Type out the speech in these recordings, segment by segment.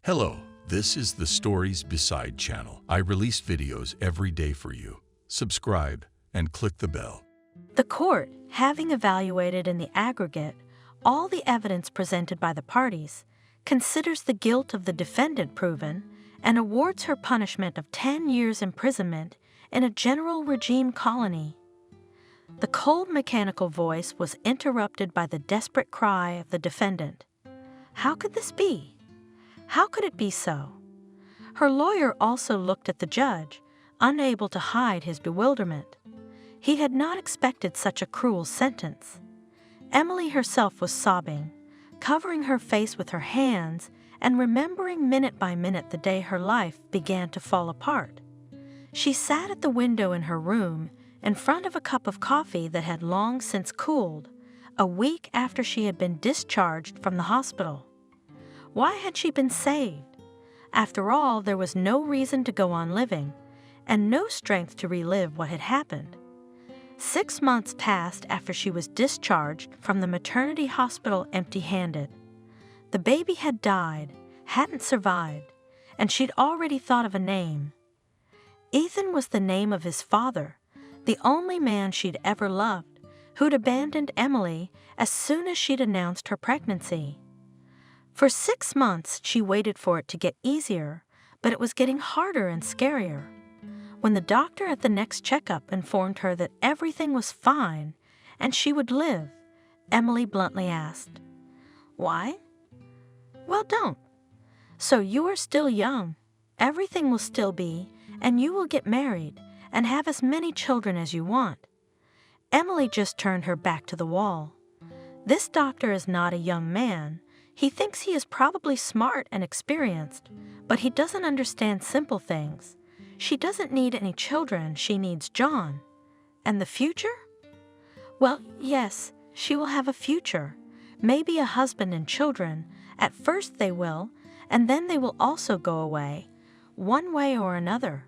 Hello, this is the Stories Beside channel. I release videos every day for you. Subscribe and click the bell. The court, having evaluated in the aggregate all the evidence presented by the parties, considers the guilt of the defendant proven and awards her punishment of 10 years imprisonment in a general regime colony. The cold mechanical voice was interrupted by the desperate cry of the defendant. How could this be? How could it be so? Her lawyer also looked at the judge, unable to hide his bewilderment. He had not expected such a cruel sentence. Emily herself was sobbing, covering her face with her hands and remembering minute by minute the day her life began to fall apart. She sat at the window in her room in front of a cup of coffee that had long since cooled, a week after she had been discharged from the hospital. Why had she been saved? After all, there was no reason to go on living, and no strength to relive what had happened. 6 months passed after she was discharged from the maternity hospital empty-handed. The baby had died, hadn't survived, and she'd already thought of a name. Ethan was the name of his father, the only man she'd ever loved, who'd abandoned Emily as soon as she'd announced her pregnancy. For 6 months, she waited for it to get easier, but it was getting harder and scarier. When the doctor at the next checkup informed her that everything was fine and she would live, Emily bluntly asked, "Why?" "Well, don't. So you are still young. Everything will still be, and you will get married and have as many children as you want." Emily just turned her back to the wall. This doctor is not a young man. He thinks he is probably smart and experienced, but he doesn't understand simple things. She doesn't need any children, she needs John. And the future? Well, yes, she will have a future. Maybe a husband and children. At first they will, and then they will also go away, one way or another,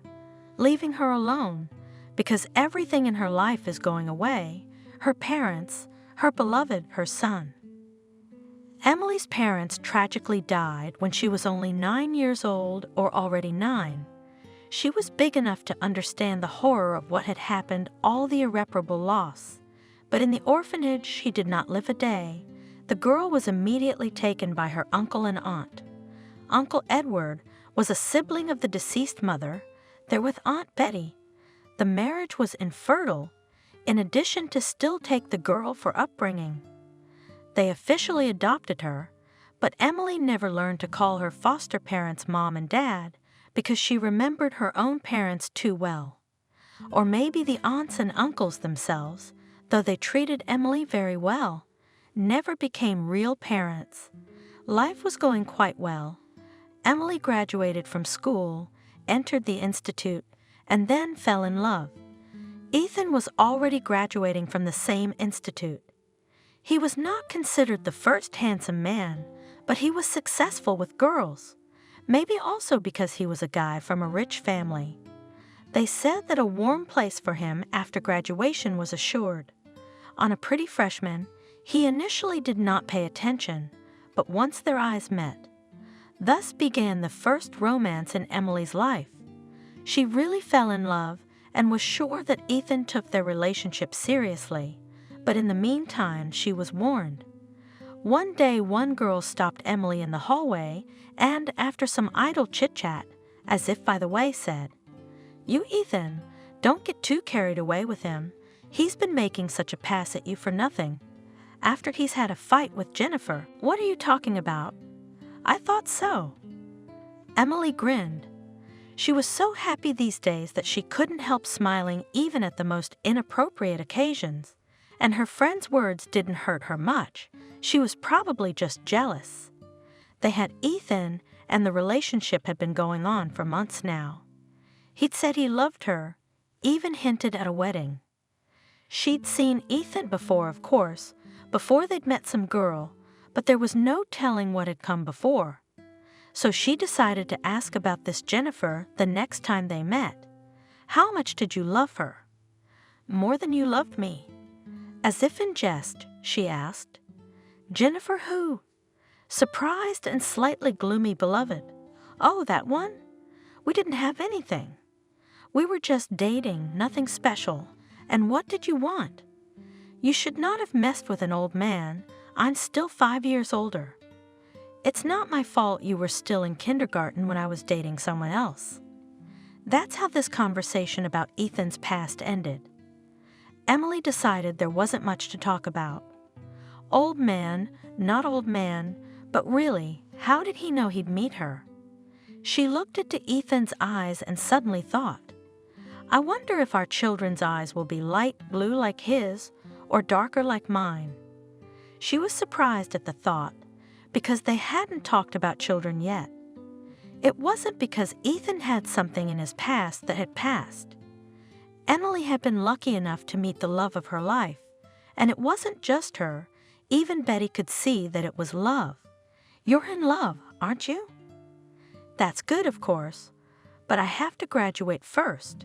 leaving her alone, because everything in her life is going away, her parents, her beloved, her son. Emily's parents tragically died when she was only 9 years old or already 9. She was big enough to understand the horror of what had happened, all the irreparable loss. But in the orphanage, she did not live a day. The girl was immediately taken by her uncle and aunt. Uncle Edward was a sibling of the deceased mother. They're with Aunt Betty. The marriage was infertile, in addition to still take the girl for upbringing. They officially adopted her, but Emily never learned to call her foster parents mom and dad because she remembered her own parents too well. Or maybe the aunts and uncles themselves, though they treated Emily very well, never became real parents. Life was going quite well. Emily graduated from school, entered the institute, and then fell in love. Ethan was already graduating from the same institute. He was not considered the first handsome man, but he was successful with girls, maybe also because he was a guy from a rich family. They said that a warm place for him after graduation was assured. On a pretty freshman, he initially did not pay attention, but once their eyes met. Thus began the first romance in Emily's life. She really fell in love and was sure that Ethan took their relationship seriously. But in the meantime, she was warned. One day, one girl stopped Emily in the hallway and, after some idle chit-chat, as if by the way, said, "You, Ethan, don't get too carried away with him. He's been making such a pass at you for nothing. After he's had a fight with Jennifer." "What are you talking about?" "I thought so." Emily grinned. She was so happy these days that she couldn't help smiling even at the most inappropriate occasions. And her friend's words didn't hurt her much. She was probably just jealous. They had Ethan, and the relationship had been going on for months now. He'd said he loved her, even hinted at a wedding. She'd seen Ethan before, of course, before they'd met some girl, but there was no telling what had come before. So she decided to ask about this Jennifer the next time they met. "How much did you love her?" "More than you loved me." As if in jest, she asked, "Jennifer who?" "Surprised and slightly gloomy beloved." Oh, that one? We didn't have anything. We were just dating, nothing special. And what did you want? You should not have messed with an old man. I'm still 5 years older. It's not my fault you were still in kindergarten when I was dating someone else. That's how this conversation about Ethan's past ended. Emily decided there wasn't much to talk about. Old man, not old man, but really, how did he know he'd meet her? She looked into Ethan's eyes and suddenly thought, I wonder if our children's eyes will be light blue like his or darker like mine. She was surprised at the thought because they hadn't talked about children yet. It wasn't because Ethan had something in his past that had passed. Emily had been lucky enough to meet the love of her life, and it wasn't just her. Even Betty could see that it was love. You're in love, aren't you? That's good, of course, but I have to graduate first.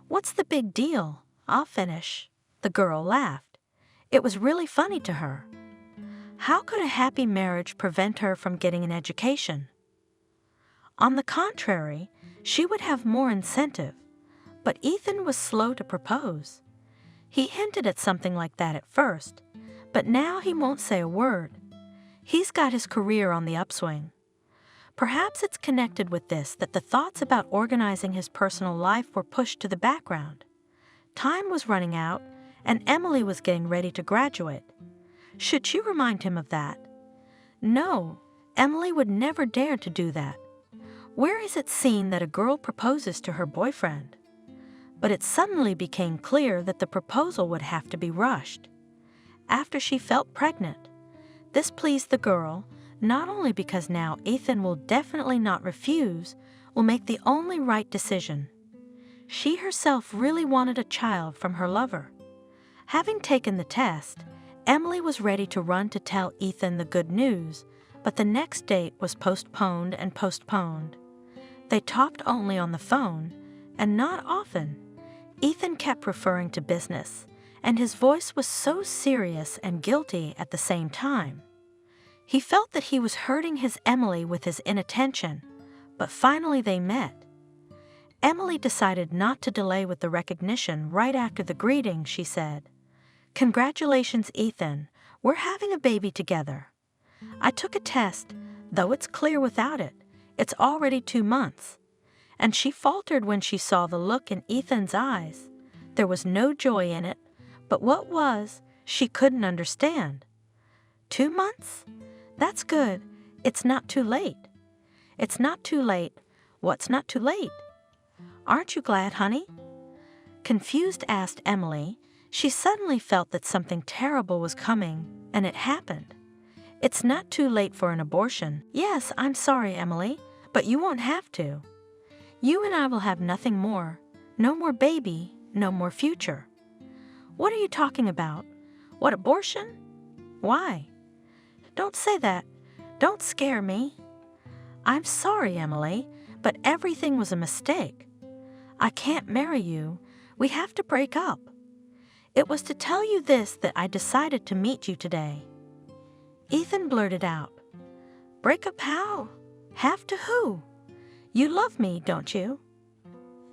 What's the big deal? I'll finish. The girl laughed. It was really funny to her. How could a happy marriage prevent her from getting an education? On the contrary, she would have more incentive, but Ethan was slow to propose. He hinted at something like that at first, but now he won't say a word. He's got his career on the upswing. Perhaps it's connected with this that the thoughts about organizing his personal life were pushed to the background. Time was running out, and Emily was getting ready to graduate. Should she remind him of that? No, Emily would never dare to do that. Where is it seen that a girl proposes to her boyfriend? But it suddenly became clear that the proposal would have to be rushed. After she felt pregnant, this pleased the girl, not only because now Ethan will definitely not refuse, will make the only right decision. She herself really wanted a child from her lover. Having taken the test, Emily was ready to run to tell Ethan the good news, but the next date was postponed and postponed. They talked only on the phone, and not often. Ethan kept referring to business, and his voice was so serious and guilty at the same time. He felt that he was hurting his Emily with his inattention, but finally they met. Emily decided not to delay with the recognition. Right after the greeting, she said, "Congratulations, Ethan. We're having a baby together. I took a test, though it's clear without it. It's already 2 months." And she faltered when she saw the look in Ethan's eyes. There was no joy in it, but what was, she couldn't understand. 2 months? That's good. It's not too late. It's not too late. What's not too late? Aren't you glad, honey? Confused asked Emily. She suddenly felt that something terrible was coming, and it happened. It's not too late for an abortion. Yes, I'm sorry, Emily, but you won't have to. You and I will have nothing more. No more baby, no more future. What are you talking about? What abortion? Why? Don't say that. Don't scare me. I'm sorry, Emily, but everything was a mistake. I can't marry you. We have to break up. It was to tell you this that I decided to meet you today. Ethan blurted out, "Break up how? Have to who? You love me, don't you?"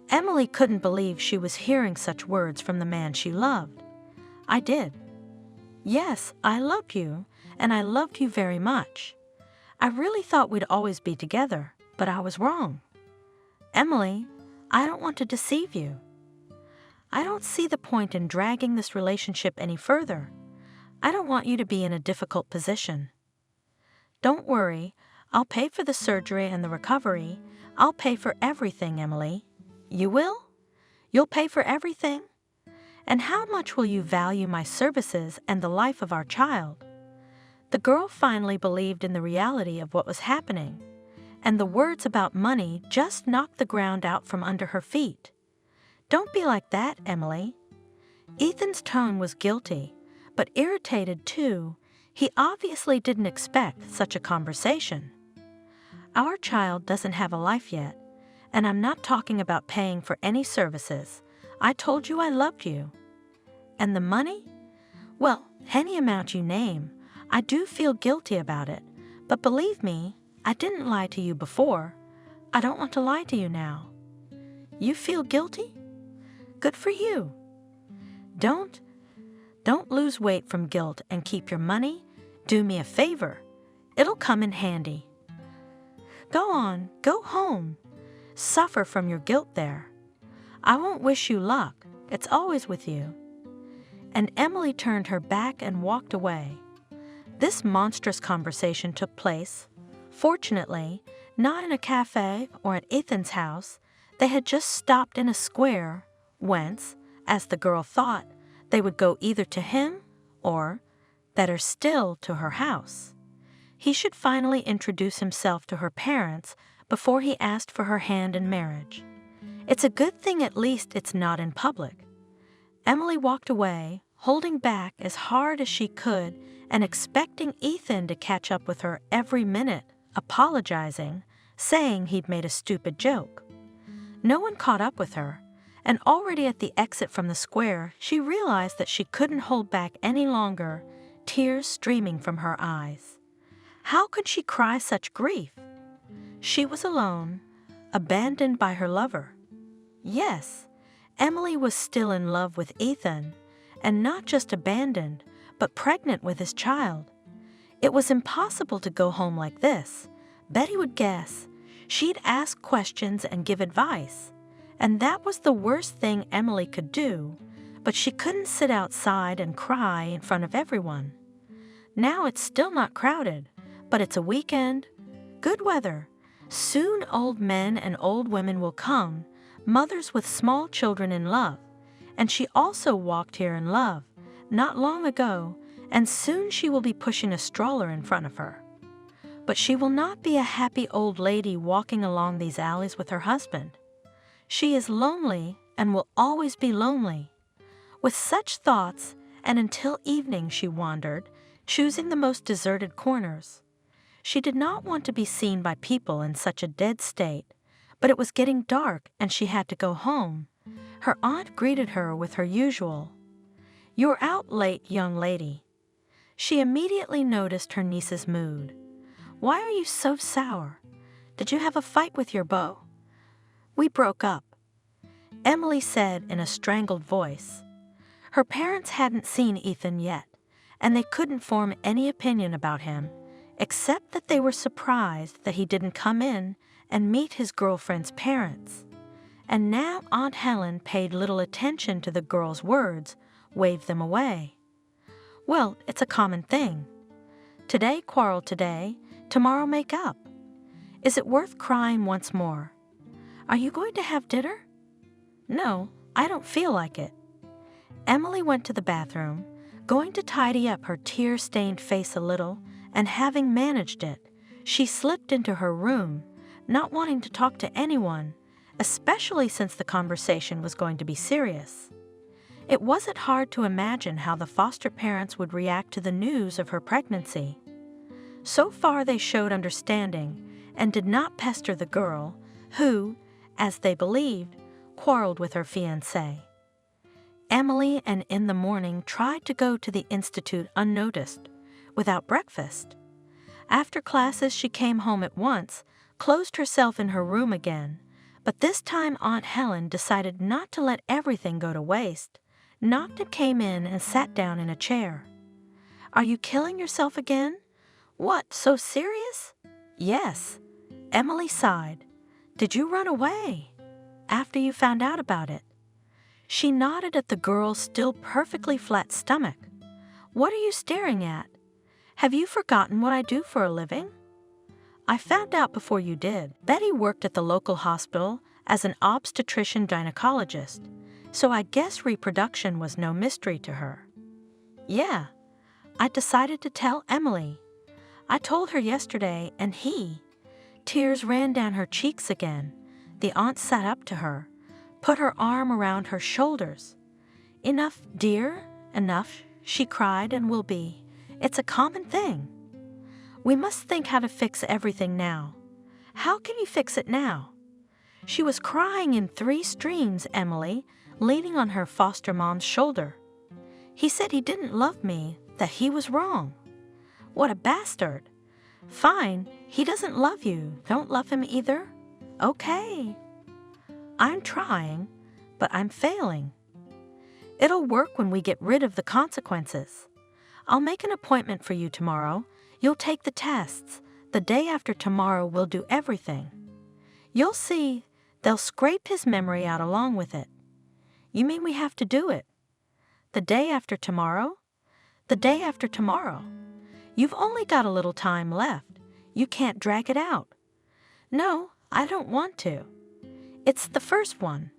Emily couldn't believe she was hearing such words from the man she loved. "I did. Yes, I loved you, and I loved you very much. I really thought we'd always be together, but I was wrong. Emily, I don't want to deceive you. I don't see the point in dragging this relationship any further. I don't want you to be in a difficult position. Don't worry, I'll pay for the surgery and the recovery. I'll pay for everything, Emily. You will? You'll pay for everything? And how much will you value my services and the life of our child?" The girl finally believed in the reality of what was happening, and the words about money just knocked the ground out from under her feet. "Don't be like that, Emily." Ethan's tone was guilty, but irritated too. He obviously didn't expect such a conversation. "Our child doesn't have a life yet, and I'm not talking about paying for any services. I told you I loved you. And the money? Well, any amount you name. I do feel guilty about it, but believe me, I didn't lie to you before. I don't want to lie to you now. You feel guilty? Good for you. Don't lose weight from guilt and keep your money. Do me a favor. It'll come in handy. Go on, go home. Suffer from your guilt there. I won't wish you luck. It's always with you. And Emily turned her back and walked away. This monstrous conversation took place, fortunately, not in a cafe or at Ethan's house. They had just stopped in a square, whence, as the girl thought, they would go either to him or, better still, to her house. He should finally introduce himself to her parents before he asked for her hand in marriage. It's a good thing at least it's not in public. Emily walked away, holding back as hard as she could and expecting Ethan to catch up with her every minute, apologizing, saying he'd made a stupid joke. No one caught up with her, and already at the exit from the square, she realized that she couldn't hold back any longer, tears streaming from her eyes. How could she cry such grief? She was alone, abandoned by her lover. Yes, Emily was still in love with Ethan, and not just abandoned, but pregnant with his child. It was impossible to go home like this. Betty would guess. She'd ask questions and give advice. And that was the worst thing Emily could do, but she couldn't sit outside and cry in front of everyone. Now it's still not crowded, but it's a weekend. Good weather. Soon old men and old women will come, mothers with small children in love. And she also walked here in love, not long ago, and soon she will be pushing a stroller in front of her. But she will not be a happy old lady walking along these alleys with her husband. She is lonely and will always be lonely. With such thoughts, and until evening she wandered, choosing the most deserted corners. She did not want to be seen by people in such a dead state, but it was getting dark and she had to go home. Her aunt greeted her with her usual, "You're out late, young lady." She immediately noticed her niece's mood. "Why are you so sour? Did you have a fight with your beau?" "We broke up," Emily said in a strangled voice. Her parents hadn't seen Ethan yet, and they couldn't form any opinion about him, except that they were surprised that he didn't come in and meet his girlfriend's parents. And now Aunt Helen paid little attention to the girl's words, waved them away. Well, it's a common thing. Today quarrel today, tomorrow make up. Is it worth crying once more? Are you going to have dinner? No, I don't feel like it. Emily went to the bathroom, going to tidy up her tear-stained face a little, and having managed it, she slipped into her room, not wanting to talk to anyone, especially since the conversation was going to be serious. It wasn't hard to imagine how the foster parents would react to the news of her pregnancy. So far they showed understanding and did not pester the girl, who, as they believed, quarreled with her fiancé. Emily and in the morning tried to go to the institute unnoticed, without breakfast. After classes she came home at once, closed herself in her room again, but this time Aunt Helen decided not to let everything go to waste, knocked and came in and sat down in a chair. "Are you killing yourself again? What, so serious?" "Yes." Emily sighed. "Did you run away after you found out about it?" She nodded at the girl's still perfectly flat stomach. "What are you staring at? Have you forgotten what I do for a living?" "I found out before you did. Betty worked at the local hospital as an obstetrician-gynecologist, so I guess reproduction was no mystery to her." "Yeah, I decided to tell Emily. I told her yesterday, and tears ran down her cheeks again. The aunt sat up to her, put her arm around her shoulders. "Enough, dear, enough," she cried, "and will be. It's a common thing. We must think how to fix everything now." "How can you fix it now?" She was crying in 3 streams, Emily, leaning on her foster mom's shoulder. "He said he didn't love me, that he was wrong." "What a bastard." "Fine, he doesn't love you. Don't love him either." Okay. I'm trying, but I'm failing. It'll work when we get rid of the consequences. I'll make an appointment for you tomorrow. You'll take the tests. The day after tomorrow, we'll do everything. You'll see, they'll scrape his memory out along with it. You mean we have to do it? The day after tomorrow? The day after tomorrow. You've only got a little time left. You can't drag it out. No, I don't want to. It's the first one.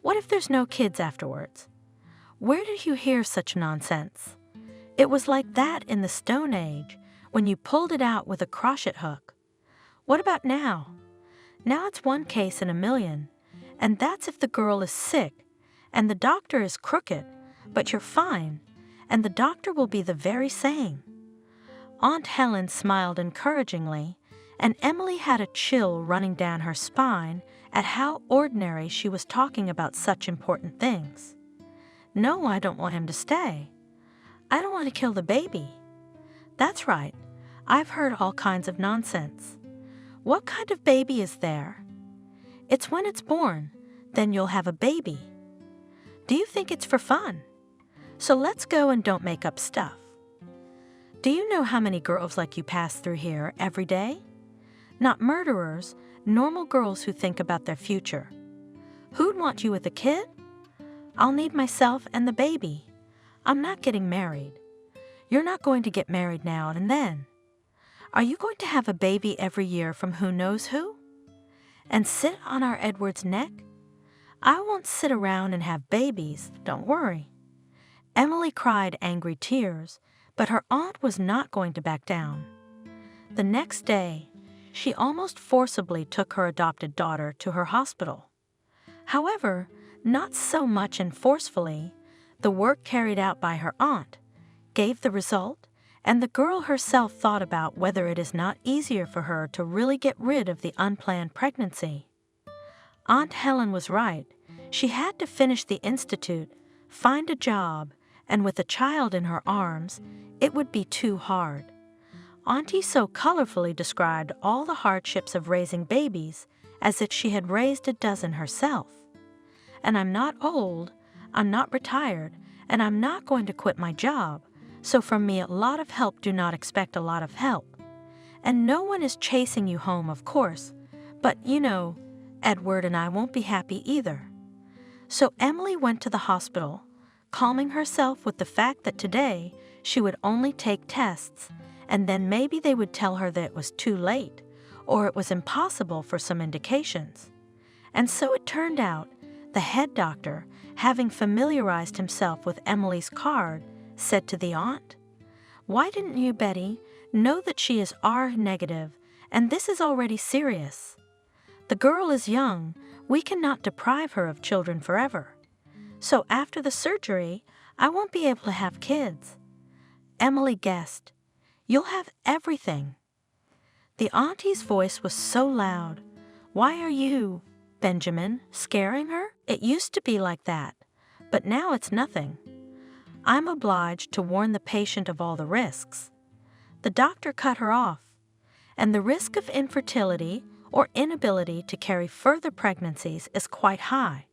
What if there's no kids afterwards? Where did you hear such nonsense? It was like that in the Stone Age, when you pulled it out with a crochet hook. What about now? Now it's one case in a million, and that's if the girl is sick, and the doctor is crooked, but you're fine, and the doctor will be the very same. Aunt Helen smiled encouragingly, and Emily had a chill running down her spine at how ordinary she was talking about such important things. No, I don't want him to stay. I don't want to kill the baby. That's right. I've heard all kinds of nonsense. What kind of baby is there? It's when it's born, then you'll have a baby. Do you think it's for fun? So let's go and don't make up stuff. Do you know how many girls like you pass through here every day? Not murderers, normal girls who think about their future. Who'd want you with a kid? I'll need myself and the baby. I'm not getting married. You're not going to get married now and then. Are you going to have a baby every year from who knows who? And sit on our Edward's neck? I won't sit around and have babies, don't worry. Emily cried angry tears, but her aunt was not going to back down. The next day, she almost forcibly took her adopted daughter to her hospital. However, not so much forcefully, the work carried out by her aunt gave the result, and the girl herself thought about whether it is not easier for her to really get rid of the unplanned pregnancy. Aunt Helen was right. She had to finish the institute, find a job, and with a child in her arms, it would be too hard. Auntie so colorfully described all the hardships of raising babies as if she had raised a dozen herself. And I'm not old, I'm not retired, and I'm not going to quit my job, so from me a lot of help. Do not expect a lot of help. And no one is chasing you home, of course, but you know, Edward and I won't be happy either. So Emily went to the hospital, calming herself with the fact that today she would only take tests, and then maybe they would tell her that it was too late, or it was impossible for some indications. And so it turned out, the head doctor, having familiarized himself with Emily's card, said to the aunt, "Why didn't you, Betty, know that she is R negative, and this is already serious? The girl is young, we cannot deprive her of children forever. So after the surgery, I won't be able to have kids." Emily guessed, "You'll have everything." The auntie's voice was so loud. "Why are you, Benjamin, scaring her? It used to be like that, but now it's nothing. I'm obliged to warn the patient of all the risks." The doctor cut her off. "And the risk of infertility or inability to carry further pregnancies is quite high."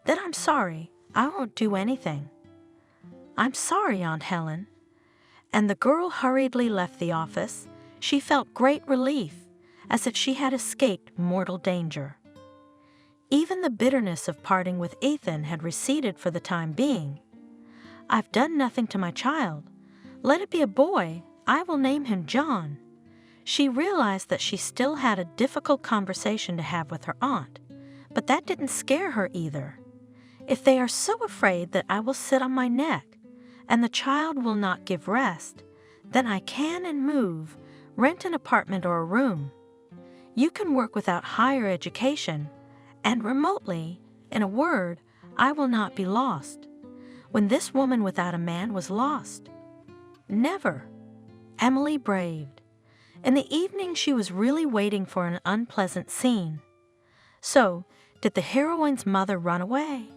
"Then I'm sorry, I won't do anything." "I'm sorry, Aunt Helen." And the girl hurriedly left the office. She felt great relief, as if she had escaped mortal danger. Even the bitterness of parting with Ethan had receded for the time being. "I've done nothing to my child. Let it be a boy. I will name him John." She realized that she still had a difficult conversation to have with her aunt, but that didn't scare her either. If they are so afraid that I will sit on my neck, and the child will not give rest, then I can and move, rent an apartment or a room. You can work without higher education, and remotely, in a word, I will not be lost. When this woman without a man was lost. Never. Emily braved. In the evening she was really waiting for an unpleasant scene. So, did the heroine's mother run away?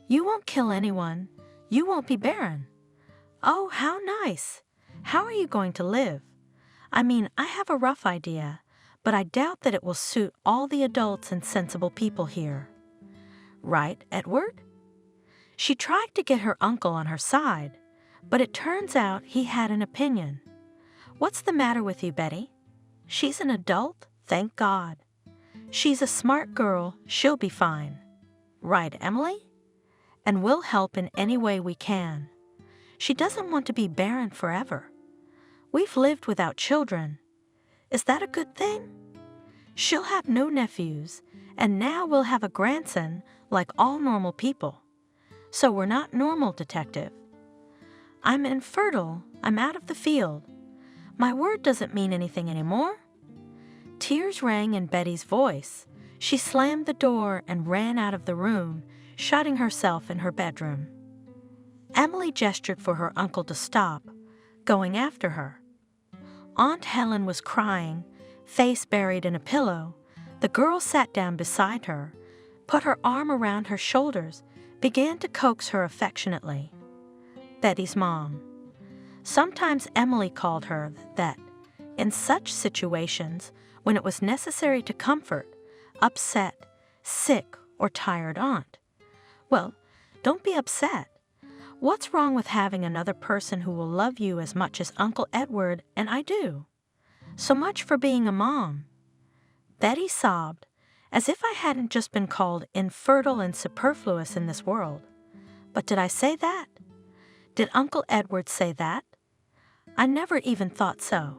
"You won't kill anyone. You won't be barren." "Oh, how nice. How are you going to live?" "I mean, I have a rough idea, but I doubt that it will suit all the adults and sensible people here. Right, Edward? She tried to get her uncle on her side, but it turns out he had an opinion. What's the matter with you, Betty? She's an adult, thank God. She's a smart girl, she'll be fine. Right, Emily? And we'll help in any way we can. She doesn't want to be barren forever. We've lived without children. Is that a good thing? She'll have no nephews, and now we'll have a grandson like all normal people. So we're not normal, Detective. I'm infertile. I'm out of the field. My word doesn't mean anything anymore. Tears rang in Betty's voice. She slammed the door and ran out of the room, shutting herself in her bedroom. Emily gestured for her uncle to stop, going after her. Aunt Helen was crying, face buried in a pillow. The girl sat down beside her, put her arm around her shoulders, began to coax her affectionately. Betty's mom. Sometimes Emily called her that. In such situations, when it was necessary to comfort upset, sick, or tired aunt. Well, don't be upset. What's wrong with having another person who will love you as much as Uncle Edward and I do? So much for being a mom. Betty sobbed, as if I hadn't just been called infertile and superfluous in this world. But did I say that? Did Uncle Edward say that? I never even thought so.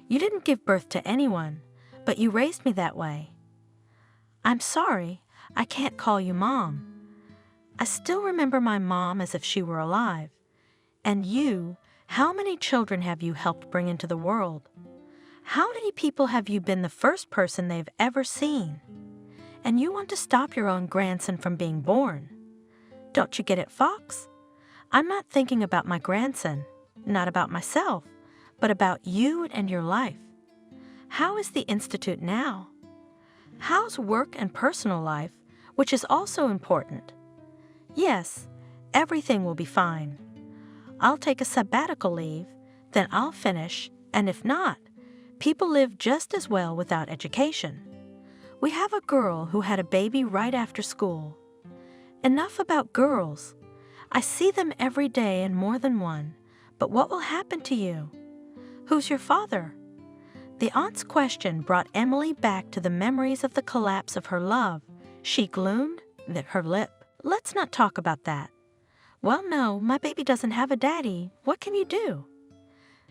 You didn't give birth to anyone, but you raised me that way. I'm sorry, I can't call you Mom. I still remember my mom as if she were alive. And you, how many children have you helped bring into the world? How many people have you been the first person they've ever seen? And you want to stop your own grandson from being born. Don't you get it, Fox? I'm not thinking about my grandson, not about myself, but about you and your life. How is the Institute now? How's work and personal life, which is also important? Yes, everything will be fine. I'll take a sabbatical leave, then I'll finish, and if not, people live just as well without education. We have a girl who had a baby right after school. Enough about girls. I see them every day and more than one, but what will happen to you? Who's your father? The aunt's question brought Emily back to the memories of the collapse of her love. She gloomed, bit her lip. Let's not talk about that. Well, no, my baby doesn't have a daddy. What can you do?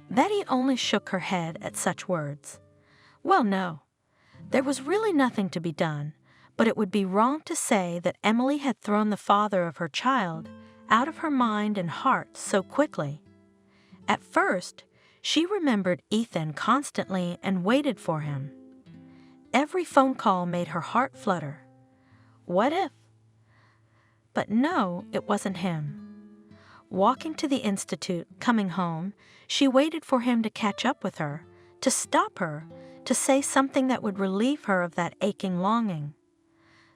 Betty only shook her head at such words. Well, no. There was really nothing to be done, but it would be wrong to say that Emily had thrown the father of her child out of her mind and heart so quickly. At first, she remembered Ethan constantly and waited for him. Every phone call made her heart flutter. What if? But no, it wasn't him. Walking to the Institute, coming home, she waited for him to catch up with her, to stop her, to say something that would relieve her of that aching longing.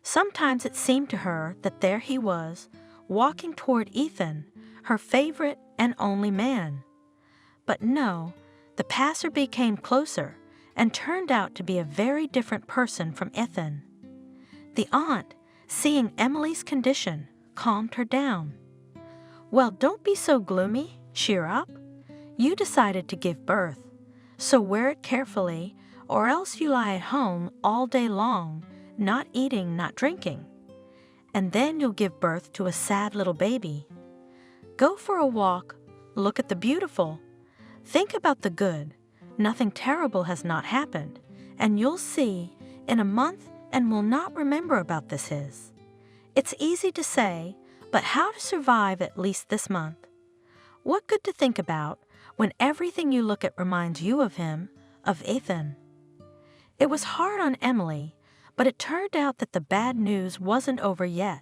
Sometimes it seemed to her that there he was, walking toward Ethan, her favorite and only man. But no, the passer-by came closer and turned out to be a very different person from Ethan. The aunt, seeing Emily's condition, calmed her down. Well, don't be so gloomy. Cheer up. You decided to give birth, so wear it carefully, or else you lie at home all day long, not eating, not drinking. And then you'll give birth to a sad little baby. Go for a walk, look at the beautiful. Think about the good. Nothing terrible has not happened, and you'll see in a month and will not remember about this his. It's easy to say, but how to survive at least this month? What good to think about when everything you look at reminds you of him, of Ethan? It was hard on Emily, but it turned out that the bad news wasn't over yet.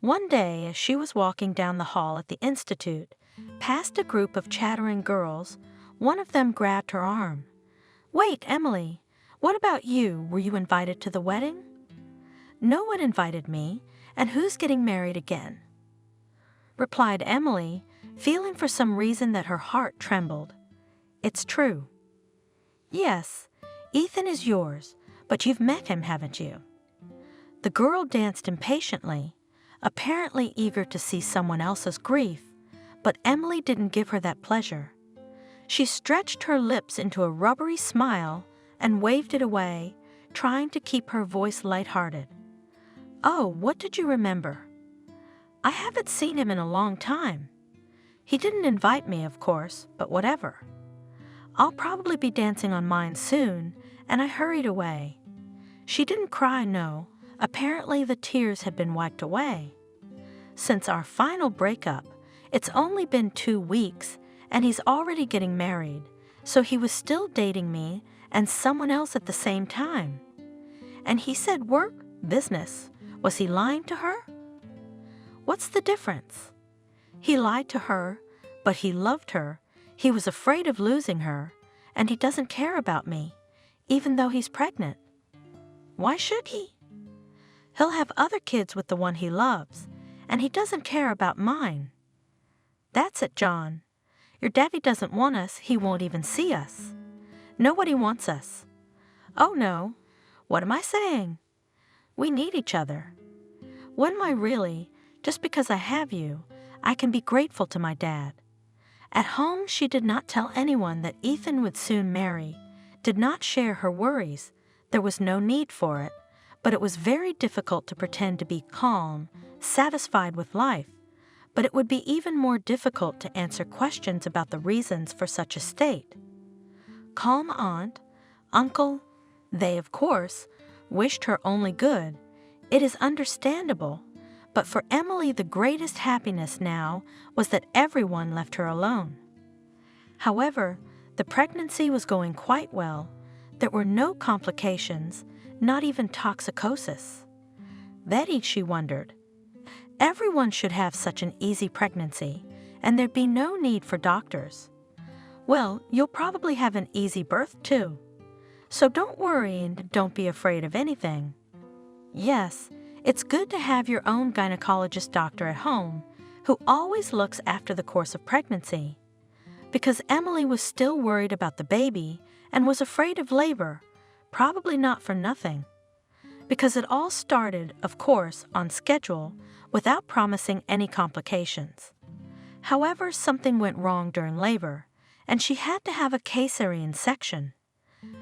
One day, as she was walking down the hall at the Institute, past a group of chattering girls, one of them grabbed her arm. Wait, Emily, what about you? Were you invited to the wedding? No one invited me, and who's getting married again? Replied Emily, feeling for some reason that her heart trembled. It's true. Yes, Ethan is yours, but you've met him, haven't you?" The girl danced impatiently, apparently eager to see someone else's grief, but Emily didn't give her that pleasure. She stretched her lips into a rubbery smile and waved it away, trying to keep her voice lighthearted. "Oh, what did you remember?" "I haven't seen him in a long time. He didn't invite me, of course, but whatever. I'll probably be dancing on mine soon," and I hurried away. She didn't cry, no. Apparently the tears had been wiped away. Since our final breakup, it's only been 2 weeks, and he's already getting married, so he was still dating me and someone else at the same time. And he said work, business. Was he lying to her? What's the difference? He lied to her, but he loved her. He was afraid of losing her, and he doesn't care about me, even though he's pregnant. Why should he? He'll have other kids with the one he loves, and he doesn't care about mine. That's it, John. Your daddy doesn't want us, he won't even see us. Nobody wants us. Oh no, what am I saying? We need each other. When am I really? Just because I have you, I can be grateful to my dad. At home, she did not tell anyone that Ethan would soon marry, did not share her worries. There was no need for it, but it was very difficult to pretend to be calm, satisfied with life. But it would be even more difficult to answer questions about the reasons for such a state. Calm aunt, uncle, they, of course, wished her only good. It is understandable, but for Emily the greatest happiness now was that everyone left her alone. However, the pregnancy was going quite well. There were no complications, not even toxicosis. Betty, she wondered. Everyone should have such an easy pregnancy, and there'd be no need for doctors. Well, you'll probably have an easy birth too. So don't worry and don't be afraid of anything. Yes, it's good to have your own gynecologist doctor at home who always looks after the course of pregnancy. Because Emily was still worried about the baby and was afraid of labor, probably not for nothing. Because it all started, of course, on schedule, without promising any complications. However, something went wrong during labor, and she had to have a cesarean section.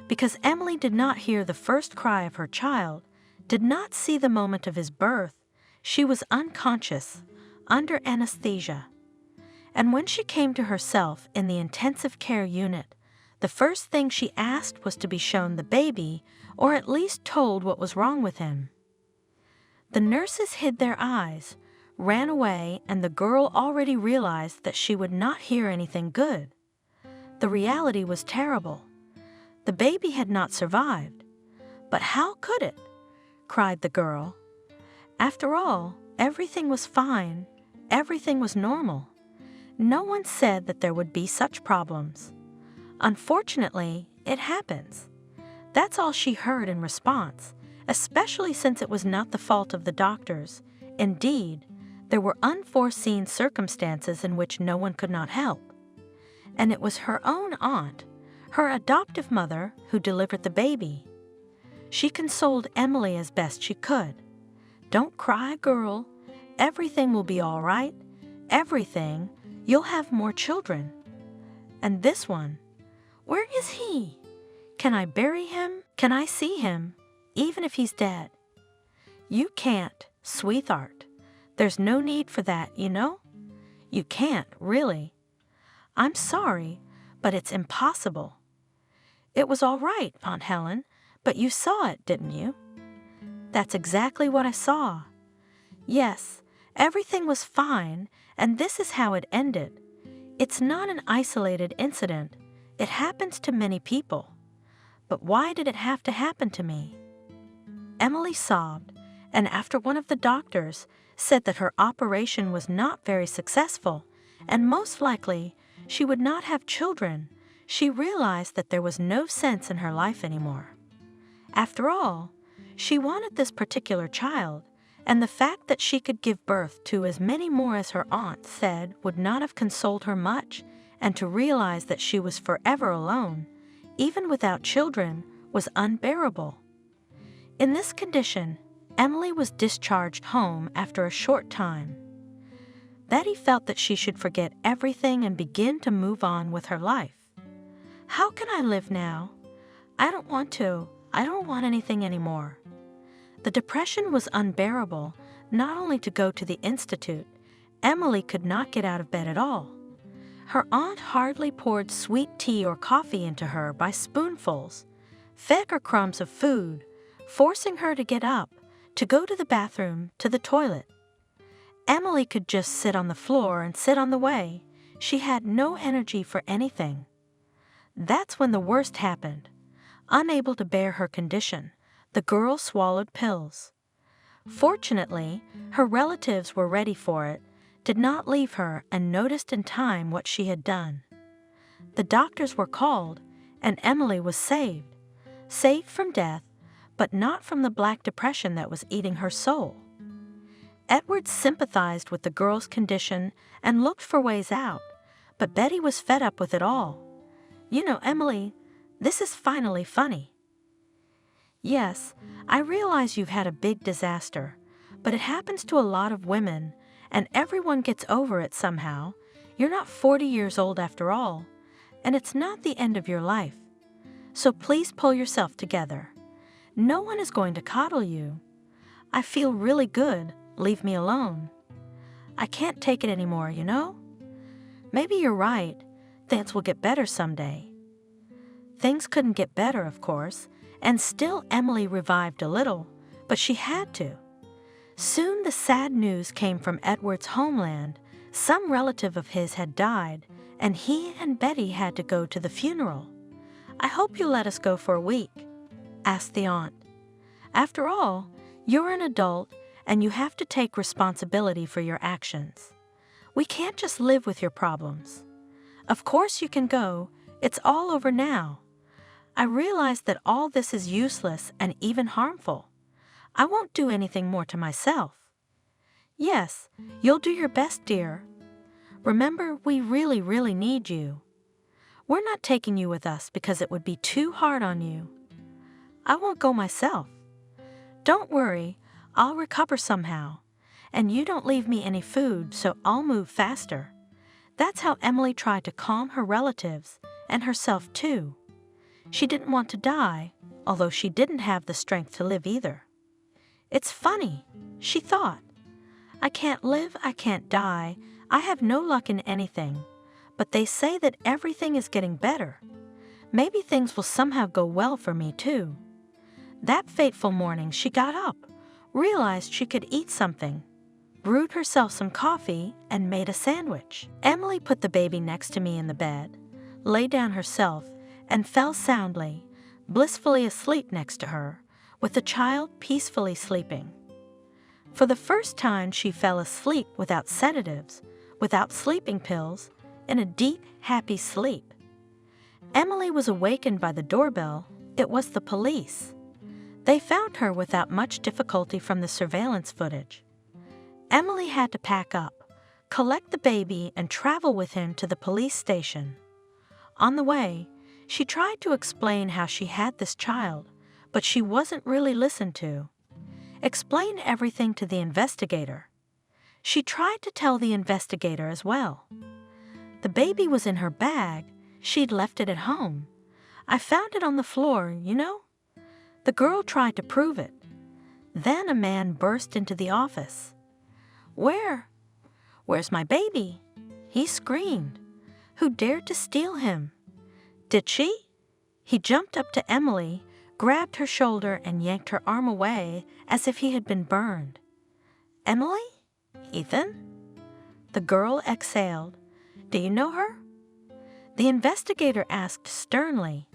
Because Emily did not hear the first cry of her child, did not see the moment of his birth, she was unconscious, under anesthesia. And when she came to herself in the intensive care unit, the first thing she asked was to be shown the baby, or at least told what was wrong with him. The nurses hid their eyes, ran away, and the girl already realized that she would not hear anything good. The reality was terrible. The baby had not survived. But how could it? Cried the girl. After all, everything was fine. Everything was normal. No one said that there would be such problems. Unfortunately, it happens. That's all she heard in response, especially since it was not the fault of the doctors. Indeed, there were unforeseen circumstances in which no one could not help. And it was her own aunt, her adoptive mother, who delivered the baby. She consoled Emily as best she could. Don't cry, girl. Everything will be all right. Everything. You'll have more children. And this one, where is he? Can I bury him? Can I see him, even if he's dead? You can't, sweetheart. There's no need for that, you know? You can't, really. I'm sorry, but it's impossible. It was all right, Aunt Helen, but you saw it, didn't you? That's exactly what I saw. Yes, everything was fine, and this is how it ended. It's not an isolated incident. It happens to many people. But why did it have to happen to me? Emily sobbed, and after one of the doctors said that her operation was not very successful, and most likely she would not have children, she realized that there was no sense in her life anymore. After all, she wanted this particular child, and the fact that she could give birth to as many more as her aunt said would not have consoled her much, and to realize that she was forever alone, even without children, was unbearable. In this condition, Emily was discharged home after a short time. Betty felt that she should forget everything and begin to move on with her life. How can I live now? I don't want to. I don't want anything anymore. The depression was unbearable. Not only to go to the institute, Emily could not get out of bed at all. Her aunt hardly poured sweet tea or coffee into her by spoonfuls, fed her crumbs of food, forcing her to get up, to go to the bathroom, to the toilet. Emily could just sit on the floor and sit on the way. She had no energy for anything. That's when the worst happened. Unable to bear her condition, the girl swallowed pills. Fortunately, her relatives were ready for it, did not leave her, and noticed in time what she had done. The doctors were called, and Emily was saved. Saved from death, but not from the black depression that was eating her soul. Edward sympathized with the girl's condition and looked for ways out, but Betty was fed up with it all. You know, Emily, this is finally funny. Yes, I realize you've had a big disaster, but it happens to a lot of women, and everyone gets over it somehow. You're not 40 years old after all, and it's not the end of your life. So please pull yourself together. No one is going to coddle you. I feel really good. Leave me alone. I can't take it anymore, you know? Maybe you're right. Things will get better someday. Things couldn't get better, of course, and still Emily revived a little, but she had to. Soon the sad news came from Edward's homeland. Some relative of his had died, and he and Betty had to go to the funeral. I hope you'll let us go for a week, asked the aunt. After all, you're an adult, and you have to take responsibility for your actions. We can't just live with your problems. Of course you can go. It's all over now. I realize that all this is useless and even harmful. I won't do anything more to myself. Yes, you'll do your best, dear. Remember, we really, really need you. We're not taking you with us because it would be too hard on you. I won't go myself. Don't worry. I'll recover somehow, and you don't leave me any food, so I'll move faster. That's how Emily tried to calm her relatives and herself too. She didn't want to die, although she didn't have the strength to live either. It's funny, she thought. I can't live, I can't die, I have no luck in anything, but they say that everything is getting better. Maybe things will somehow go well for me too. That fateful morning she got up, realized she could eat something, brewed herself some coffee, and made a sandwich. Emily put the baby next to me in the bed, lay down herself, and fell soundly, blissfully asleep next to her, with the child peacefully sleeping. For the first time she fell asleep without sedatives, without sleeping pills, in a deep, happy sleep. Emily was awakened by the doorbell. It was the police. They found her without much difficulty from the surveillance footage. Emily had to pack up, collect the baby, and travel with him to the police station. On the way, she tried to explain how she had this child, but she wasn't really listened to. Explained everything to the investigator. She tried to tell the investigator as well. The baby was in her bag. She'd left it at home. I found it on the floor, you know? The girl tried to prove it. Then a man burst into the office. Where's my baby? He screamed. Who dared to steal him? Did she? He jumped up to Emily, grabbed her shoulder, and yanked her arm away as if he had been burned. Emily? Ethan? The girl exhaled. Do you know her? The investigator asked sternly.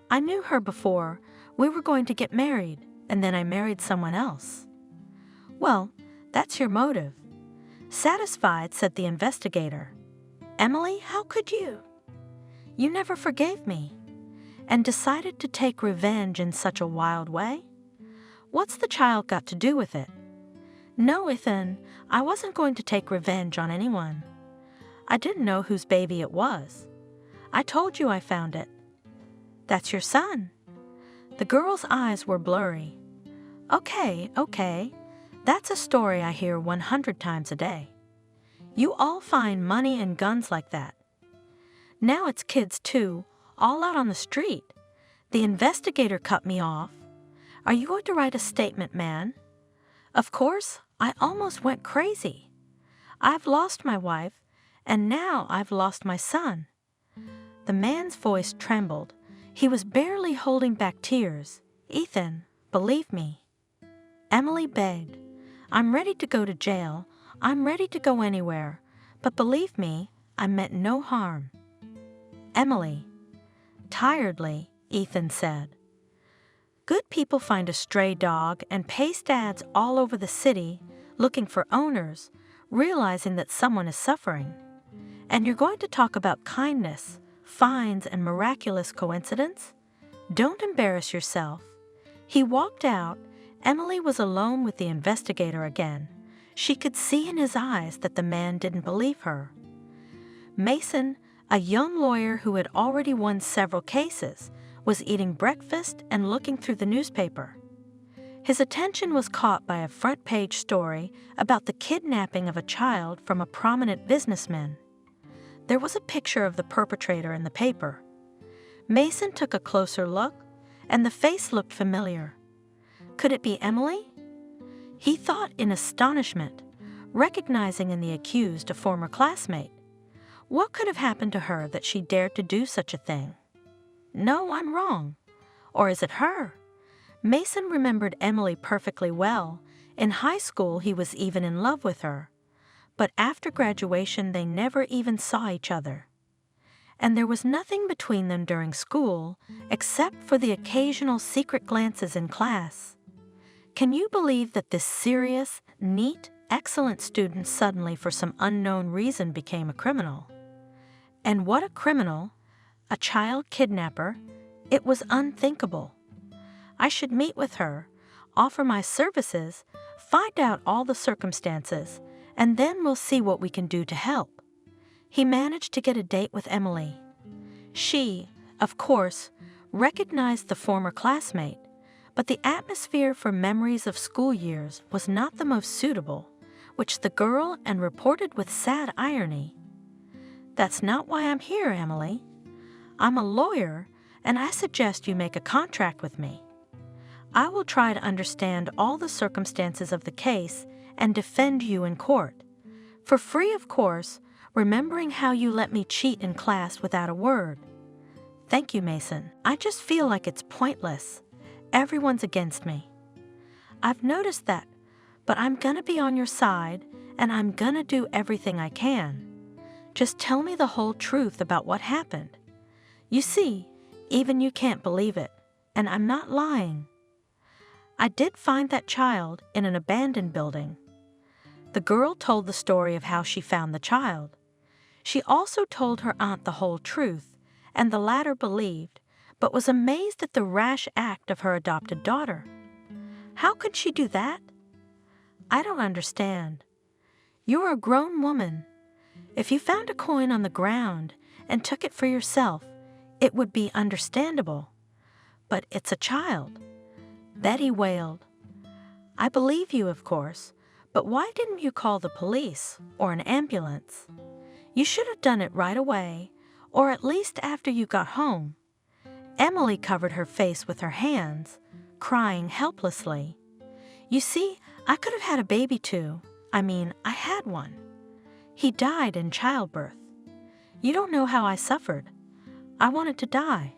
I knew her before. We were going to get married, and then I married someone else. Well, that's your motive. Satisfied, said the investigator. Emily, how could you? You never forgave me, and decided to take revenge in such a wild way? What's the child got to do with it? No, Ethan, I wasn't going to take revenge on anyone. I didn't know whose baby it was. I told you I found it. That's your son. The girl's eyes were blurry. Okay. That's a story I hear 100 times a day. You all find money and guns like that. Now it's kids too, all out on the street. The investigator cut me off. Are you going to write a statement, man? Of course, I almost went crazy. I've lost my wife, and now I've lost my son. The man's voice trembled. He was barely holding back tears. Ethan, believe me. Emily begged. I'm ready to go to jail. I'm ready to go anywhere. But believe me, I meant no harm. Emily. Tiredly, Ethan said. Good people find a stray dog and paste ads all over the city looking for owners, realizing that someone is suffering. And you're going to talk about kindness, fines, and miraculous coincidence? Don't embarrass yourself. He walked out. Emily was alone with the investigator again. She could see in his eyes that the man didn't believe her. Mason, a young lawyer who had already won several cases, was eating breakfast and looking through the newspaper. His attention was caught by a front-page story about the kidnapping of a child from a prominent businessman. There was a picture of the perpetrator in the paper. Mason took a closer look, and the face looked familiar. Could it be Emily? He thought in astonishment, recognizing in the accused a former classmate. What could have happened to her that she dared to do such a thing? No, I'm wrong. Or is it her? Mason remembered Emily perfectly well. In high school, he was even in love with her. But after graduation, they never even saw each other. And there was nothing between them during school, except for the occasional secret glances in class. Can you believe that this serious, neat, excellent student suddenly, for some unknown reason, became a criminal? And what a criminal! A child kidnapper. It was unthinkable. I should meet with her, offer my services, find out all the circumstances, and then we'll see what we can do to help. He managed to get a date with Emily. She, of course, recognized the former classmate, but the atmosphere for memories of school years was not the most suitable, which the girl and reported with sad irony. That's not why I'm here, Emily. I'm a lawyer, and I suggest you make a contract with me. I will try to understand all the circumstances of the case and defend you in court. For free, of course, remembering how you let me cheat in class without a word. Thank you, Mason. I just feel like it's pointless. Everyone's against me. I've noticed that, but I'm gonna be on your side, and I'm gonna do everything I can. Just tell me the whole truth about what happened. You see, even you can't believe it, and I'm not lying. I did find that child in an abandoned building. The girl told the story of how she found the child. She also told her aunt the whole truth, and the latter believed, but was amazed at the rash act of her adopted daughter. How could she do that? I don't understand. You're a grown woman. If you found a coin on the ground and took it for yourself, it would be understandable. But it's a child. Betty wailed. I believe you, of course, but why didn't you call the police or an ambulance? You should have done it right away, or at least after you got home. Emily covered her face with her hands, crying helplessly. You see, I could have had a baby too. I had one. He died in childbirth. You don't know how I suffered. I wanted to die.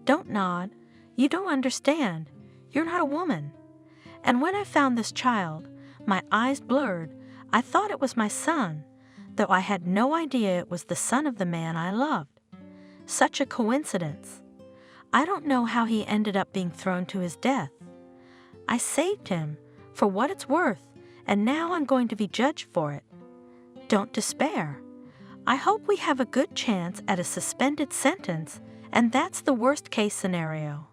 Don't nod. You don't understand. You're not a woman. And when I found this child, my eyes blurred. I thought it was my son, though I had no idea it was the son of the man I loved. Such a coincidence. I don't know how he ended up being thrown to his death. I saved him, for what it's worth, and now I'm going to be judged for it. Don't despair. I hope we have a good chance at a suspended sentence, and that's the worst-case scenario.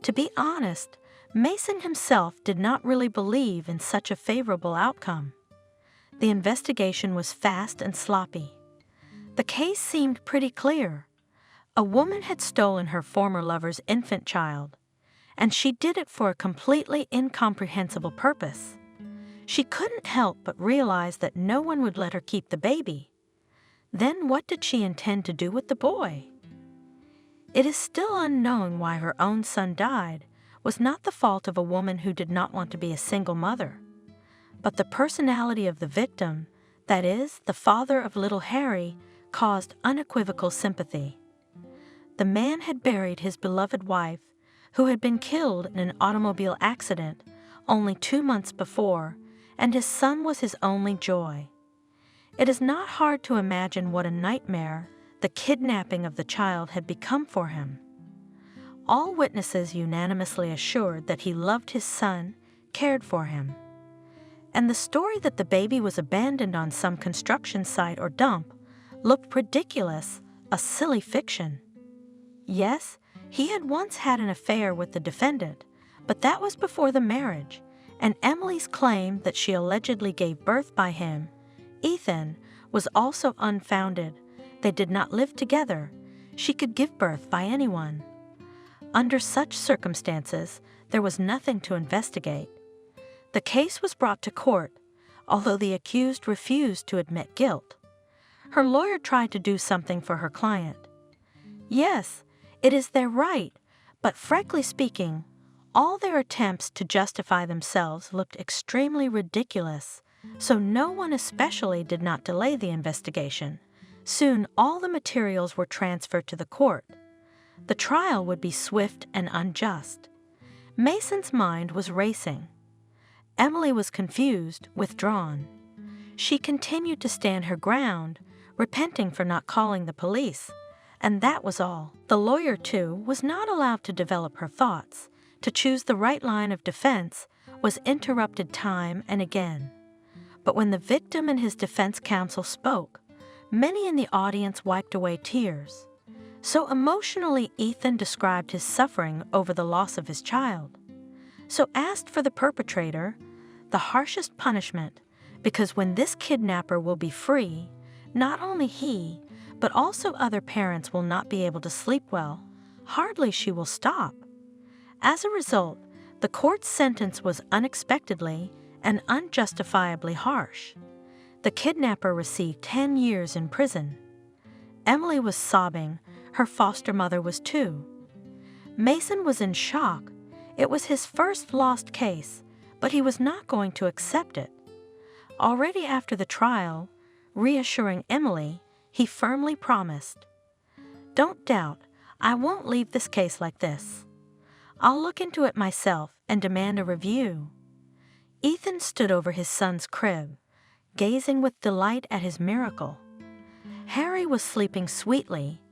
To be honest, Mason himself did not really believe in such a favorable outcome. The investigation was fast and sloppy. The case seemed pretty clear. A woman had stolen her former lover's infant child. and she did it for a completely incomprehensible purpose. She couldn't help but realize that no one would let her keep the baby. Then what did she intend to do with the boy? It is still unknown why her own son died was not the fault of a woman who did not want to be a single mother, but the personality of the victim, that is, the father of little Harry, caused unequivocal sympathy. The man had buried his beloved wife, who had been killed in an automobile accident only 2 months before, and his son was his only joy. It is not hard to imagine what a nightmare the kidnapping of the child had become for him. All witnesses unanimously assured that he loved his son, cared for him. And the story that the baby was abandoned on some construction site or dump looked ridiculous, a silly fiction. Yes, he had once had an affair with the defendant, but that was before the marriage, and Emily's claim that she allegedly gave birth by him, Ethan, was also unfounded. They did not live together. She could give birth by anyone. Under such circumstances, there was nothing to investigate. The case was brought to court, although the accused refused to admit guilt. Her lawyer tried to do something for her client. Yes, it is their right, but frankly speaking, all their attempts to justify themselves looked extremely ridiculous, so no one especially did not delay the investigation. Soon all the materials were transferred to the court. The trial would be swift and unjust. Mason's mind was racing. Emily was confused, withdrawn. She continued to stand her ground, repenting for not calling the police, and that was all. The lawyer, too, was not allowed to develop her thoughts. To choose the right line of defense was interrupted time and again. But when the victim and his defense counsel spoke, many in the audience wiped away tears. So emotionally, Ethan described his suffering over the loss of his child. So asked for the perpetrator the harshest punishment, because when this kidnapper will be free, not only he, but also other parents will not be able to sleep well. Hardly she will stop. As a result, the court's sentence was unexpectedly and unjustifiably harsh. The kidnapper received 10 years in prison. Emily was sobbing. Her foster mother was too. Mason was in shock. It was his first lost case, but he was not going to accept it. Already after the trial, reassuring Emily, he firmly promised, "Don't doubt, I won't leave this case like this. I'll look into it myself and demand a review." Ethan stood over his son's crib, gazing with delight at his miracle. Harry was sleeping sweetly,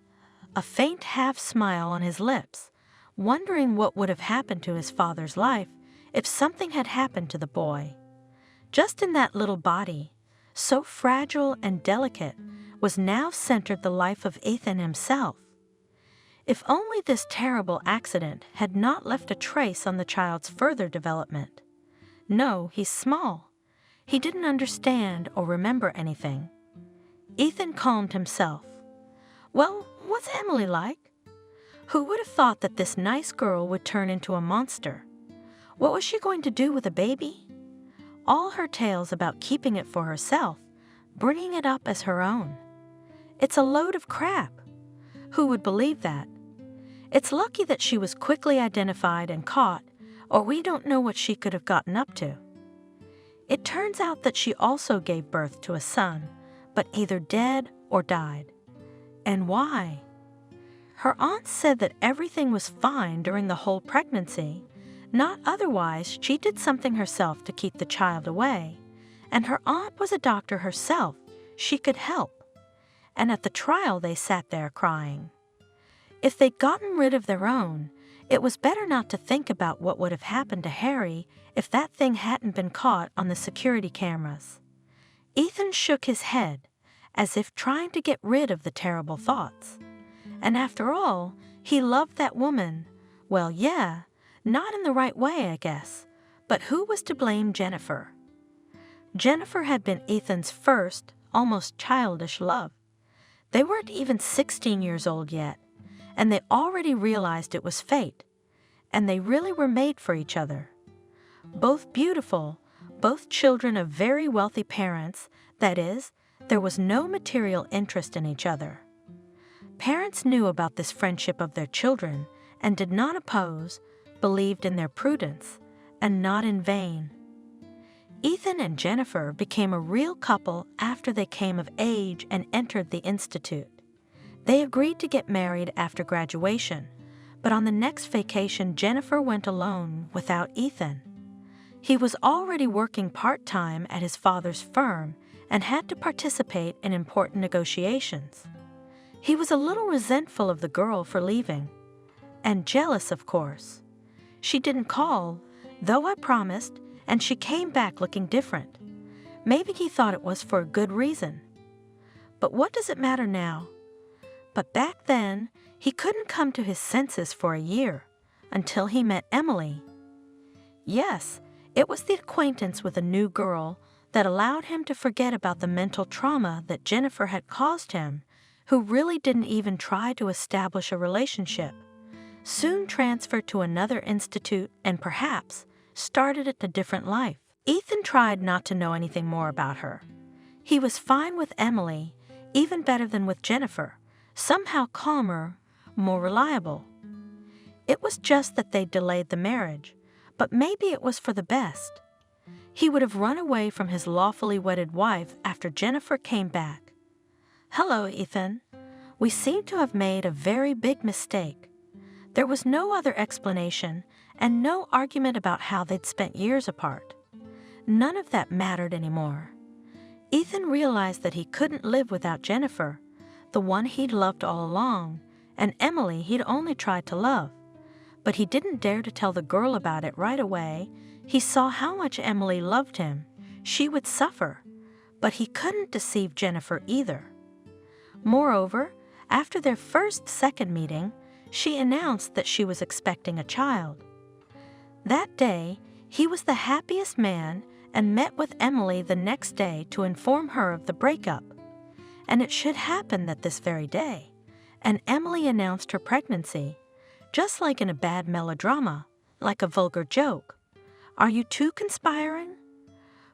a faint half-smile on his lips, wondering what would have happened to his father's life if something had happened to the boy. Just in that little body, so fragile and delicate, was now centered the life of Ethan himself. If only this terrible accident had not left a trace on the child's further development. No, he's small. He didn't understand or remember anything. Ethan calmed himself. Well, what's Emily like? Who would have thought that this nice girl would turn into a monster? What was she going to do with a baby? All her tales about keeping it for herself, bringing it up as her own. It's a load of crap. Who would believe that? It's lucky that she was quickly identified and caught, or we don't know what she could have gotten up to. It turns out that she also gave birth to a son, but either dead or died. And why? Her aunt said that everything was fine during the whole pregnancy. Not otherwise, she did something herself to keep the child away. And her aunt was a doctor herself. She could help. And at the trial they sat there crying. If they'd gotten rid of their own, it was better not to think about what would have happened to Harry if that thing hadn't been caught on the security cameras. Ethan shook his head, as if trying to get rid of the terrible thoughts. And after all, he loved that woman. Well, yeah, not in the right way, I guess. But who was to blame Jennifer? Jennifer had been Ethan's first, almost childish love. They weren't even 16 years old yet, and they already realized it was fate. and they really were made for each other. Both beautiful, both children of very wealthy parents, that is, there was no material interest in each other. Parents knew about this friendship of their children and did not oppose, believed in their prudence, and not in vain. Ethan and Jennifer became a real couple after they came of age and entered the institute. They agreed to get married after graduation, but on the next vacation Jennifer went alone without Ethan. He was already working part-time at his father's firm and had to participate in important negotiations. He was a little resentful of the girl for leaving, and jealous, of course. She didn't call, though I promised, and she came back looking different. Maybe he thought it was for a good reason. But what does it matter now? But back then, he couldn't come to his senses for a year, until he met Emily. Yes, it was the acquaintance with a new girl that allowed him to forget about the mental trauma that Jennifer had caused him, who really didn't even try to establish a relationship, soon transferred to another institute and perhaps started a different life. Ethan tried not to know anything more about her. He was fine with Emily, even better than with Jennifer, somehow calmer, more reliable. It was just that they delayed the marriage, but maybe it was for the best. He would have run away from his lawfully wedded wife after Jennifer came back. "Hello, Ethan. We seem to have made a very big mistake." There was no other explanation and no argument about how they'd spent years apart. None of that mattered anymore. Ethan realized that he couldn't live without Jennifer, the one he'd loved all along, and Emily he'd only tried to love. But he didn't dare to tell the girl about it right away. He saw how much Emily loved him. She would suffer, but he couldn't deceive Jennifer either. Moreover, after their second meeting, she announced that she was expecting a child. That day, he was the happiest man and met with Emily the next day to inform her of the breakup. And it should happen that this very day, and Emily announced her pregnancy, just like in a bad melodrama, like a vulgar joke. Are you two conspiring?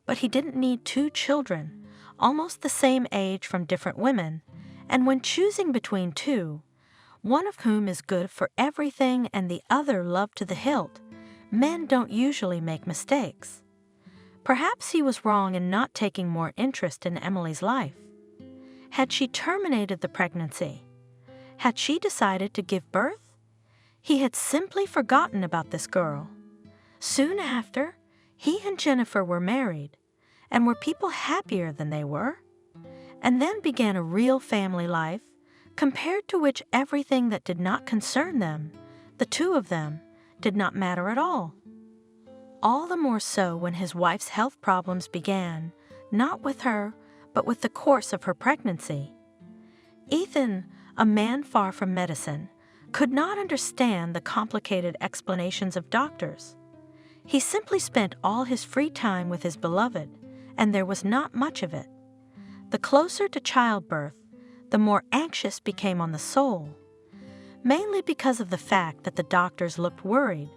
But he didn't need two children, almost the same age from different women, and when choosing between two, one of whom is good for everything and the other loved to the hilt, men don't usually make mistakes. Perhaps he was wrong in not taking more interest in Emily's life. Had she terminated the pregnancy? Had she decided to give birth? He had simply forgotten about this girl. Soon after, he and Jennifer were married, and were people happier than they were? And then began a real family life, compared to which everything that did not concern them, the two of them, did not matter at all. All the more so when his wife's health problems began, not with her, but with the course of her pregnancy. Ethan, a man far from medicine, could not understand the complicated explanations of doctors. He simply spent all his free time with his beloved, and there was not much of it. The closer to childbirth, the more anxious became on the soul, mainly because of the fact that the doctors looked worried,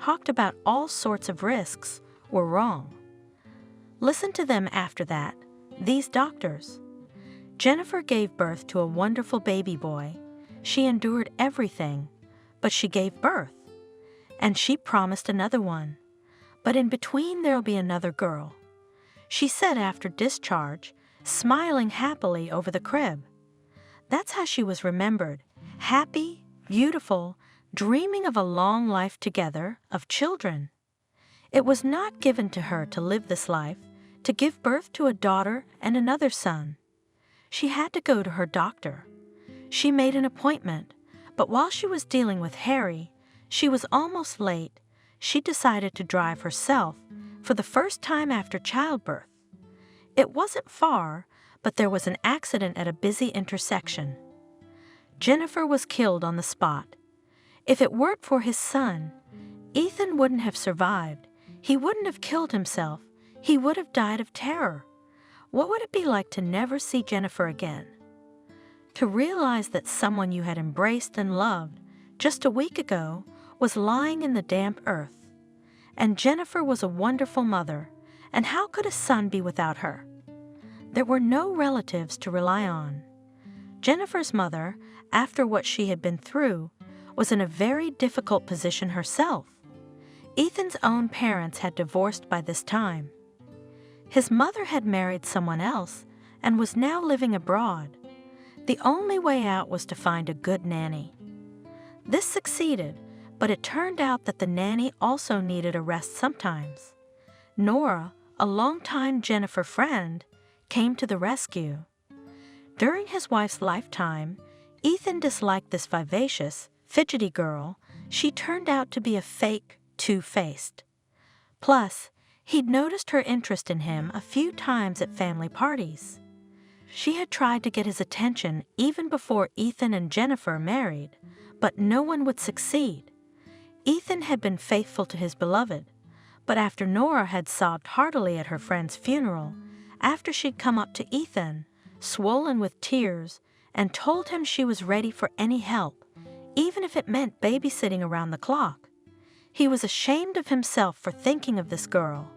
talked about all sorts of risks, were wrong. Listen to them after that, these doctors. Jennifer gave birth to a wonderful baby boy. She endured everything, but she gave birth. And she promised another one. But in between there'll be another girl. She said after discharge, smiling happily over the crib. That's how she was remembered, happy, beautiful, dreaming of a long life together, of children. It was not given to her to live this life, to give birth to a daughter and another son. She had to go to her doctor. She made an appointment, but while she was dealing with Harry, she was almost late. She decided to drive herself, for the first time after childbirth. It wasn't far, but there was an accident at a busy intersection. Jennifer was killed on the spot. If it weren't for his son, Ethan wouldn't have survived. He wouldn't have killed himself. He would have died of terror. What would it be like to never see Jennifer again? To realize that someone you had embraced and loved just a week ago, was lying in the damp earth. And Jennifer was a wonderful mother, and how could a son be without her? There were no relatives to rely on. Jennifer's mother, after what she had been through, was in a very difficult position herself. Ethan's own parents had divorced by this time. His mother had married someone else and was now living abroad. The only way out was to find a good nanny. This succeeded, but it turned out that the nanny also needed a rest sometimes. Nora, a longtime Jennifer friend, came to the rescue. During his wife's lifetime, Ethan disliked this vivacious, fidgety girl. She turned out to be a fake, two-faced. Plus, he'd noticed her interest in him a few times at family parties. She had tried to get his attention even before Ethan and Jennifer married, but no one would succeed. Ethan had been faithful to his beloved, but after Nora had sobbed heartily at her friend's funeral, after she'd come up to Ethan, swollen with tears, and told him she was ready for any help, even if it meant babysitting around the clock, he was ashamed of himself for thinking of this girl.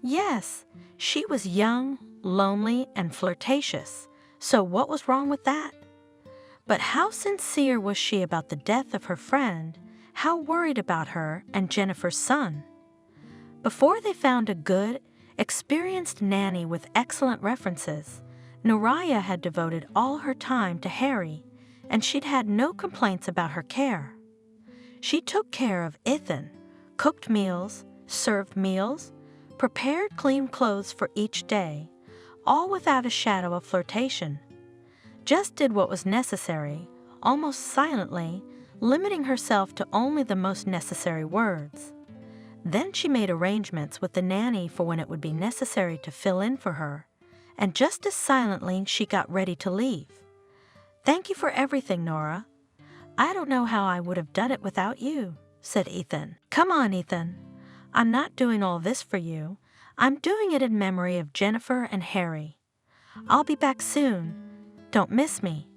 Yes, she was young, lonely, and flirtatious, so what was wrong with that? But how sincere was she about the death of her friend, how worried about her and Jennifer's son? Before they found a good, experienced nanny with excellent references, Noriah had devoted all her time to Harry, and she'd had no complaints about her care. She took care of Ethan, cooked meals, served meals, prepared clean clothes for each day, all without a shadow of flirtation. Just did what was necessary, almost silently, limiting herself to only the most necessary words. Then she made arrangements with the nanny for when it would be necessary to fill in for her, and just as silently she got ready to leave. "Thank you for everything, Nora. I don't know how I would have done it without you," said Ethan. "Come on, Ethan. I'm not doing all this for you. I'm doing it in memory of Jennifer and Harry. I'll be back soon. Don't miss me.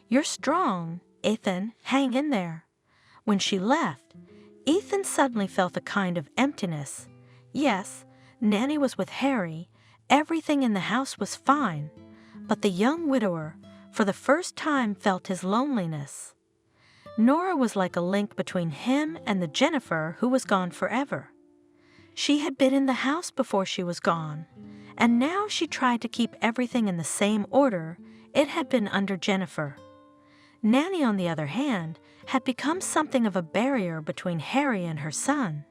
You're strong, Ethan. Hang in there." When she left, Ethan suddenly felt a kind of emptiness. Yes, Nanny was with Harry. Everything in the house was fine. But the young widower, for the first time, felt his loneliness. Nora was like a link between him and the Jennifer who was gone forever. She had been in the house before she was gone, and now she tried to keep everything in the same order it had been under Jennifer. Nanny, on the other hand, had become something of a barrier between Harry and her son.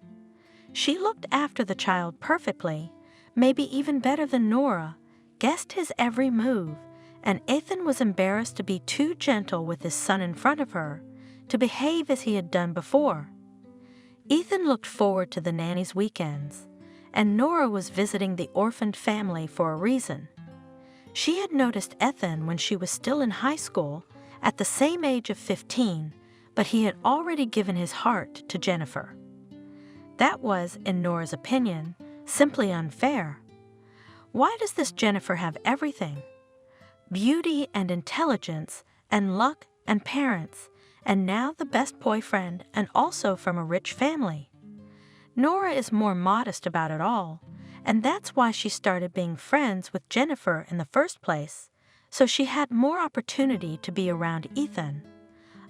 She looked after the child perfectly, maybe even better than Nora, guessed his every move, and Ethan was embarrassed to be too gentle with his son in front of her, to behave as he had done before. Ethan looked forward to the nanny's weekends, and Nora was visiting the orphaned family for a reason. She had noticed Ethan when she was still in high school, at the same age of 15, but he had already given his heart to Jennifer. That was, in Nora's opinion, simply unfair. Why does this Jennifer have everything? Beauty and intelligence and luck and parents, and now the best boyfriend and also from a rich family. Nora is more modest about it all, and that's why she started being friends with Jennifer in the first place, so she had more opportunity to be around Ethan.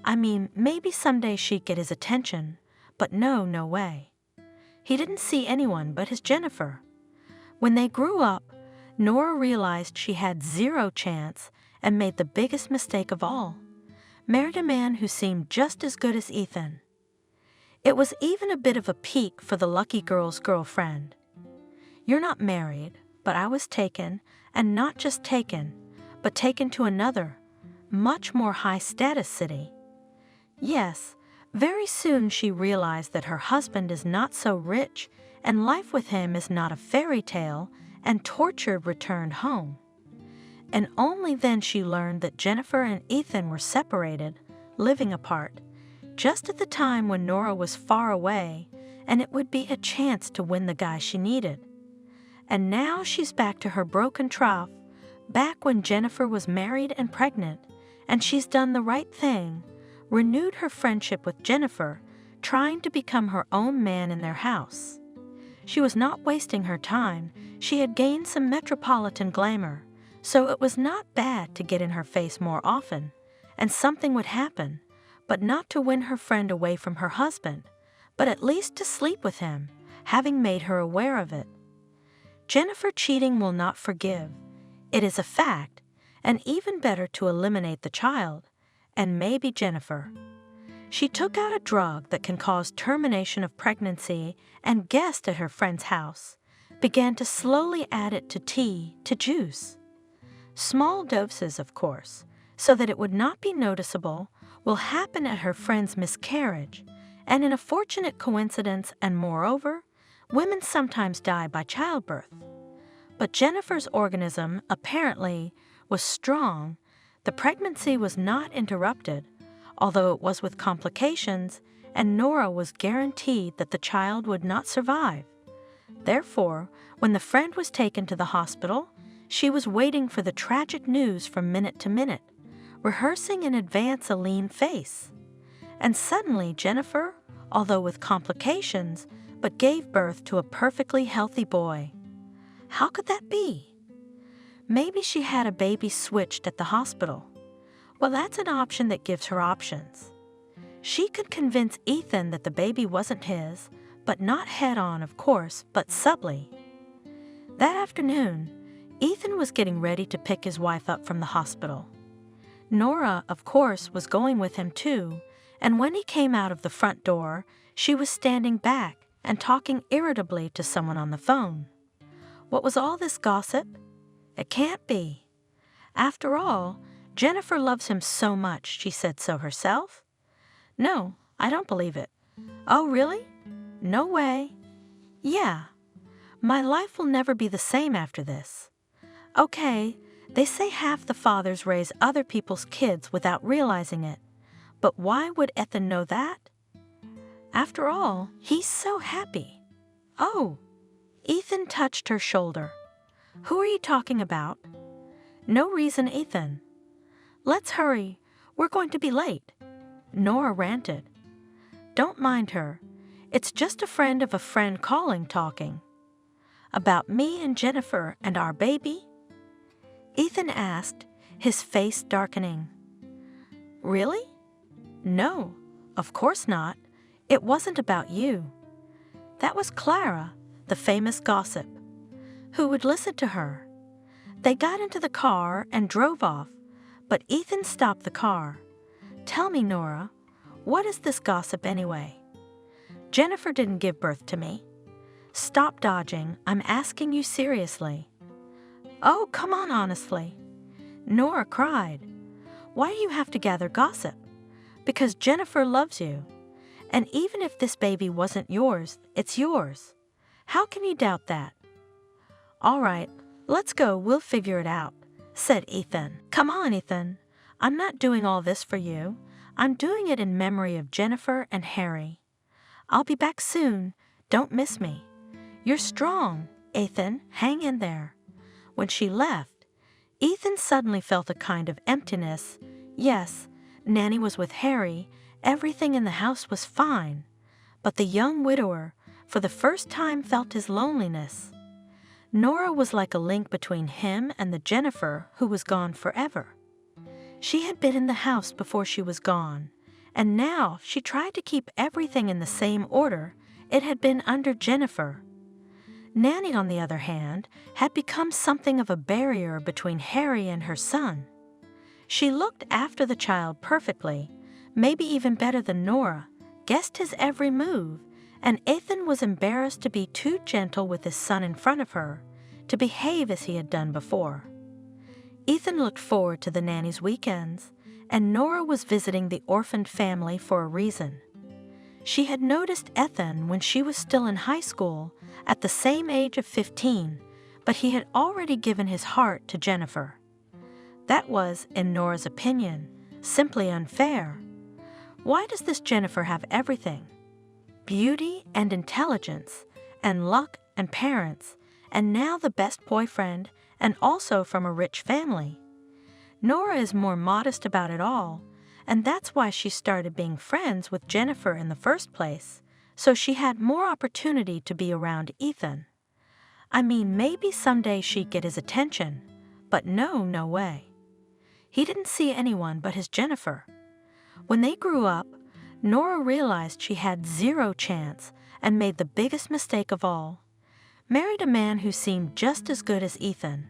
I mean, maybe someday she'd get his attention, but no way. He didn't see anyone but his Jennifer. When they grew up, Nora realized she had zero chance and made the biggest mistake of all. Married a man who seemed just as good as Ethan. It was even a bit of a peak for the lucky girl's girlfriend. "You're not married, but I was taken, and not just taken, but taken to another, much more high-status city." Yes, very soon she realized that her husband is not so rich, and life with him is not a fairy tale, and tortured returned home. And only then she learned that Jennifer and Ethan were separated, living apart, just at the time when Nora was far away, and it would be a chance to win the guy she needed. And now she's back to her broken trough, back when Jennifer was married and pregnant, and she's done the right thing, renewed her friendship with Jennifer, trying to become her own man in their house. She was not wasting her time. She had gained some metropolitan glamour, so it was not bad to get in her face more often, and something would happen, but not to win her friend away from her husband, but at least to sleep with him, having made her aware of it. Jennifer cheating will not forgive. It is a fact, and even better to eliminate the child, and maybe Jennifer. She took out a drug that can cause termination of pregnancy and guessed at her friend's house, began to slowly add it to tea, to juice. Small doses, of course, so that it would not be noticeable, will happen at her friend's miscarriage, and in a fortunate coincidence, and moreover, women sometimes die by childbirth. But Jennifer's organism, apparently, was strong. The pregnancy was not interrupted, although it was with complications, and Nora was guaranteed that the child would not survive. Therefore, when the friend was taken to the hospital, she was waiting for the tragic news from minute to minute, rehearsing in advance a lean face. And suddenly Jennifer, although with complications, but gave birth to a perfectly healthy boy. How could that be? Maybe she had a baby switched at the hospital. Well, that's an option that gives her options. She could convince Ethan that the baby wasn't his, but not head-on, of course, but subtly. That afternoon, Ethan was getting ready to pick his wife up from the hospital. Nora, of course, was going with him too, and when he came out of the front door, she was standing back and talking irritably to someone on the phone. What was all this gossip? It can't be. After all, Jennifer loves him so much, she said so herself. No, I don't believe it. Oh, really? No way. Yeah. My life will never be the same after this. Okay, they say half the fathers raise other people's kids without realizing it. But why would Ethan know that? After all, he's so happy. Oh, Ethan touched her shoulder. Who are you talking about? No reason, Ethan. Let's hurry. We're going to be late. Nora ranted. Don't mind her. It's just a friend of a friend calling talking. About me and Jennifer and our baby? Ethan asked, his face darkening. Really? No, of course not. It wasn't about you. That was Clara, the famous gossip. Who would listen to her? They got into the car and drove off, but Ethan stopped the car. Tell me, Nora, what is this gossip anyway? Jennifer didn't give birth to me. Stop dodging. I'm asking you seriously. Oh, come on, honestly. Nora cried. Why do you have to gather gossip? Because Jennifer loves you. And even if this baby wasn't yours, it's yours. How can you doubt that? All right, let's go. We'll figure it out, said Ethan. Come on, Ethan. I'm not doing all this for you. I'm doing it in memory of Jennifer and Harry. I'll be back soon. Don't miss me. You're strong, Ethan. Hang in there. When she left, Ethan suddenly felt a kind of emptiness. Yes, Nanny was with Harry. Everything in the house was fine. But the young widower, for the first time, felt his loneliness. Nora was like a link between him and the Jennifer who was gone forever. She had been in the house before she was gone, and now she tried to keep everything in the same order it had been under Jennifer. Nanny, on the other hand, had become something of a barrier between Harry and her son. She looked after the child perfectly, maybe even better than Nora, guessed his every move, and Ethan was embarrassed to be too gentle with his son in front of her, to behave as he had done before. Ethan looked forward to the nanny's weekends, and Nora was visiting the orphaned family for a reason. She had noticed Ethan when she was still in high school, at the same age of 15, but he had already given his heart to Jennifer. That was, in Nora's opinion, simply unfair. Why does this Jennifer have everything? Beauty and intelligence, and luck and parents, and now the best boyfriend, and also from a rich family. Nora is more modest about it all, and that's why she started being friends with Jennifer in the first place, so she had more opportunity to be around Ethan. I mean, maybe someday she'd get his attention, but no way. He didn't see anyone but his Jennifer. When they grew up, Nora realized she had zero chance and made the biggest mistake of all. Married a man who seemed just as good as Ethan.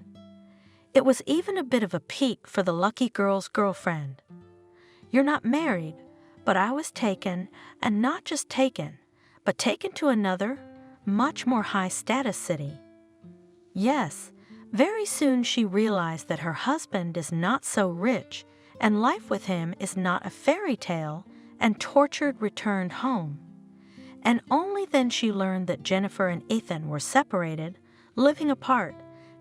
It was even a bit of a peak for the lucky girl's girlfriend. You're not married, but I was taken, and not just taken, but taken to another, much more high-status city. Yes, very soon she realized that her husband is not so rich, and life with him is not a fairy tale, and tortured returned home. And only then she learned that Jennifer and Ethan were separated, living apart,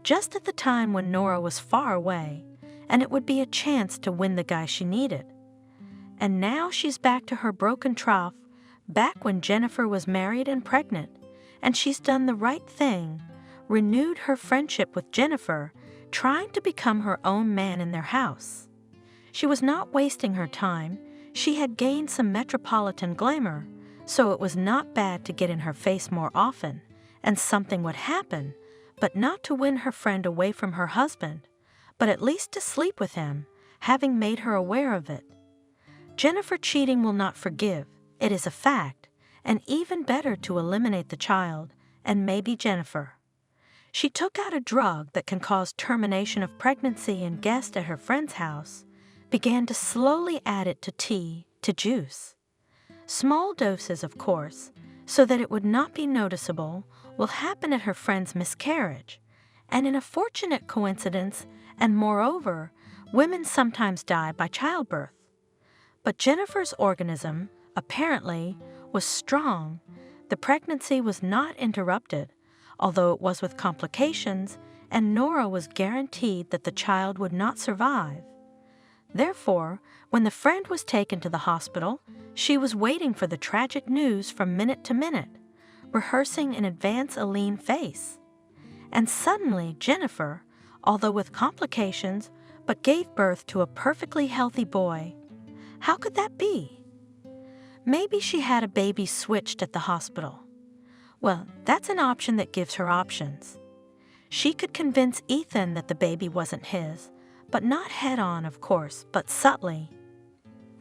just at the time when Nora was far away, and it would be a chance to win the guy she needed. And now she's back to her broken trough, back when Jennifer was married and pregnant, and she's done the right thing, renewed her friendship with Jennifer, trying to become her own man in their house. She was not wasting her time. She had gained some metropolitan glamour, so it was not bad to get in her face more often, and something would happen, but not to win her friend away from her husband, but at least to sleep with him, having made her aware of it. Jennifer cheating will not forgive, it is a fact, and even better to eliminate the child, and maybe Jennifer. She took out a drug that can cause termination of pregnancy and guest at her friend's house, began to slowly add it to tea, to juice. Small doses, of course, so that it would not be noticeable, will happen at her friend's miscarriage, and in a fortunate coincidence, and moreover, women sometimes die by childbirth. But Jennifer's organism, apparently, was strong. The pregnancy was not interrupted, although it was with complications, and Nora was guaranteed that the child would not survive. Therefore, when the friend was taken to the hospital, she was waiting for the tragic news from minute to minute, rehearsing in advance a lean face. And suddenly Jennifer, although with complications, but gave birth to a perfectly healthy boy. How could that be? Maybe she had a baby switched at the hospital. Well, that's an option that gives her options. She could convince Ethan that the baby wasn't his, but not head-on, of course, but subtly.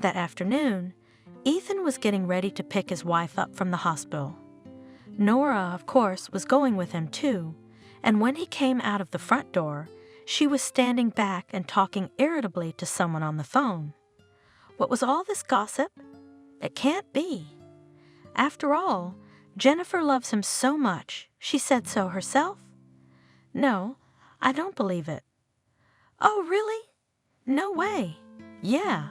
That afternoon, Ethan was getting ready to pick his wife up from the hospital. Nora, of course, was going with him too, and when he came out of the front door, she was standing back and talking irritably to someone on the phone. What was all this gossip? It can't be. After all, Jennifer loves him so much, she said so herself. No, I don't believe it. Oh, really? No way. Yeah.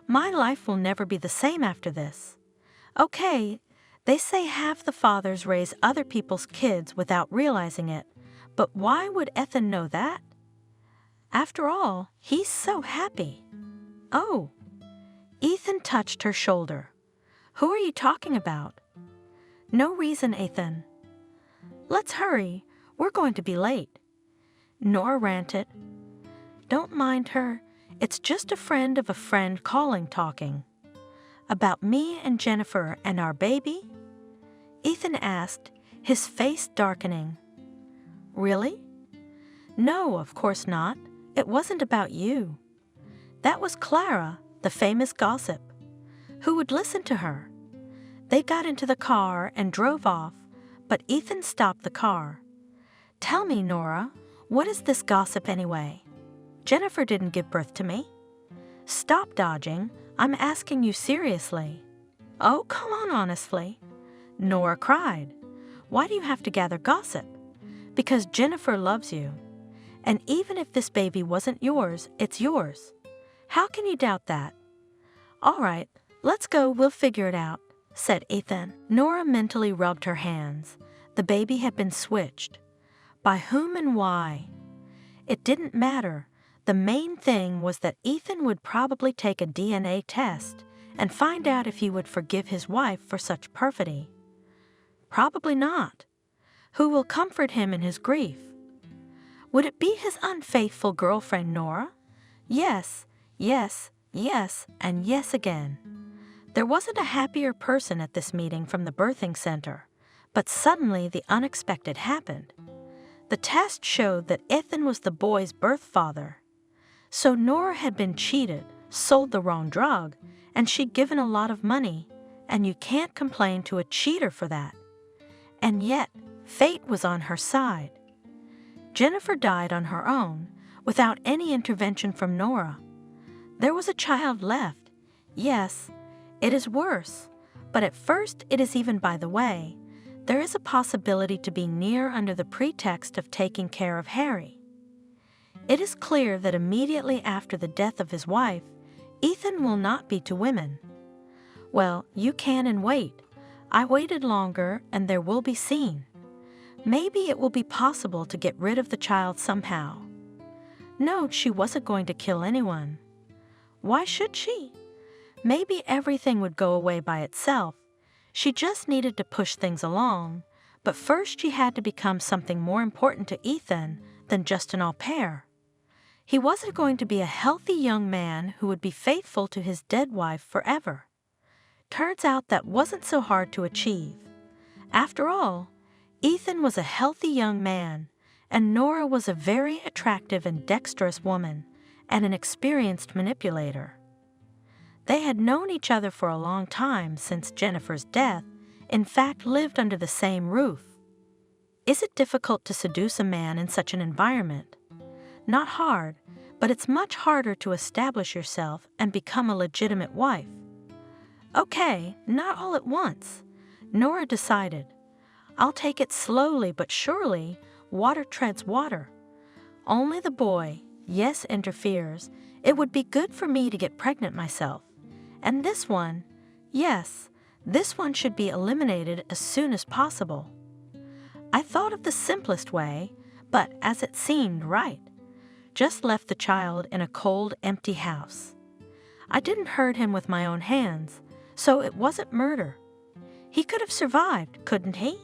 My life will never be the same after this. Okay, they say half the fathers raise other people's kids without realizing it, but why would Ethan know that? After all, he's so happy. Oh. Ethan touched her shoulder. Who are you talking about? No reason, Ethan. Let's hurry. We're going to be late. Nora ranted. Don't mind her. It's just a friend of a friend calling talking. About me and Jennifer and our baby? Ethan asked, his face darkening. Really? No, of course not. It wasn't about you. That was Clara, the famous gossip. Who would listen to her? They got into the car and drove off, but Ethan stopped the car. Tell me, Nora, what is this gossip anyway? Jennifer didn't give birth to me. Stop dodging. I'm asking you seriously. Oh, come on, honestly. Nora cried. Why do you have to gather gossip? Because Jennifer loves you. And even if this baby wasn't yours, it's yours. How can you doubt that? All right, let's go, we'll figure it out, said Ethan. Nora mentally rubbed her hands. The baby had been switched. By whom and why? It didn't matter. The main thing was that Ethan would probably take a DNA test and find out if he would forgive his wife for such perfidy. Probably not. Who will comfort him in his grief? Would it be his unfaithful girlfriend, Nora? Yes, yes and yes again. There wasn't a happier person at this meeting from the birthing center, but suddenly the unexpected happened. The test showed that Ethan was the boy's birth father. So Nora had been cheated, sold the wrong drug, and she'd given a lot of money, and you can't complain to a cheater for that. And yet, fate was on her side. Jennifer died on her own, without any intervention from Nora. There was a child left. Yes, it is worse, but at first it is even by the way. There is a possibility to be near under the pretext of taking care of Harry. It is clear that immediately after the death of his wife, Ethan will not be to women. Well, you can and wait. I waited longer, and there will be seen. Maybe it will be possible to get rid of the child somehow. No, she wasn't going to kill anyone. Why should she? Maybe everything would go away by itself. She just needed to push things along, but first she had to become something more important to Ethan than just an au pair. He wasn't going to be a healthy young man who would be faithful to his dead wife forever. Turns out that wasn't so hard to achieve. After all, Ethan was a healthy young man, and Nora was a very attractive and dexterous woman, and an experienced manipulator. They had known each other for a long time since Jennifer's death, in fact lived under the same roof. Is it difficult to seduce a man in such an environment? Not hard, but it's much harder to establish yourself and become a legitimate wife. Okay, not all at once. Nora decided. I'll take it slowly but surely. Water treads water. Only the boy, yes, interferes. It would be good for me to get pregnant myself. And this one, yes, this one should be eliminated as soon as possible. I thought of the simplest way, but as it seemed right. Just left the child in a cold, empty house. I didn't hurt him with my own hands, so it wasn't murder. He could have survived, couldn't he?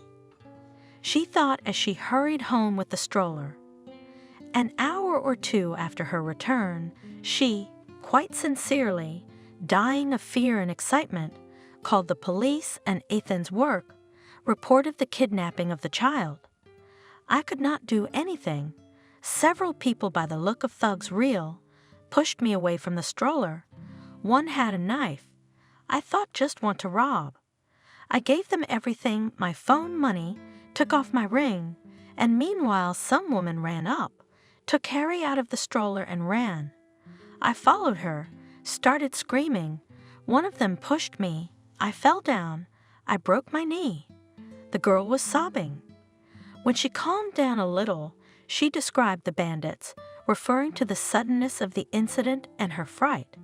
She thought as she hurried home with the stroller. An hour or two after her return, she, quite sincerely, dying of fear and excitement, called the police and Ethan's work, reported the kidnapping of the child. I could not do anything. Several people, by the look of thugs real, pushed me away from the stroller. One had a knife. I thought just want to rob. I gave them everything, my phone, money, took off my ring, and meanwhile some woman ran up, took Harry out of the stroller and ran. I followed her, started screaming. One of them pushed me. I fell down. I broke my knee. The girl was sobbing. When she calmed down a little, she described the bandits, referring to the suddenness of the incident and her fright.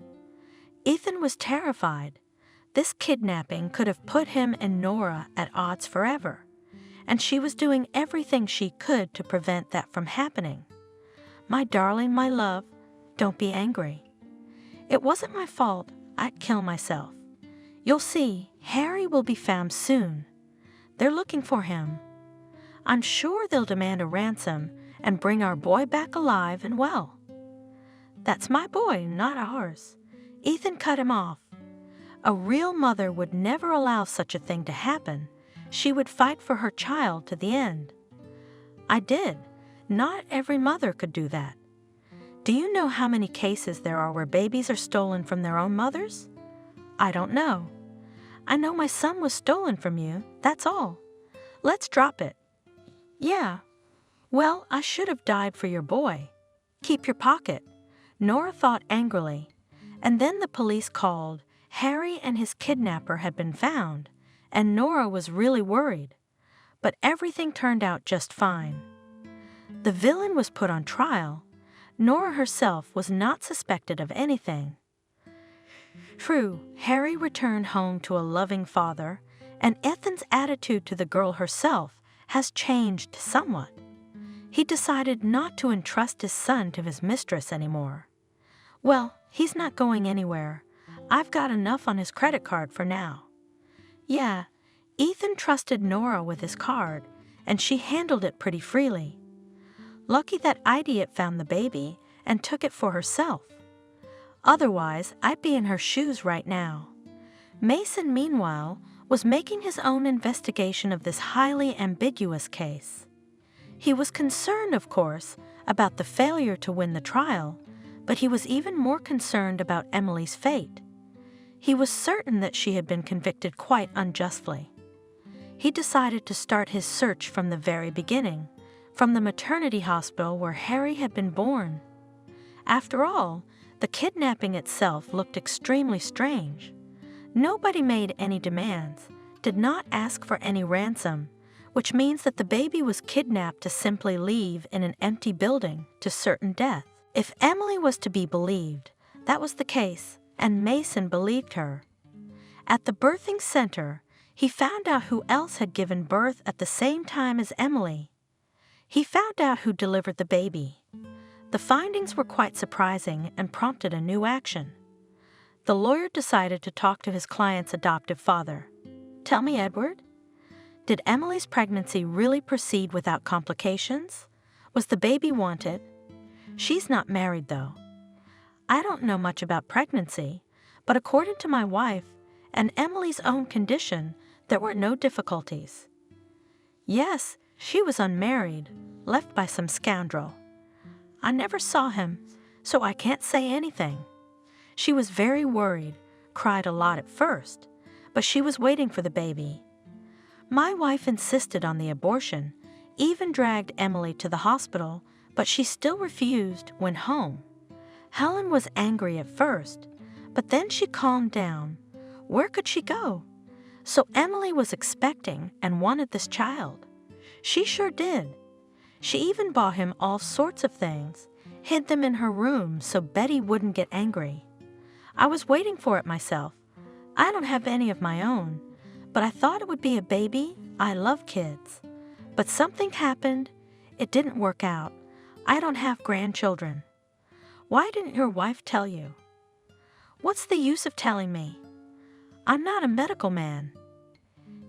Ethan was terrified. This kidnapping could have put him and Nora at odds forever, and she was doing everything she could to prevent that from happening. My darling, my love, don't be angry. It wasn't my fault. I'd kill myself. You'll see, Harry will be found soon. They're looking for him. I'm sure they'll demand a ransom and bring our boy back alive and well. That's my boy, not ours. Ethan cut him off. A real mother would never allow such a thing to happen. She would fight for her child to the end. I did. Not every mother could do that. Do you know how many cases there are where babies are stolen from their own mothers? I don't know. I know my son was stolen from you, that's all. Let's drop it. Yeah. Well, I should have died for your boy. Keep your pocket. Nora thought angrily. And then the police called. Harry and his kidnapper had been found, and Nora was really worried. But everything turned out just fine. The villain was put on trial. Nora herself was not suspected of anything. True, Harry returned home to a loving father, and Ethan's attitude to the girl herself has changed somewhat. He decided not to entrust his son to his mistress anymore. Well, he's not going anywhere. I've got enough on his credit card for now. Yeah, Ethan trusted Nora with his card, and she handled it pretty freely. Lucky that idiot found the baby and took it for herself. Otherwise, I'd be in her shoes right now. Mason, meanwhile, was making his own investigation of this highly ambiguous case. He was concerned, of course, about the failure to win the trial, but he was even more concerned about Emily's fate. He was certain that she had been convicted quite unjustly. He decided to start his search from the very beginning, from the maternity hospital where Harry had been born. After all, the kidnapping itself looked extremely strange. Nobody made any demands, did not ask for any ransom, which means that the baby was kidnapped to simply leave in an empty building to certain death. If Emily was to be believed, that was the case, and Mason believed her. At the birthing center, he found out who else had given birth at the same time as Emily. He found out who delivered the baby. The findings were quite surprising and prompted a new action. The lawyer decided to talk to his client's adoptive father. "Tell me, Edward, did Emily's pregnancy really proceed without complications? Was the baby wanted? She's not married, though. I don't know much about pregnancy, but according to my wife and Emily's own condition, there were no difficulties." "Yes, she was unmarried, left by some scoundrel. I never saw him, so I can't say anything. She was very worried, cried a lot at first, but she was waiting for the baby. My wife insisted on the abortion, even dragged Emily to the hospital, but she still refused, went home. Helen was angry at first, but then she calmed down. Where could she go? So Emily was expecting and wanted this child. She sure did. She even bought him all sorts of things, hid them in her room so Betty wouldn't get angry. I was waiting for it myself. I don't have any of my own, but I thought it would be a baby. I love kids. But something happened. It didn't work out. I don't have grandchildren. Why didn't your wife tell you?" "What's the use of telling me? I'm not a medical man."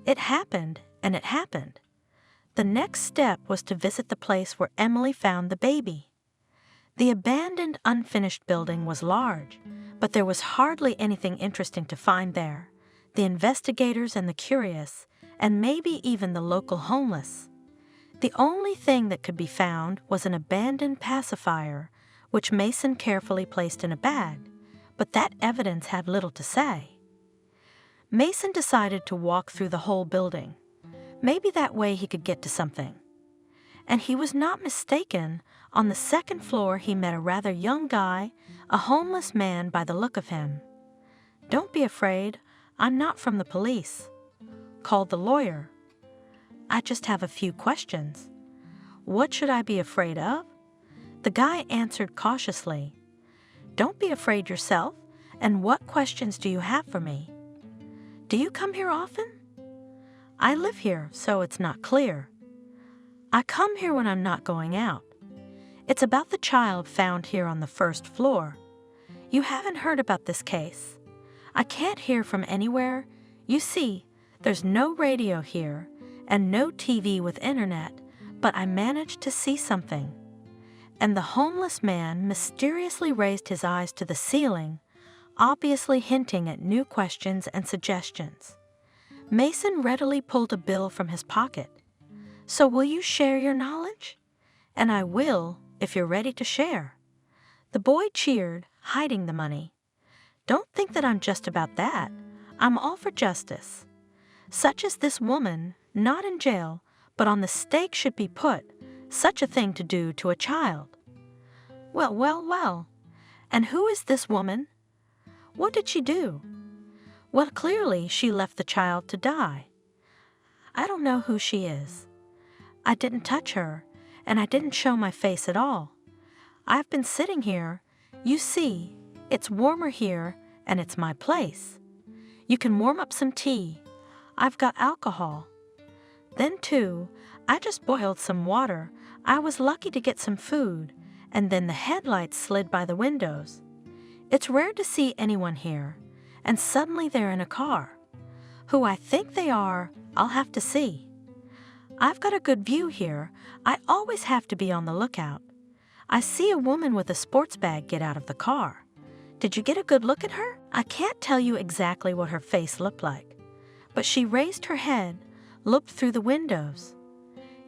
It happened, and it happened. The next step was to visit the place where Emily found the baby. The abandoned, unfinished building was large, but there was hardly anything interesting to find there. The investigators and the curious, and maybe even the local homeless. The only thing that could be found was an abandoned pacifier, which Mason carefully placed in a bag, but that evidence had little to say. Mason decided to walk through the whole building. Maybe that way he could get to something. And he was not mistaken. On the second floor he met a rather young guy, a homeless man by the look of him. "Don't be afraid, I'm not from the police," called the lawyer. "I just have a few questions." "What should I be afraid of?" The guy answered cautiously. "Don't be afraid yourself, and what questions do you have for me?" "Do you come here often?" "I live here, so it's not clear." "I come here when I'm not going out. It's about the child found here on the first floor. You haven't heard about this case. I can't hear from anywhere. You see, there's no radio here and no TV with internet, but I managed to see something." And the homeless man mysteriously raised his eyes to the ceiling, obviously hinting at new questions and suggestions. Mason readily pulled a bill from his pocket. "So will you share your knowledge?" "And I will, if you're ready to share." The boy cheered, hiding the money. "Don't think that I'm just about that. I'm all for justice. Such as this woman, not in jail, but on the stake should be put, such a thing to do to a child." "Well, well, well. And who is this woman? What did she do?" "Well, clearly she left the child to die. I don't know who she is. I didn't touch her, and I didn't show my face at all. I've been sitting here. You see, it's warmer here, and it's my place. You can warm up some tea. I've got alcohol. Then, too, I just boiled some water. I was lucky to get some food, and then the headlights slid by the windows. It's rare to see anyone here, and suddenly they're in a car. Who I think they are, I'll have to see. I've got a good view here. I always have to be on the lookout. I see a woman with a sports bag get out of the car. Did you get a good look at her? I can't tell you exactly what her face looked like, but she raised her head, looked through the windows.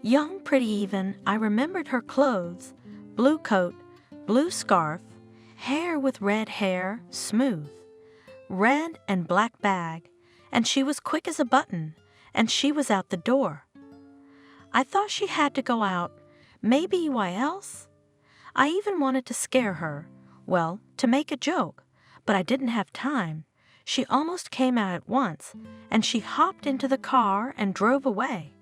Young, pretty even, I remembered her clothes, blue coat, blue scarf, hair with red hair, smooth, red and black bag, and she was quick as a button, and she was out the door. I thought she had to go out, maybe why else? I even wanted to scare her, well, to make a joke, but I didn't have time. She almost came out at once, and she hopped into the car and drove away.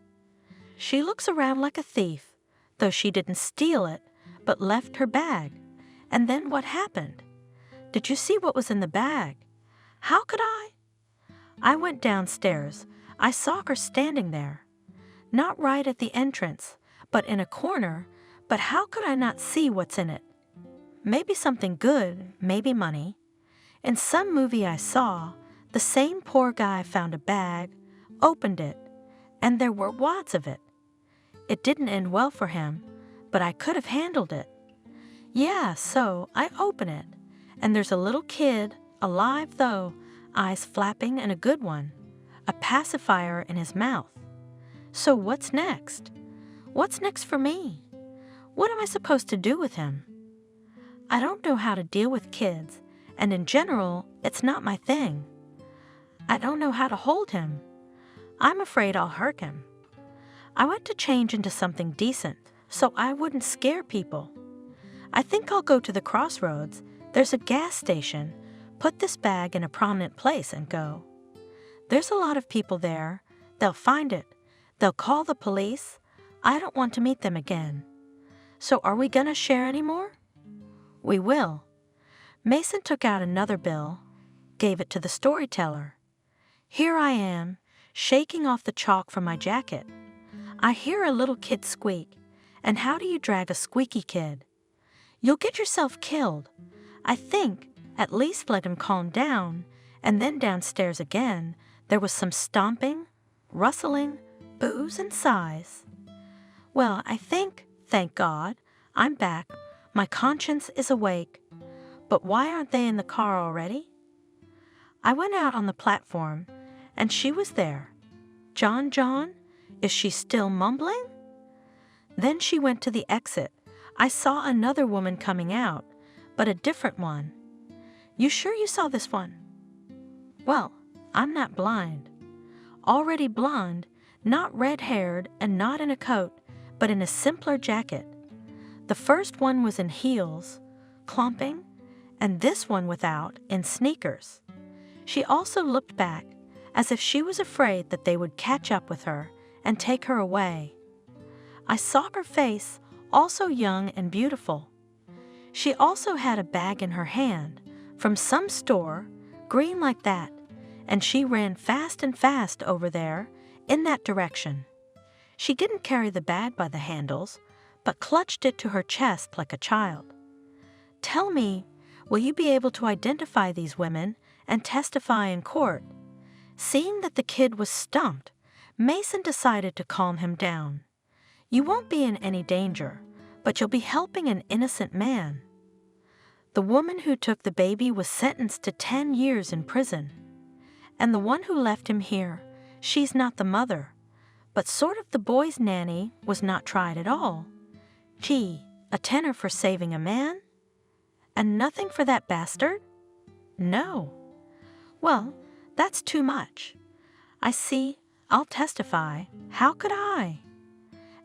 She looks around like a thief, though she didn't steal it, but left her bag. And then what happened? Did you see what was in the bag? How could I? I went downstairs. I saw her standing there. Not right at the entrance, but in a corner, but how could I not see what's in it? Maybe something good, maybe money. In some movie I saw, the same poor guy found a bag, opened it, and there were wads of it. It didn't end well for him, but I could have handled it. Yeah, so I open it, and there's a little kid, alive though, eyes flapping and a good one, a pacifier in his mouth. So what's next? What's next for me? What am I supposed to do with him? I don't know how to deal with kids, and in general, it's not my thing. I don't know how to hold him. I'm afraid I'll hurt him. I went to change into something decent, so I wouldn't scare people. I think I'll go to the crossroads. There's a gas station. Put this bag in a prominent place and go. There's a lot of people there. They'll find it. They'll call the police. I don't want to meet them again. So are we going to share any more? We will. Mason took out another bill, gave it to the storyteller. Here I am, shaking off the chalk from my jacket. I hear a little kid squeak, and how do you drag a squeaky kid? You'll get yourself killed. I think, at least let him calm down, and then downstairs again, there was some stomping, rustling, boos and sighs. Well, I think, thank God, I'm back. My conscience is awake. But why aren't they in the car already? I went out on the platform, and she was there. John, is she still mumbling? Then she went to the exit. I saw another woman coming out, but a different one. You sure you saw this one? Well, I'm not blind. Already blonde, not red-haired and not in a coat, but in a simpler jacket. The first one was in heels, clumping, and this one without, in sneakers. She also looked back, as if she was afraid that they would catch up with her and take her away. I saw her face, also young and beautiful. She also had a bag in her hand, from some store, green like that, and she ran fast and fast over there, in that direction. She didn't carry the bag by the handles, but clutched it to her chest like a child. Tell me, will you be able to identify these women and testify in court? Seeing that the kid was stumped, Mason decided to calm him down. You won't be in any danger, but you'll be helping an innocent man. The woman who took the baby was sentenced to 10 years in prison. And the one who left him here, she's not the mother, but sort of the boy's nanny, was not tried at all. Gee, a tenner for saving a man? And nothing for that bastard? No. Well, that's too much. I see, I'll testify. How could I?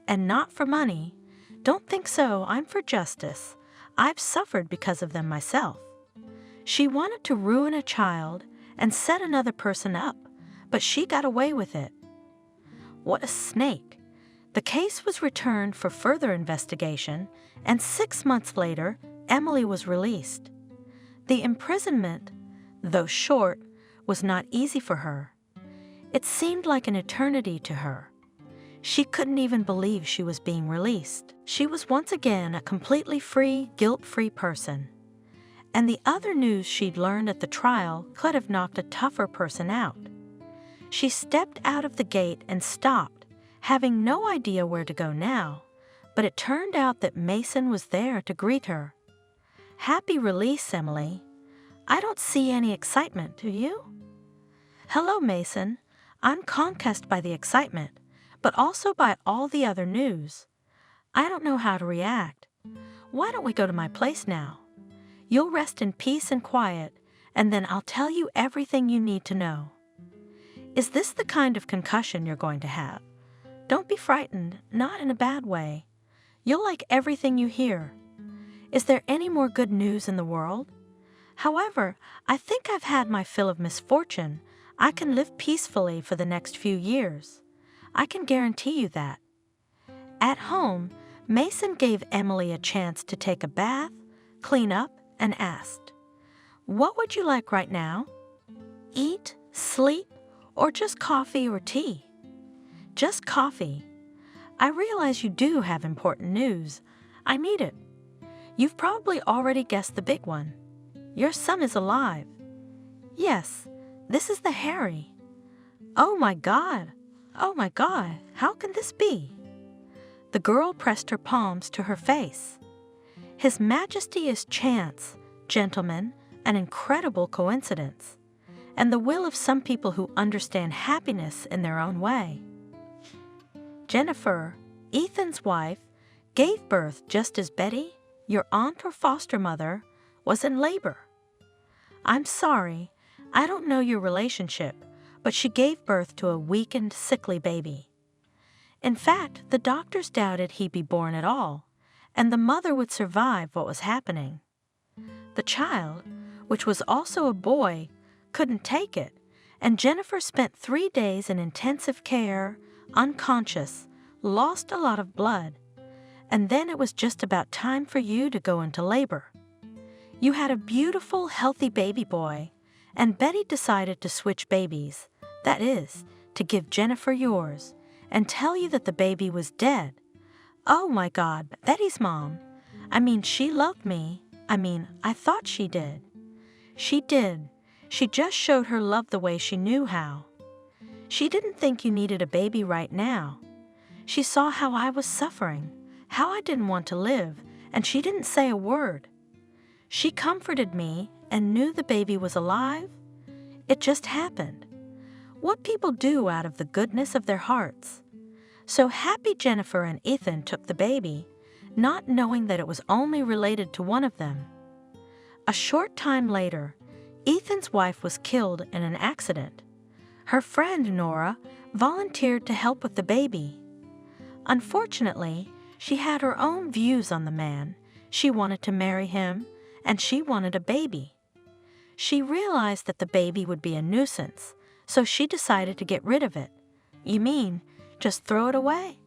And not for money. Don't think so, I'm for justice. I've suffered because of them myself. She wanted to ruin a child and set another person up, but she got away with it. What a snake. The case was returned for further investigation, and 6 months later, Emily was released. The imprisonment, though short, was not easy for her. It seemed like an eternity to her. She couldn't even believe she was being released. She was once again a completely free, guilt-free person. And the other news she'd learned at the trial could have knocked a tougher person out. She stepped out of the gate and stopped, having no idea where to go now, but it turned out that Mason was there to greet her. Happy release, Emily. I don't see any excitement, do you? Hello, Mason. I'm concussed by the excitement, but also by all the other news. I don't know how to react. Why don't we go to my place now? You'll rest in peace and quiet, and then I'll tell you everything you need to know. Is this the kind of concussion you're going to have? Don't be frightened, not in a bad way. You'll like everything you hear. Is there any more good news in the world? However, I think I've had my fill of misfortune. I can live peacefully for the next few years. I can guarantee you that. At home, Mason gave Emily a chance to take a bath, clean up, and asked, "What would you like right now? Eat, sleep, or just coffee or tea?" "Just coffee. I realize you do have important news. I need it. You've probably already guessed the big one. Your son is alive." "Yes, this is the Harry." "Oh my God! Oh my God! How can this be?" The girl pressed her palms to her face. "His Majesty is chance, gentlemen, an incredible coincidence, and the will of some people who understand happiness in their own way." Jennifer, Ethan's wife, gave birth just as Betty, your aunt or foster mother, was in labor. I'm sorry, I don't know your relationship, but she gave birth to a weakened, sickly baby. In fact, the doctors doubted he'd be born at all, and the mother would survive what was happening. The child, which was also a boy, couldn't take it, and Jennifer spent 3 days in intensive care, unconscious, lost a lot of blood, and then it was just about time for you to go into labor. You had a beautiful, healthy baby boy, and Betty decided to switch babies, that is, to give Jennifer yours, and tell you that the baby was dead. Oh my God, Betty's mom. She loved me. I thought she did. She did. She just showed her love the way she knew how. She didn't think you needed a baby right now. She saw how I was suffering, how I didn't want to live, and she didn't say a word. She comforted me and knew the baby was alive. It just happened. What people do out of the goodness of their hearts. So happy Jennifer and Ethan took the baby, not knowing that it was only related to one of them. A short time later, Ethan's wife was killed in an accident. Her friend, Nora, volunteered to help with the baby. Unfortunately, she had her own views on the man. She wanted to marry him, and she wanted a baby. She realized that the baby would be a nuisance, so she decided to get rid of it. "You mean, just throw it away?"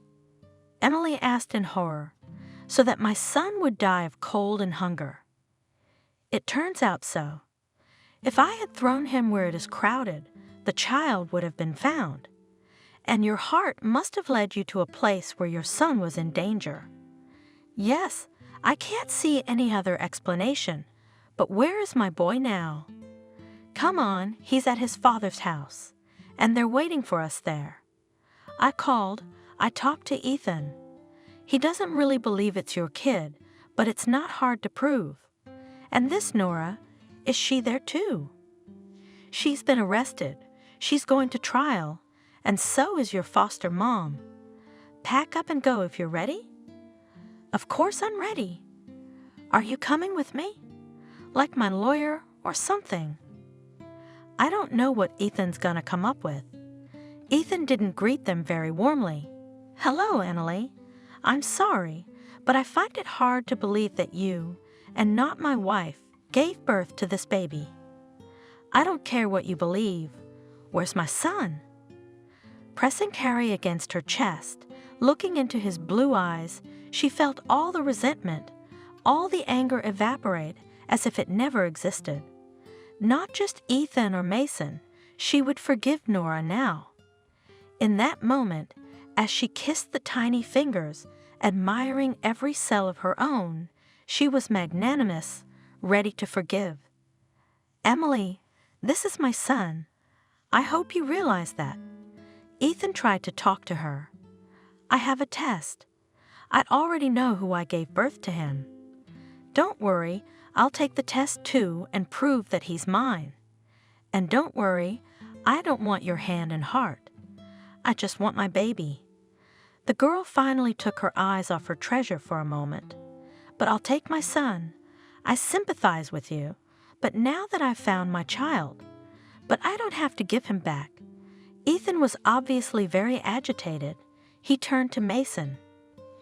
Emily asked in horror. "So that my son would die of cold and hunger." "It turns out so. If I had thrown him where it is crowded, the child would have been found. And your heart must have led you to a place where your son was in danger." "Yes, I can't see any other explanation. But where is my boy now?" "Come on, he's at his father's house, and they're waiting for us there. I talked to Ethan. He doesn't really believe it's your kid, but it's not hard to prove. And this Nora, is she there too?" "She's been arrested. She's going to trial, and so is your foster mom. Pack up and go if you're ready." "Of course I'm ready. Are you coming with me? Like my lawyer or something?" I don't know what Ethan's gonna come up with. Ethan didn't greet them very warmly. "Hello, Emily. I'm sorry, but I find it hard to believe that you, and not my wife, gave birth to this baby." "I don't care what you believe. Where's my son?" Pressing Harry against her chest, looking into his blue eyes, she felt all the resentment, all the anger evaporate as if it never existed. Not just Ethan or Mason, she would forgive Nora now. In that moment, as she kissed the tiny fingers, admiring every cell of her own, she was magnanimous, ready to forgive. "Emily, this is my son. I hope you realize that." Ethan tried to talk to her. "I have a test. I'd already know who I gave birth to him. Don't worry, I'll take the test too and prove that he's mine. And don't worry, I don't want your hand and heart. I just want my baby." The girl finally took her eyes off her treasure for a moment. "But I'll take my son. I sympathize with you, but now that I've found my child, but I don't have to give him back." Ethan was obviously very agitated. He turned to Mason.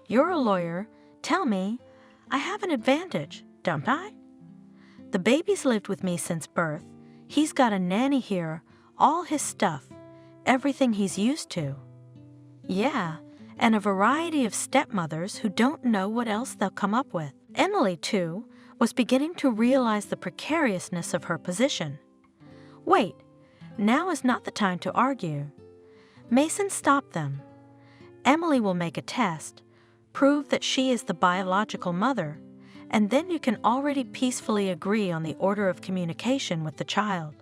"You're a lawyer. Tell me, I have an advantage, don't I?" "The baby's lived with me since birth. He's got a nanny here, all his stuff, everything he's used to." "Yeah, and a variety of stepmothers who don't know what else they'll come up with." Emily, too, was beginning to realize the precariousness of her position. "Wait, now is not the time to argue." Mason stopped them. "Emily will make a test, prove that she is the biological mother, and then you can already peacefully agree on the order of communication with the child.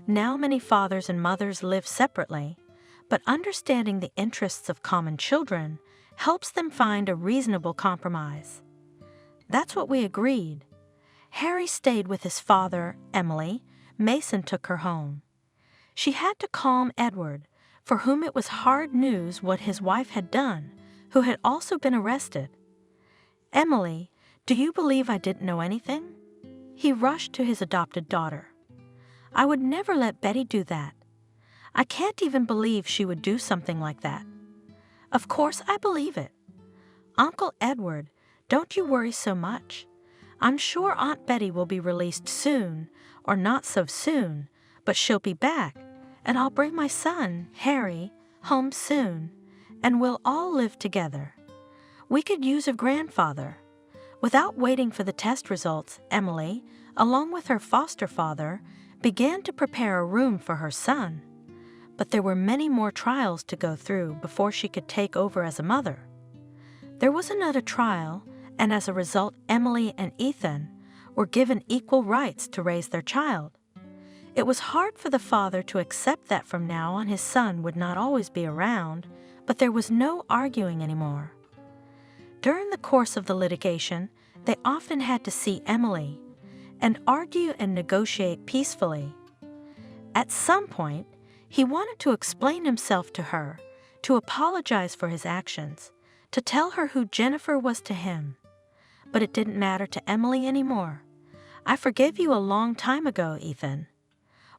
Now many fathers and mothers live separately, but understanding the interests of common children helps them find a reasonable compromise." That's what we agreed. Harry stayed with his father, Emily. Mason took her home. She had to calm Edward, for whom it was hard news what his wife had done, who had also been arrested. "Emily, do you believe I didn't know anything?" He rushed to his adopted daughter. "I would never let Betty do that. I can't even believe she would do something like that." "Of course I believe it. Uncle Edward, don't you worry so much. I'm sure Aunt Betty will be released soon, or not so soon, but she'll be back, and I'll bring my son, Harry, home soon, and we'll all live together. We could use a grandfather." Without waiting for the test results, Emily, along with her foster father, began to prepare a room for her son. But there were many more trials to go through before she could take over as a mother. There was another trial, and as a result, Emily and Ethan were given equal rights to raise their child. It was hard for the father to accept that from now on his son would not always be around, but there was no arguing anymore. During the course of the litigation, they often had to see Emily and argue and negotiate peacefully. At some point, he wanted to explain himself to her, to apologize for his actions, to tell her who Jennifer was to him. But it didn't matter to Emily anymore. "I forgave you a long time ago, Ethan.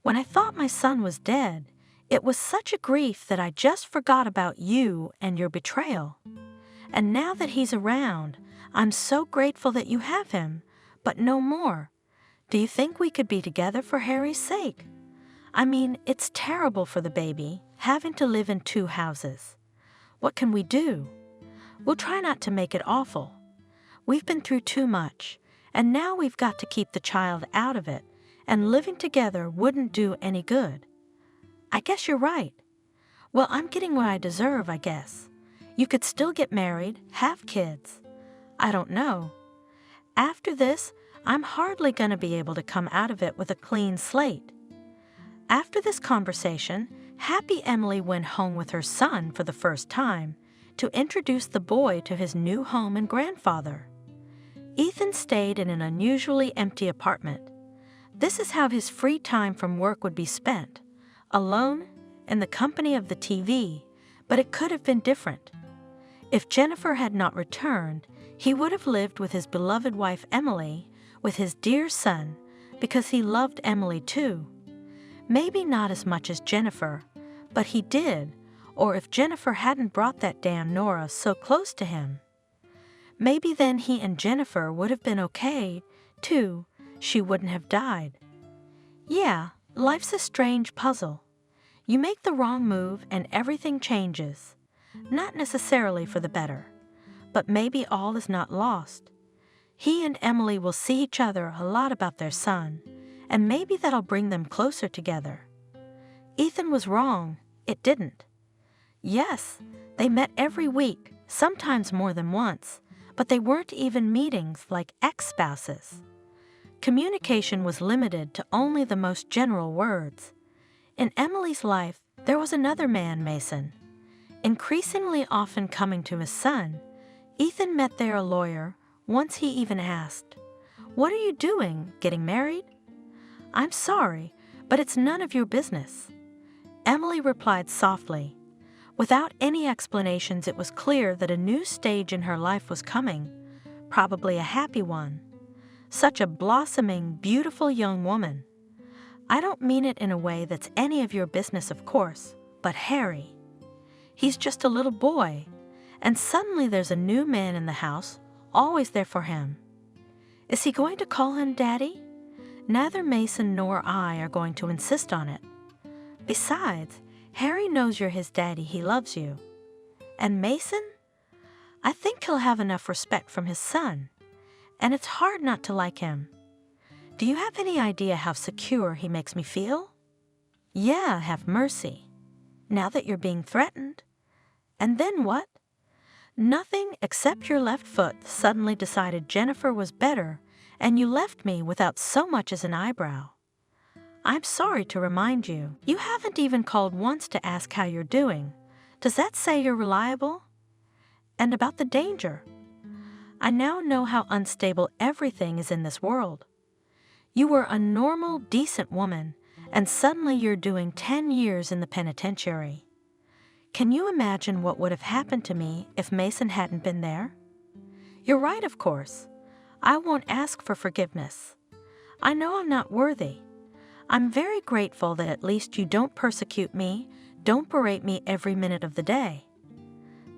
When I thought my son was dead, it was such a grief that I just forgot about you and your betrayal. And now that he's around, I'm so grateful that you have him, but no more. Do you think we could be together for Harry's sake? I mean, it's terrible for the baby, having to live in 2 houses. What can we do? We'll try not to make it awful. We've been through too much, and now we've got to keep the child out of it, and living together wouldn't do any good." "I guess you're right. Well, I'm getting what I deserve, I guess. You could still get married, have kids. I don't know. After this, I'm hardly going to be able to come out of it with a clean slate." After this conversation, happy Emily went home with her son for the first time to introduce the boy to his new home and grandfather. Ethan stayed in an unusually empty apartment. This is how his free time from work would be spent, alone in the company of the TV, but it could have been different. If Jennifer had not returned, he would have lived with his beloved wife Emily, with his dear son, because he loved Emily too. Maybe not as much as Jennifer, but he did, or if Jennifer hadn't brought that damn Nora so close to him. Maybe then he and Jennifer would have been okay, too. She wouldn't have died. Yeah, life's a strange puzzle. You make the wrong move and everything changes. Not necessarily for the better, but maybe all is not lost. He and Emily will see each other a lot about their son, and maybe that'll bring them closer together. Ethan was wrong. It didn't. Yes, they met every week, sometimes more than once, but they weren't even meetings like ex-spouses. Communication was limited to only the most general words. In Emily's life, there was another man, Mason. Increasingly often coming to his son, Ethan met there a lawyer. Once he even asked, What are you doing? Getting married? I'm sorry, but it's none of your business. Emily replied softly. Without any explanations, it was clear that a new stage in her life was coming, probably a happy one. Such a blossoming, beautiful young woman. I don't mean it in a way that's any of your business, of course, but Harry. He's just a little boy, and suddenly there's a new man in the house, always there for him. Is he going to call him Daddy? Neither Mason nor I are going to insist on it. Besides, Harry knows you're his daddy. He loves you. And Mason? I think he'll have enough respect from his son, and it's hard not to like him. Do you have any idea how secure he makes me feel? Yeah, have mercy. Now that you're being threatened. And then what? Nothing except your left foot suddenly decided Jennifer was better, and you left me without so much as an eyebrow. I'm sorry to remind you, you haven't even called once to ask how you're doing. Does that say you're reliable? And about the danger. I now know how unstable everything is in this world. You were a normal, decent woman, and suddenly you're doing 10 years in the penitentiary. Can you imagine what would have happened to me if Mason hadn't been there? You're right, of course. I won't ask for forgiveness. I know I'm not worthy. I'm very grateful that at least you don't persecute me, don't berate me every minute of the day.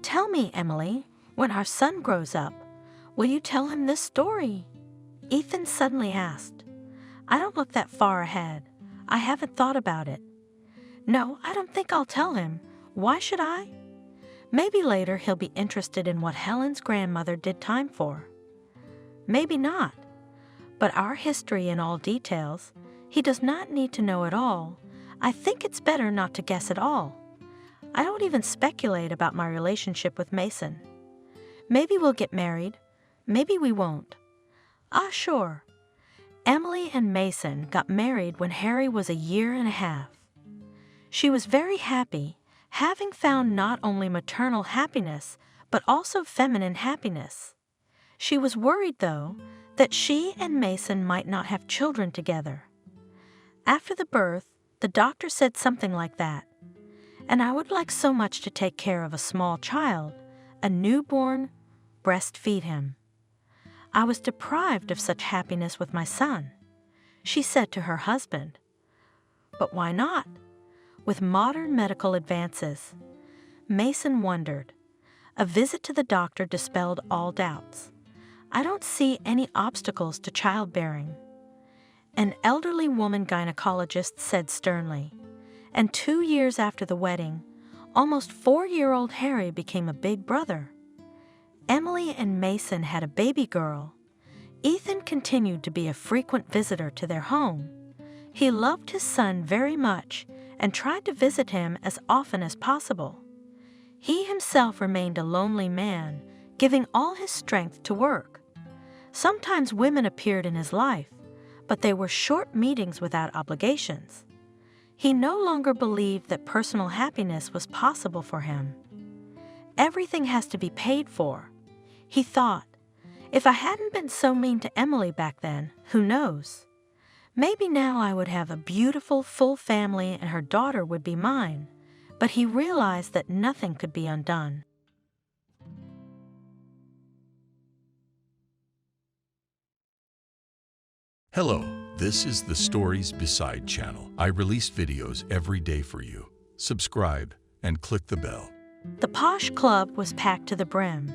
Tell me, Emily, when our son grows up, will you tell him this story? Ethan suddenly asked. I don't look that far ahead. I haven't thought about it. No, I don't think I'll tell him. Why should I? Maybe later he'll be interested in what Helen's grandmother did time for. Maybe not. But our history in all details, he does not need to know it all. I think it's better not to guess at all. I don't even speculate about my relationship with Mason. Maybe we'll get married. Maybe we won't. Ah, sure. Emily and Mason got married when Harry was a year and a half. She was very happy, having found not only maternal happiness, but also feminine happiness. She was worried, though, that she and Mason might not have children together. After the birth, the doctor said something like that. And I would like so much to take care of a small child, a newborn, breastfeed him. I was deprived of such happiness with my son, she said to her husband. But why not? With modern medical advances, Mason wondered. A visit to the doctor dispelled all doubts. I don't see any obstacles to childbearing. An elderly woman gynecologist said sternly, and 2 years after the wedding, almost 4-year-old Harry became a big brother. Emily and Mason had a baby girl. Ethan continued to be a frequent visitor to their home. He loved his son very much and tried to visit him as often as possible. He himself remained a lonely man, giving all his strength to work. Sometimes women appeared in his life, but they were short meetings without obligations. He no longer believed that personal happiness was possible for him. Everything has to be paid for. He thought, if I hadn't been so mean to Emily back then, who knows? Maybe now I would have a beautiful, full family and her daughter would be mine. But he realized that nothing could be undone. Hello, this is the Stories Beside channel. I release videos every day for you. Subscribe and click the bell. The posh club was packed to the brim.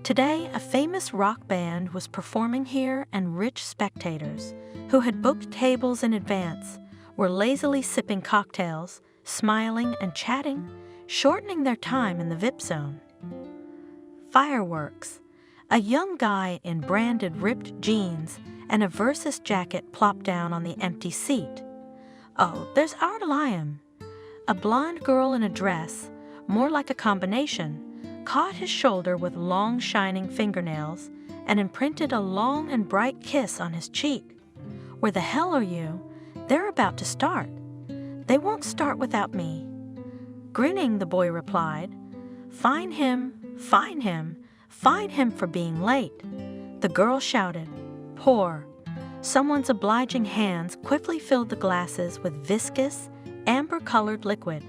Today, a famous rock band was performing here, and rich spectators, who had booked tables in advance, were lazily sipping cocktails, smiling and chatting, shortening their time in the VIP zone. Fireworks. A young guy in branded ripped jeans and a Versus jacket plopped down on the empty seat. Oh, there's our lion. A blonde girl in a dress, more like a combination, caught his shoulder with long shining fingernails and imprinted a long and bright kiss on his cheek. Where the hell are you? They're about to start. They won't start without me. Grinning, the boy replied, Fine him, fine him, fine him for being late. The girl shouted, pour. Someone's obliging hands quickly filled the glasses with viscous, amber-colored liquid.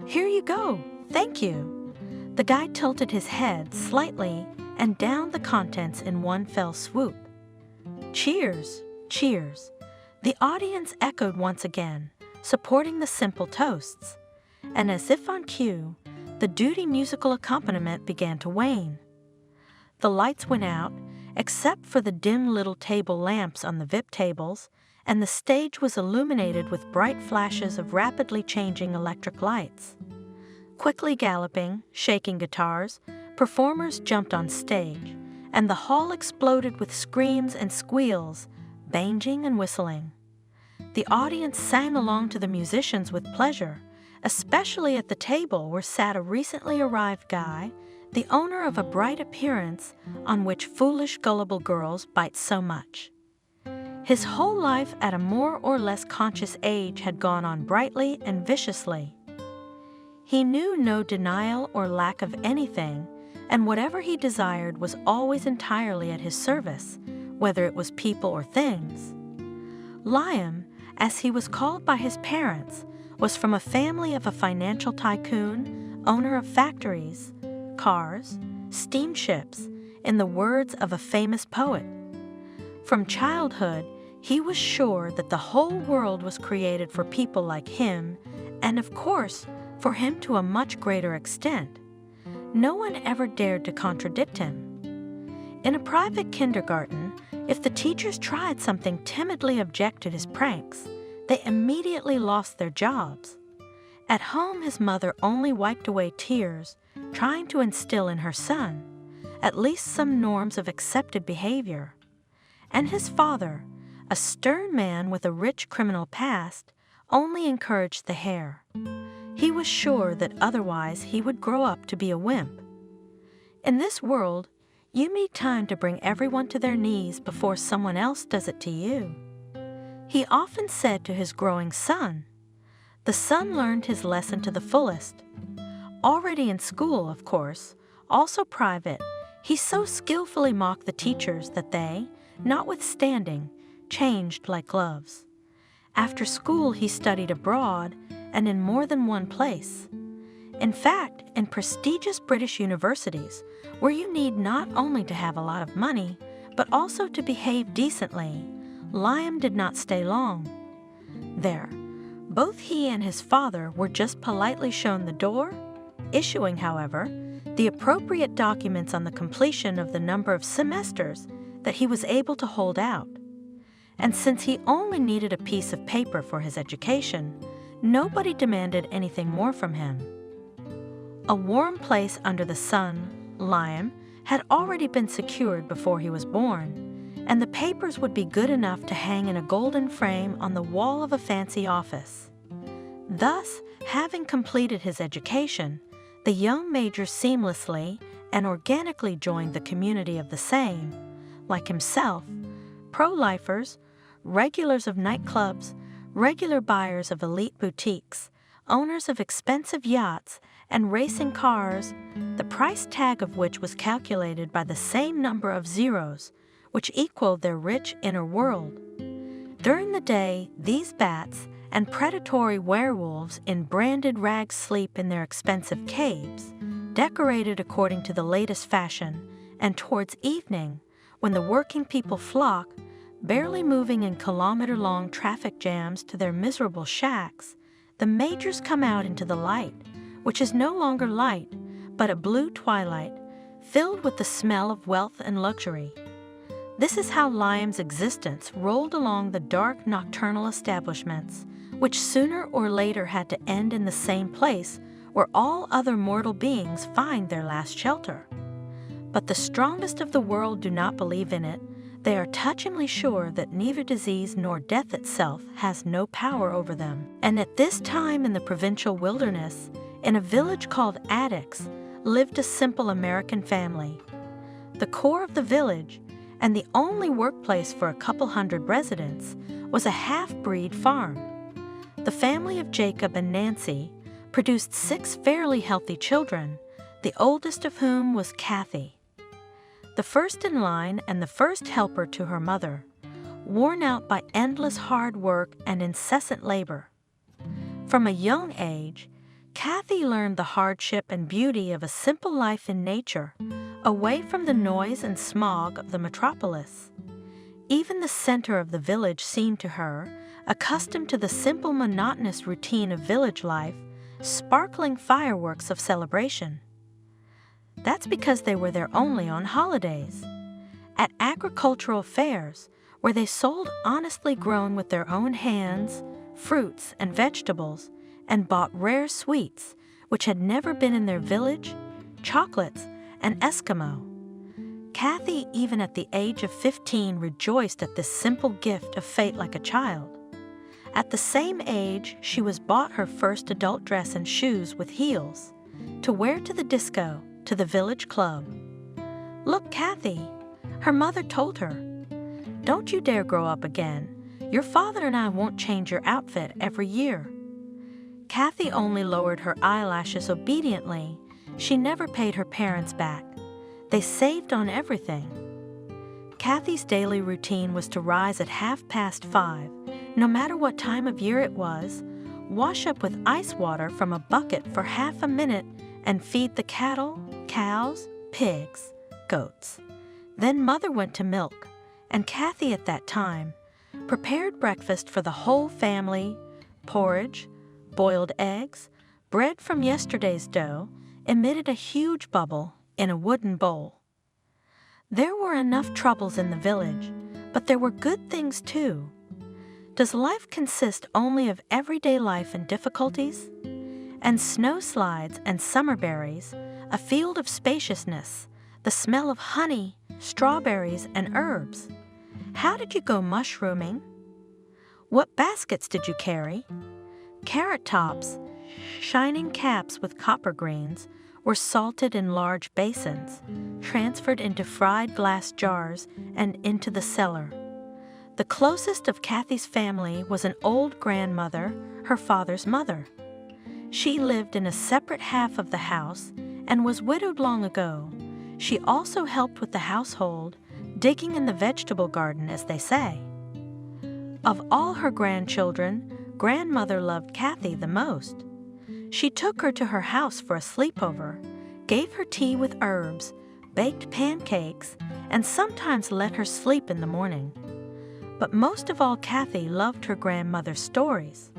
"Here you go, thank you." The guy tilted his head slightly and downed the contents in one fell swoop. "Cheers, cheers." The audience echoed once again, supporting the simple toasts. And as if on cue, the duty musical accompaniment began to wane. The lights went out, except for the dim little table lamps on the VIP tables, and the stage was illuminated with bright flashes of rapidly changing electric lights. Quickly galloping, shaking guitars, performers jumped on stage, and the hall exploded with screams and squeals, banging and whistling. The audience sang along to the musicians with pleasure, especially at the table where sat a recently arrived guy, the owner of a bright appearance on which foolish, gullible girls bite so much. His whole life at a more or less conscious age had gone on brightly and viciously. He knew no denial or lack of anything, and whatever he desired was always entirely at his service, whether it was people or things. Liam, as he was called by his parents, was from a family of a financial tycoon, owner of factories, cars, steamships, in the words of a famous poet. From childhood, he was sure that the whole world was created for people like him, and of course, for him to a much greater extent. No one ever dared to contradict him. In a private kindergarten, if the teachers tried something timidly object to his pranks, they immediately lost their jobs. At home, his mother only wiped away tears, trying to instill in her son at least some norms of accepted behavior. And his father, a stern man with a rich criminal past, only encouraged the hair. He was sure that otherwise he would grow up to be a wimp. In this world, you need time to bring everyone to their knees before someone else does it to you. He often said to his growing son. The son learned his lesson to the fullest. Already in school, of course, also private, he so skillfully mocked the teachers that they, notwithstanding, changed like gloves. After school, he studied abroad and in more than one place. In fact, in prestigious British universities, where you need not only to have a lot of money, but also to behave decently, Liam did not stay long. There, both he and his father were just politely shown the door, issuing, however, the appropriate documents on the completion of the number of semesters that he was able to hold out. And since he only needed a piece of paper for his education, nobody demanded anything more from him. A warm place under the sun, Liam, had already been secured before he was born, and the papers would be good enough to hang in a golden frame on the wall of a fancy office. Thus, having completed his education, the young major seamlessly and organically joined the community of the same, like himself, pro-lifers, regulars of nightclubs, regular buyers of elite boutiques, owners of expensive yachts and racing cars, the price tag of which was calculated by the same number of zeros, which equaled their rich inner world. During the day, these bats and predatory werewolves in branded rags sleep in their expensive caves, decorated according to the latest fashion, and towards evening, when the working people flock, barely moving in kilometer-long traffic jams to their miserable shacks, the majors come out into the light, which is no longer light, but a blue twilight, filled with the smell of wealth and luxury. This is how Liam's existence rolled along the dark nocturnal establishments, which sooner or later had to end in the same place where all other mortal beings find their last shelter. But the strongest of the world do not believe in it. They are touchingly sure that neither disease nor death itself has no power over them. And at this time in the provincial wilderness, in a village called Addicks, lived a simple American family. The core of the village, and the only workplace for a couple hundred residents, was a half-breed farm. The family of Jacob and Nancy produced 6 fairly healthy children, the oldest of whom was Kathy. the first in line and the first helper to her mother, worn out by endless hard work and incessant labor. From a young age, Kathy learned the hardship and beauty of a simple life in nature, away from the noise and smog of the metropolis. Even the center of the village seemed to her, accustomed to the simple monotonous routine of village life, sparkling fireworks of celebration. That's because they were there only on holidays. At agricultural fairs, where they sold honestly grown with their own hands, fruits and vegetables, and bought rare sweets which had never been in their village, chocolates, and Eskimo. Kathy, even at the age of 15, rejoiced at this simple gift of fate like a child. At the same age, she was bought her first adult dress and shoes with heels, to wear to the disco, to the village club. "Look, Kathy," her mother told her. "Don't you dare grow up again. Your father and I won't change your outfit every year." Kathy only lowered her eyelashes obediently. She never paid her parents back. They saved on everything. Kathy's daily routine was to rise at 5:30, no matter what time of year it was, wash up with ice water from a bucket for half a minute, and feed the cattle, cows, pigs, goats. Then Mother went to milk, and Kathy at that time prepared breakfast for the whole family: porridge, boiled eggs, bread from yesterday's dough, emitted a huge bubble in a wooden bowl. There were enough troubles in the village, but there were good things too. Does life consist only of everyday life and difficulties? And snow slides and summer berries, a field of spaciousness, the smell of honey, strawberries, and herbs. How did you go mushrooming? What baskets did you carry? Carrot tops, shining caps with copper greens, were salted in large basins, transferred into fried glass jars and into the cellar. The closest of Kathy's family was an old grandmother, her father's mother. She lived in a separate half of the house and was widowed long ago. She also helped with the household, digging in the vegetable garden, as they say. Of all her grandchildren, Grandmother loved Kathy the most. She took her to her house for a sleepover, gave her tea with herbs, baked pancakes, and sometimes let her sleep in the morning. But most of all, Kathy loved her grandmother's stories.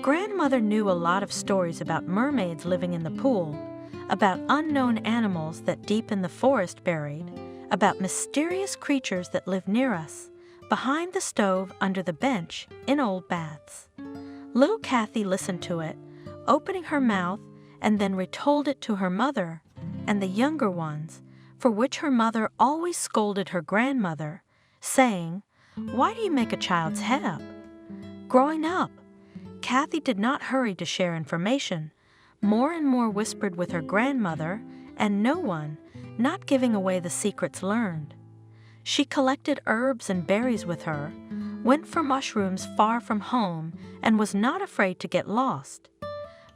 Grandmother knew a lot of stories about mermaids living in the pool, about unknown animals that deep in the forest buried, about mysterious creatures that lived near us, behind the stove, under the bench, in old baths. Little Kathy listened to it, opening her mouth, and then retold it to her mother and the younger ones, for which her mother always scolded her grandmother, saying, "Why do you make a child's head up?" Growing up, Kathy did not hurry to share information, more and more whispered with her grandmother, and no one, not giving away the secrets learned. She collected herbs and berries with her, went for mushrooms far from home, and was not afraid to get lost.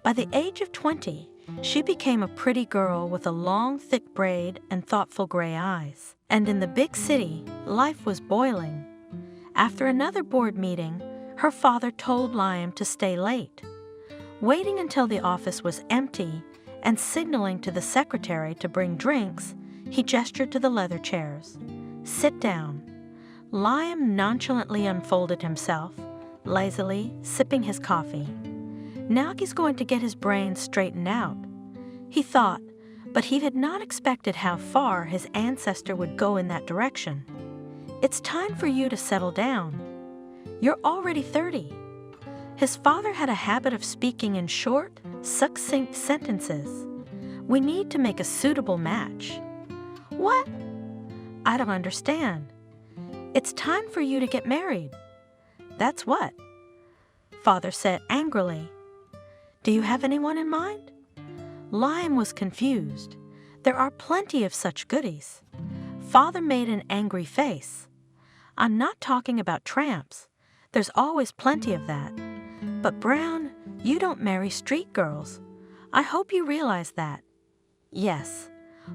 By the age of 20, she became a pretty girl with a long, thick braid and thoughtful gray eyes. And in the big city, life was boiling. After another board meeting, her father told Liam to stay late. Waiting until the office was empty and signaling to the secretary to bring drinks, he gestured to the leather chairs. "Sit down." Liam nonchalantly unfolded himself, lazily sipping his coffee. Now he's going to get his brains straightened out, he thought, but he had not expected how far his ancestor would go in that direction. "It's time for you to settle down. You're already 30. His father had a habit of speaking in short, succinct sentences. "We need to make a suitable match." "What?" "I don't understand." "It's time for you to get married." "That's what?" Father said angrily. "Do you have anyone in mind?" Liam was confused. There are plenty of such goodies. Father made an angry face. "I'm not talking about tramps. There's always plenty of that. But Brown, you don't marry street girls. I hope you realize that." "Yes,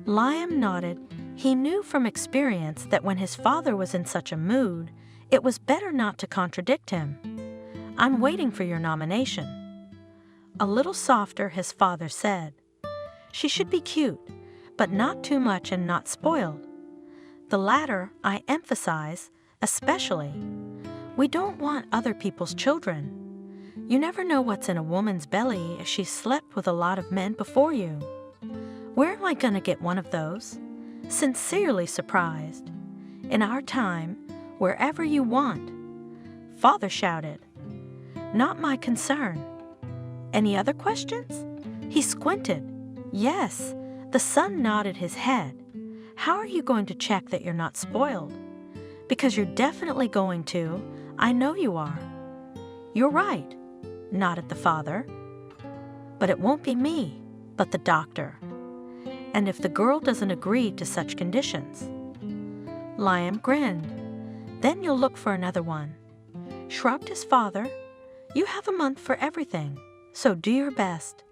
Liam nodded. He knew from experience that when his father was in such a mood, it was better not to contradict him. "I'm waiting for your nomination." A little softer, his father said, "She should be cute, but not too much and not spoiled." The latter, I emphasize, especially. We don't want other people's children. You never know what's in a woman's belly if she's slept with a lot of men before you. Where am I going to get one of those? Sincerely surprised. In our time, wherever you want. Father shouted. Not my concern. Any other questions? He squinted. Yes. The son nodded his head. How are you going to check that you're not spoiled? Because you're definitely going to. I know you are. You're right, nodded the father. But it won't be me, but the doctor. And if the girl doesn't agree to such conditions. Liam grinned. Then you'll look for another one. Shrugged his father. You have a month for everything, so do your best.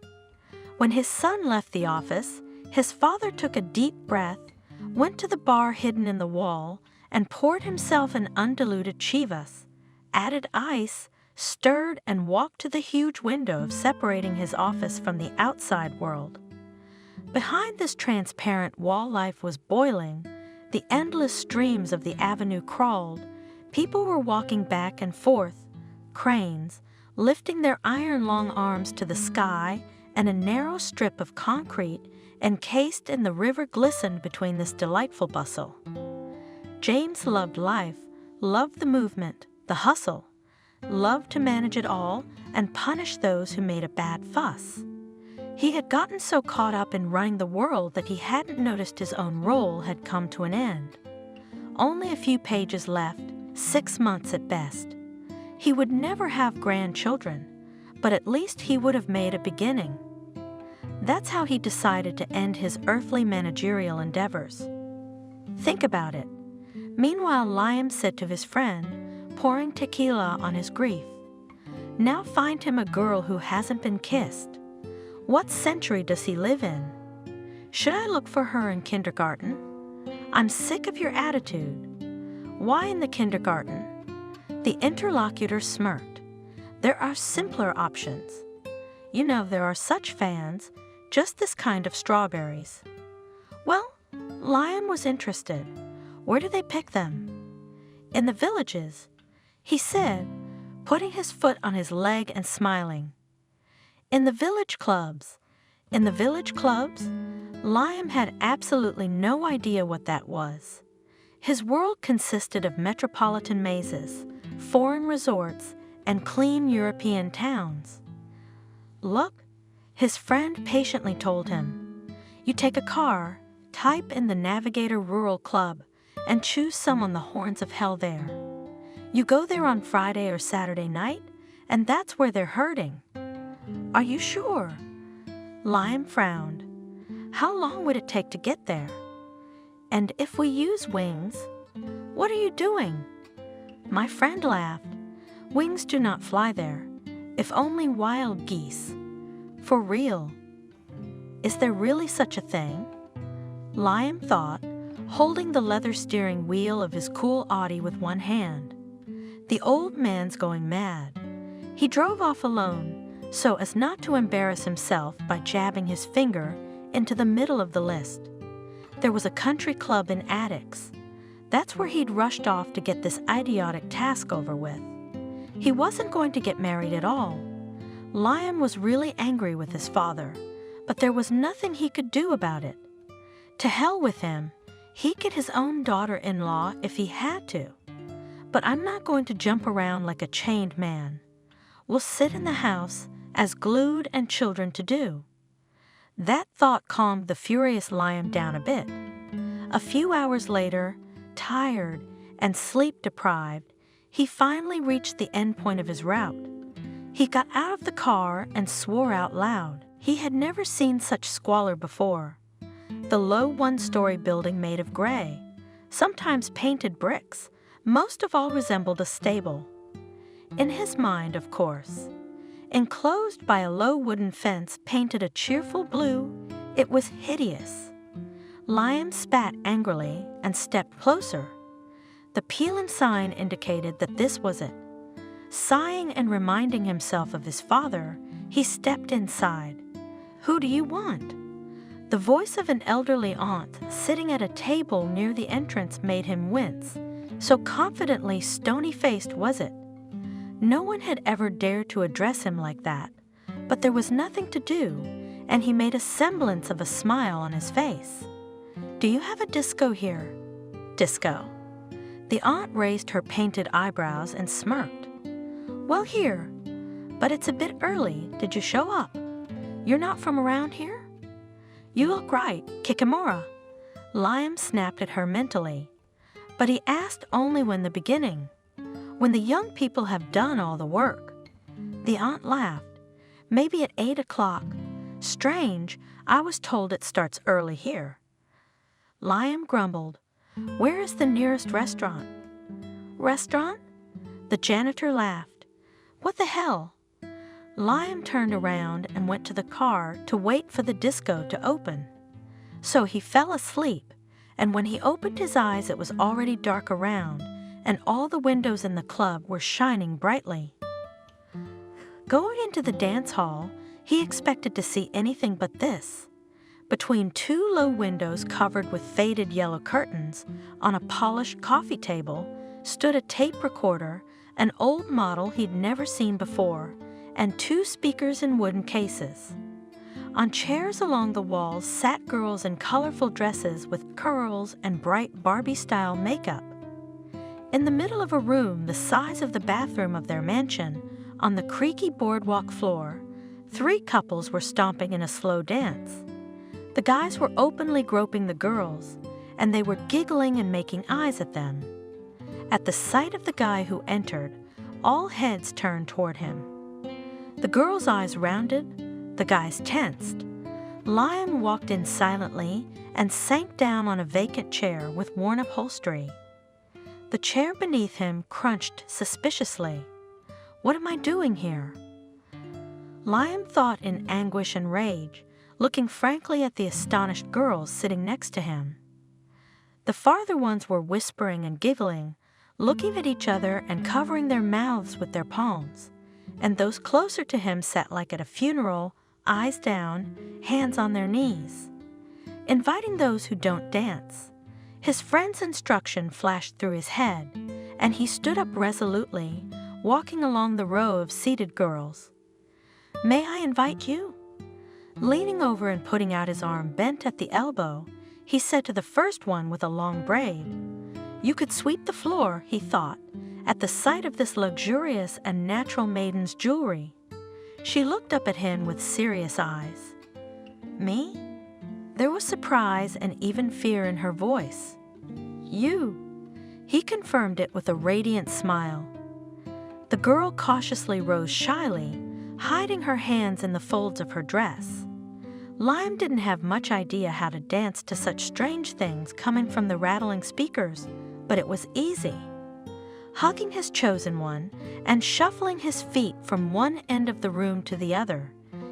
When his son left the office, his father took a deep breath, went to the bar hidden in the wall, and poured himself an undiluted chivas, added ice, stirred, and walked to the huge window separating his office from the outside world. Behind this transparent wall life was boiling. The endless streams of the avenue crawled. People were walking back and forth, cranes, lifting their iron-long arms to the sky, and a narrow strip of concrete encased in the river glistened between this delightful bustle. James loved life, loved the movement, the hustle, loved to manage it all and punish those who made a bad fuss. He had gotten so caught up in running the world that he hadn't noticed his own role had come to an end. Only a few pages left, 6 months at best. He would never have grandchildren, but at least he would have made a beginning. That's how he decided to end his earthly managerial endeavors. Think about it. Meanwhile, Liam said to his friend, pouring tequila on his grief, "Now find him a girl who hasn't been kissed. What century does he live in? Should I look for her in kindergarten? I'm sick of your attitude. Why in the kindergarten?" The interlocutor smirked. There are simpler options. You know, there are such fans, just this kind of strawberries. Well, Liam was interested. Where do they pick them? In the villages, he said, putting his foot on his leg and smiling. In the village clubs. In the village clubs? Liam had absolutely no idea what that was. His world consisted of metropolitan mazes, foreign resorts, and clean European towns. Look, his friend patiently told him. You take a car, type in the Navigator Rural Club, and choose some on the horns of hell there. You go there on Friday or Saturday night, and that's where they're herding. Are you sure? Liam frowned. How long would it take to get there? And if we use wings, what are you doing? My friend laughed. Wings do not fly there, if only wild geese. For real. Is there really such a thing? Liam thought, holding the leather steering wheel of his cool Audi with one hand. The old man's going mad. He drove off alone, so as not to embarrass himself by jabbing his finger into the middle of the list. There was a country club in Attucks. That's where he'd rushed off to get this idiotic task over with. He wasn't going to get married at all. Liam was really angry with his father, but there was nothing he could do about it. To hell with him. He'd get his own daughter-in-law if he had to. But I'm not going to jump around like a chained man. We'll sit in the house, as glued and children to do. That thought calmed the furious Liam down a bit. A few hours later, tired and sleep-deprived, he finally reached the end point of his route. He got out of the car and swore out loud. He had never seen such squalor before. The low one-story building made of gray, sometimes painted bricks, most of all resembled a stable. In his mind, of course. Enclosed by a low wooden fence painted a cheerful blue, it was hideous. Liam spat angrily and stepped closer. The peeling sign indicated that this was it. Sighing and reminding himself of his father, he stepped inside. "Who do you want?" The voice of an elderly aunt sitting at a table near the entrance made him wince. So confidently stony-faced was it. No one had ever dared to address him like that, but there was nothing to do, and he made a semblance of a smile on his face. "Do you have a disco here?" "Disco." The aunt raised her painted eyebrows and smirked. "Well, here. But it's a bit early. Did you show up? You're not from around here?" "You look right, Kikimora." Liam snapped at her mentally. But he asked only when the beginning. When the young people have done all the work. The aunt laughed. "Maybe at 8 o'clock. Strange, I was told it starts early here." Liam grumbled. "Where is the nearest restaurant?" "Restaurant?" The janitor laughed. "What the hell?" Liam turned around and went to the car to wait for the disco to open. So he fell asleep, and when he opened his eyes it was already dark around, and all the windows in the club were shining brightly. Going into the dance hall, he expected to see anything but this. Between two low windows covered with faded yellow curtains, on a polished coffee table, stood a tape recorder, an old model he'd never seen before, and 2 speakers in wooden cases. On chairs along the walls sat girls in colorful dresses with curls and bright Barbie-style makeup. In the middle of a room the size of the bathroom of their mansion, on the creaky boardwalk floor, 3 couples were stomping in a slow dance. The guys were openly groping the girls, and they were giggling and making eyes at them. At the sight of the guy who entered, all heads turned toward him. The girls' eyes rounded, the guys tensed. Liam walked in silently and sank down on a vacant chair with worn upholstery. The chair beneath him crunched suspiciously. "What am I doing here?" Liam thought in anguish and rage, looking frankly at the astonished girls sitting next to him. The farther ones were whispering and giggling, looking at each other and covering their mouths with their palms, and those closer to him sat like at a funeral, eyes down, hands on their knees. Inviting those who don't dance. His friend's instruction flashed through his head, and he stood up resolutely, walking along the row of seated girls. "May I invite you?" Leaning over and putting out his arm bent at the elbow, he said to the first one with a long braid. You could sweep the floor, he thought, at the sight of this luxurious and natural maiden's jewelry. She looked up at him with serious eyes. "Me?" There was surprise and even fear in her voice. "You." He confirmed it with a radiant smile. The girl cautiously rose shyly, hiding her hands in the folds of her dress. Liam didn't have much idea how to dance to such strange things coming from the rattling speakers, but it was easy. Hugging his chosen one and shuffling his feet from one end of the room to the other,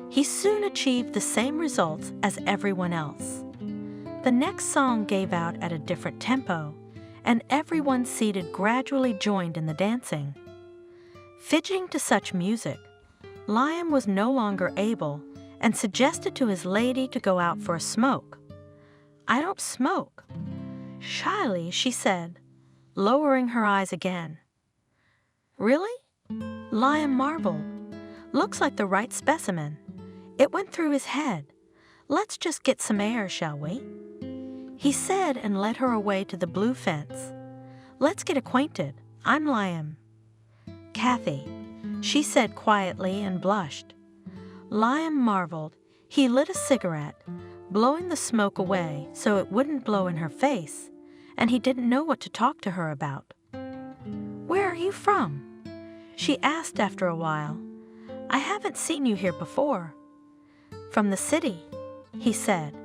he soon achieved the same results as everyone else. The next song gave out at a different tempo, and everyone seated gradually joined in the dancing. Fidgeting to such music, Liam was no longer able and suggested to his lady to go out for a smoke. "I don't smoke." Shyly, she said, lowering her eyes again. "Really?" Liam marveled. "Looks like the right specimen." It went through his head. "Let's just get some air, shall we?" He said and led her away to the blue fence. "Let's get acquainted. I'm Liam." "Kathy," she said quietly and blushed. Liam marveled. He lit a cigarette, blowing the smoke away so it wouldn't blow in her face, and he didn't know what to talk to her about. "Where are you from?" she asked after a while. "I haven't seen you here before." "From the city," he said.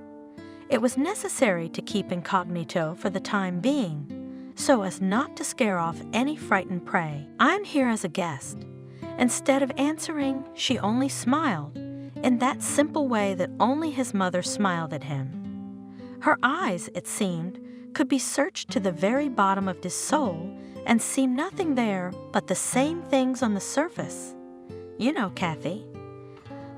It was necessary to keep incognito for the time being, so as not to scare off any frightened prey. "I'm here as a guest." Instead of answering, she only smiled, in that simple way that only his mother smiled at him. Her eyes, it seemed, could be searched to the very bottom of his soul and see nothing there but the same things on the surface. You know, Kathy.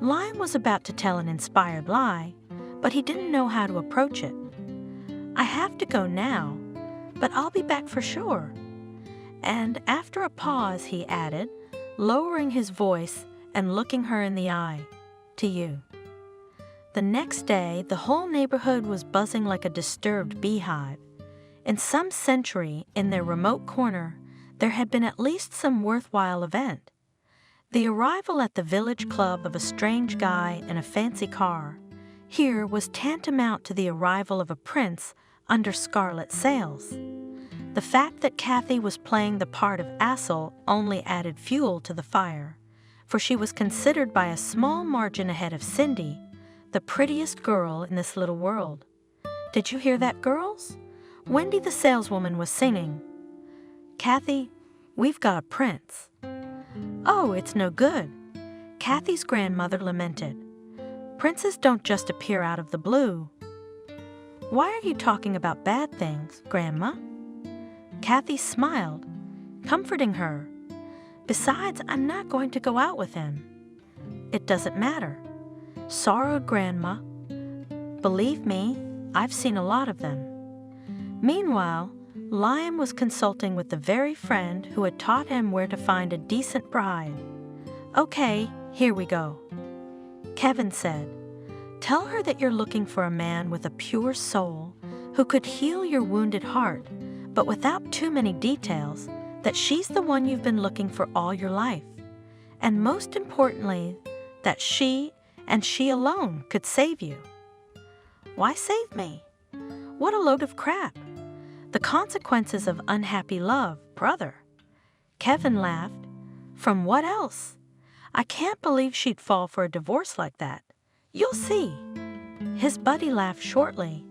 Liam was about to tell an inspired lie, but he didn't know how to approach it. I have to go now, but I'll be back for sure. And after a pause, he added, lowering his voice and looking her in the eye, to you. The next day, the whole neighborhood was buzzing like a disturbed beehive. In some century, in their remote corner, there had been at least some worthwhile event. The arrival at the village club of a strange guy in a fancy car here was tantamount to the arrival of a prince under scarlet sails. The fact that Kathy was playing the part of Assel only added fuel to the fire, for she was considered by a small margin ahead of Cindy, the prettiest girl in this little world. Did you hear that, girls? Wendy the saleswoman was singing. Kathy, we've got a prince. Oh, it's no good. Kathy's grandmother lamented. Princes don't just appear out of the blue. Why are you talking about bad things, Grandma? Kathy smiled, comforting her. Besides, I'm not going to go out with him. It doesn't matter. Sorrowed Grandma. Believe me, I've seen a lot of them. Meanwhile, Liam was consulting with the very friend who had taught him where to find a decent bride. Okay, here we go. Kevin said, tell her that you're looking for a man with a pure soul who could heal your wounded heart, but without too many details, that she's the one you've been looking for all your life. And most importantly, that she and she alone could save you. Why save me? What a load of crap. The consequences of unhappy love, brother. Kevin laughed. From what else? I can't believe she'd fall for a divorce like that. You'll see. His buddy laughed shortly.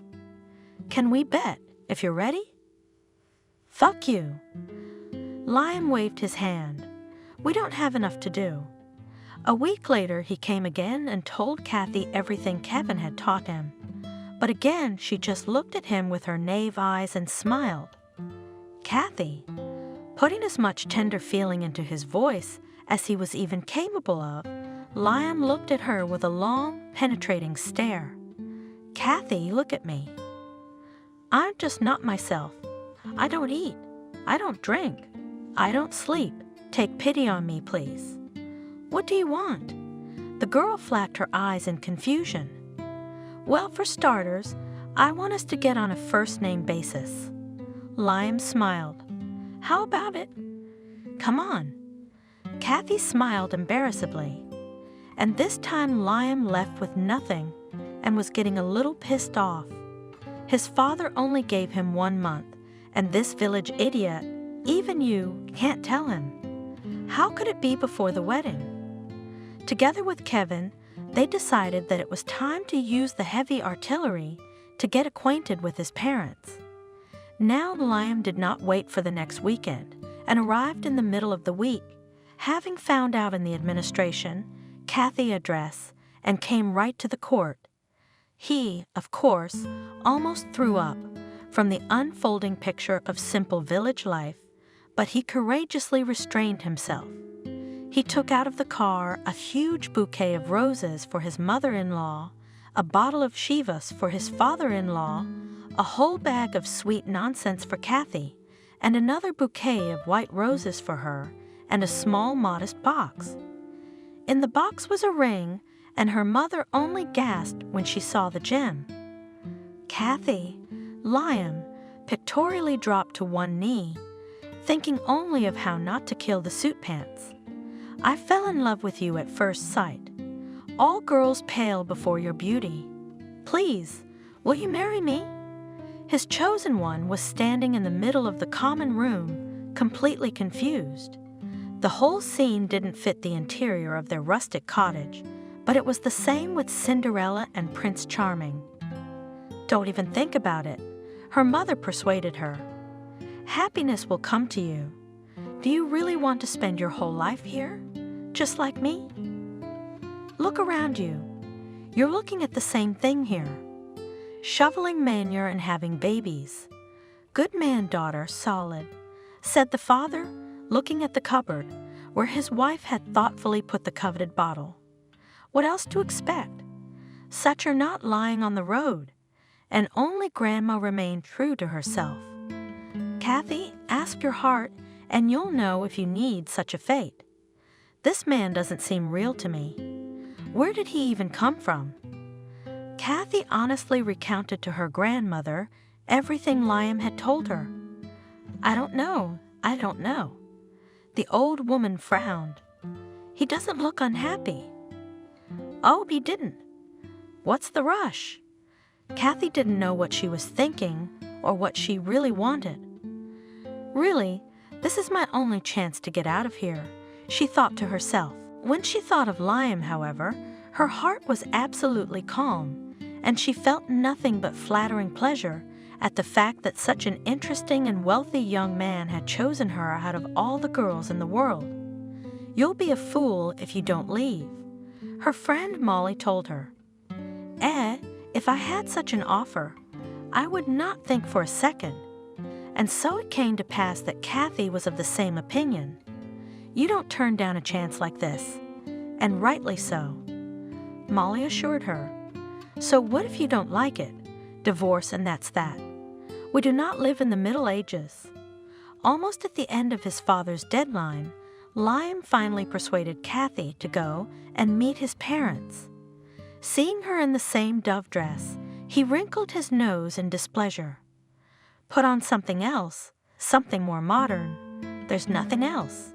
Can we bet, if you're ready? Fuck you. Liam waved his hand. We don't have enough to do. A week later, he came again and told Kathy everything Kevin had taught him. But again, she just looked at him with her knave eyes and smiled. Kathy, putting as much tender feeling into his voice as he was even capable of, Liam looked at her with a long, penetrating stare. Kathy, look at me. I'm just not myself. I don't eat. I don't drink. I don't sleep. Take pity on me, please. What do you want? The girl flapped her eyes in confusion. Well, for starters, I want us to get on a first-name basis. Liam smiled. How about it? Come on. Kathy smiled embarrassedly. And this time Liam left with nothing and was getting a little pissed off. His father only gave him 1 month, and this village idiot, even you, can't tell him. How could it be before the wedding? Together with Kevin, they decided that it was time to use the heavy artillery to get acquainted with his parents. Now Liam did not wait for the next weekend and arrived in the middle of the week, having found out in the administration, Kathy address, and came right to the court. He, of course, almost threw up from the unfolding picture of simple village life, but he courageously restrained himself. He took out of the car a huge bouquet of roses for his mother-in-law, a bottle of Chivas for his father-in-law, a whole bag of sweet nonsense for Kathy, and another bouquet of white roses for her, and a small modest box. In the box was a ring, and her mother only gasped when she saw the gem. Kathy, Liam, pictorially dropped to one knee, thinking only of how not to kill the suit pants. I fell in love with you at first sight. All girls pale before your beauty. Please, will you marry me? His chosen one was standing in the middle of the common room, completely confused. The whole scene didn't fit the interior of their rustic cottage, but it was the same with Cinderella and Prince Charming. Don't even think about it. Her mother persuaded her. Happiness will come to you. Do you really want to spend your whole life here, just like me? Look around you. You're looking at the same thing here. shoveling manure and having babies. Good man, daughter, solid, said the father, looking at the cupboard where his wife had thoughtfully put the coveted bottle. What else to expect? Such are not lying on the road, and only Grandma remained true to herself. Kathy, ask your heart, and you'll know if you need such a fate. This man doesn't seem real to me. Where did he even come from? Kathy honestly recounted to her grandmother everything Liam had told her. I don't know. The old woman frowned. He doesn't look unhappy. Oh, he didn't. What's the rush? Kathy didn't know what she was thinking or what she really wanted. Really, this is my only chance to get out of here, she thought to herself. When she thought of Liam, however, her heart was absolutely calm, and she felt nothing but flattering pleasure at the fact that such an interesting and wealthy young man had chosen her out of all the girls in the world. You'll be a fool if you don't leave, her friend Molly told her. If I had such an offer, I would not think for a second. And so it came to pass that Kathy was of the same opinion. You don't turn down a chance like this, and rightly so, Molly assured her. So what if you don't like it? Divorce and that's that. We do not live in the Middle Ages. Almost at the end of his father's deadline, Liam finally persuaded Kathy to go and meet his parents. Seeing her in the same dove dress, he wrinkled his nose in displeasure. Put on something else, something more modern. There's nothing else.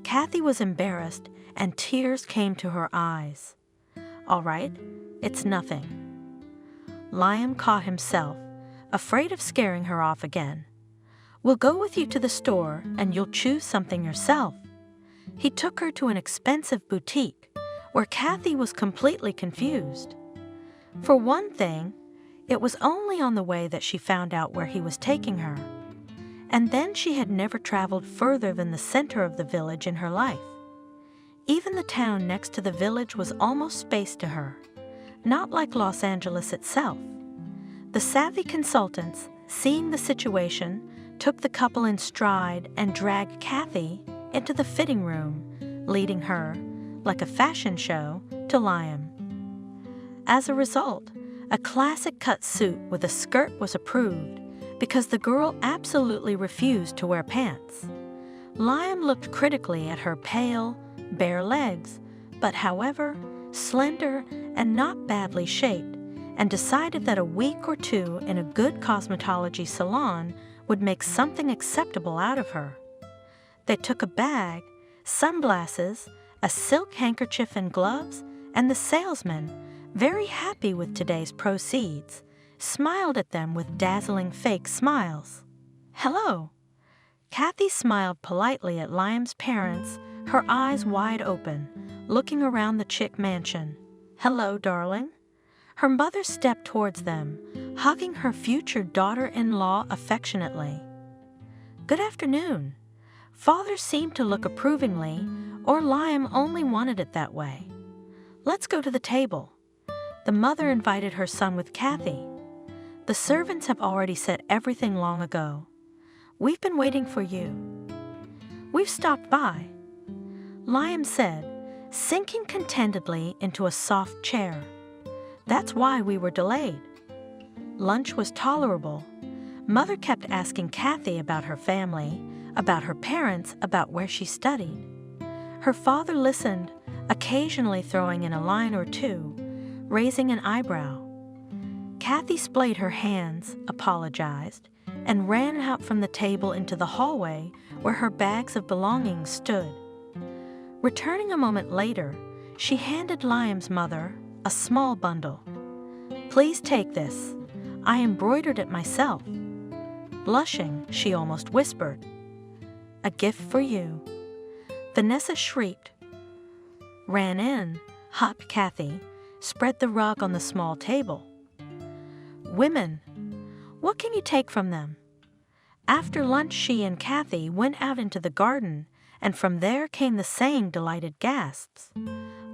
Kathy was embarrassed and tears came to her eyes. All right, it's nothing. Liam caught himself, afraid of scaring her off again. We'll go with you to the store and you'll choose something yourself. He took her to an expensive boutique where Kathy was completely confused. For one thing, it was only on the way that she found out where he was taking her. And then she had never traveled further than the center of the village in her life. Even the town next to the village was almost space to her, not like Los Angeles itself. The savvy consultants, seeing the situation, took the couple in stride and dragged Kathy into the fitting room, leading her, like a fashion show, to Liam. As a result, a classic cut suit with a skirt was approved because the girl absolutely refused to wear pants. Liam looked critically at her pale, bare legs, but however, slender and not badly shaped, and decided that a week or two in a good cosmetology salon would make something acceptable out of her. They took a bag, sunglasses, a silk handkerchief and gloves, and the salesman, very happy with today's proceeds, smiled at them with dazzling fake smiles. Hello. Kathy smiled politely at Liam's parents, her eyes wide open, looking around the chic mansion. Hello, darling. Her mother stepped towards them, hugging her future daughter-in-law affectionately. Good afternoon. Father seemed to look approvingly, or Liam only wanted it that way. Let's go to the table. The mother invited her son with Kathy. The servants have already set everything long ago. We've been waiting for you. We've stopped by, Liam said, sinking contentedly into a soft chair. That's why we were delayed. Lunch was tolerable. Mother kept asking Kathy about her family, about her parents, about where she studied. Her father listened, occasionally throwing in a line or two, raising an eyebrow. Kathy splayed her hands, apologized, and ran out from the table into the hallway where her bags of belongings stood. Returning a moment later, she handed Liam's mother a small bundle. Please take this. I embroidered it myself. Blushing, she almost whispered, a gift for you. Vanessa shrieked, ran in, hugged Kathy, spread the rug on the small table. Women, what can you take from them? After lunch, she and Kathy went out into the garden, and from there came the same delighted gasps.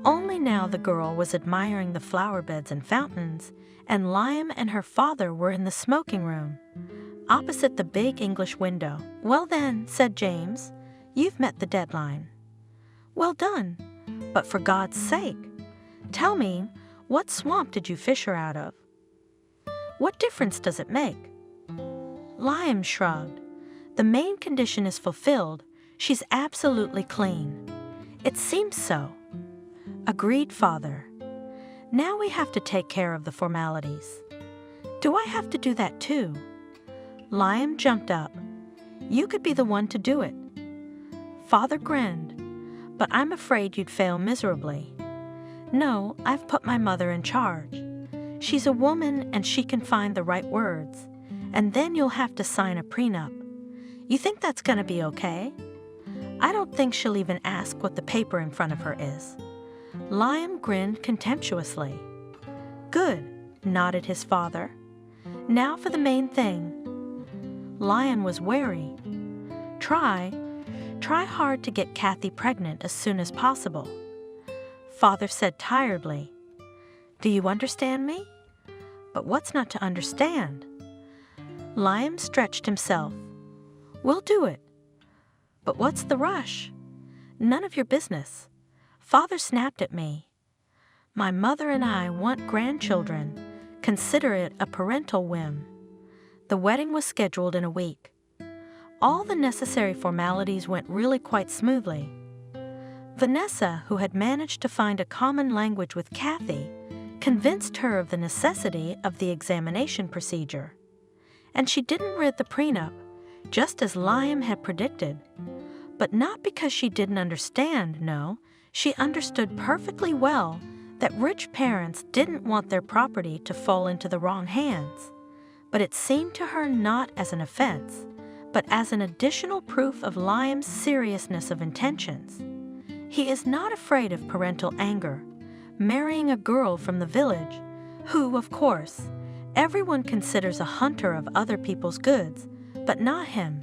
Only now the girl was admiring the flower beds and fountains, and Liam and her father were in the smoking room, opposite the big English window. "Well then," said James, "you've met the deadline." "Well done. But for God's sake, tell me, what swamp did you fish her out of?" "What difference does it make?" Liam shrugged. "The main condition is fulfilled. She's absolutely clean." "It seems so." "Agreed, Father. Now we have to take care of the formalities." "Do I have to do that too?" Liam jumped up. "You could be the one to do it." Father grinned. "But I'm afraid you'd fail miserably." "No, I've put my mother in charge. She's a woman and she can find the right words. And then you'll have to sign a prenup. You think that's going to be okay?" "I don't think she'll even ask what the paper in front of her is." Liam grinned contemptuously. "Good," nodded his father. "Now for the main thing." Lion was wary. Try hard to get Kathy pregnant as soon as possible." Father said tiredly, "Do you understand me?" "But what's not to understand?" Liam stretched himself. "We'll do it." "But what's the rush?" "None of your business." Father snapped at me. "My mother and I want grandchildren. Consider it a parental whim." The wedding was scheduled in a week. All the necessary formalities went really quite smoothly. Vanessa, who had managed to find a common language with Kathy, convinced her of the necessity of the examination procedure. And she didn't read the prenup, just as Liam had predicted. But not because she didn't understand, no. She understood perfectly well that rich parents didn't want their property to fall into the wrong hands. But it seemed to her not as an offense, but as an additional proof of Liam's seriousness of intentions. He is not afraid of parental anger, marrying a girl from the village, who, of course, everyone considers a hunter of other people's goods, but not him.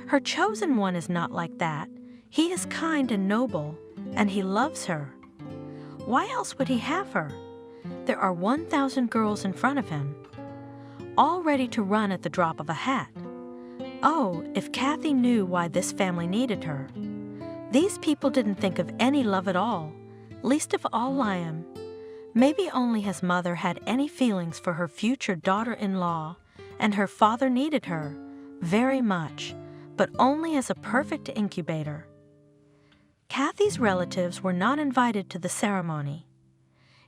Her chosen one is not like that. He is kind and noble, and he loves her. Why else would he have her? There are 1,000 girls in front of him, all ready to run at the drop of a hat. Oh, if Kathy knew why this family needed her. These people didn't think of any love at all, least of all Liam. Maybe only his mother had any feelings for her future daughter-in-law, and her father needed her, very much, but only as a perfect incubator. Kathy's relatives were not invited to the ceremony.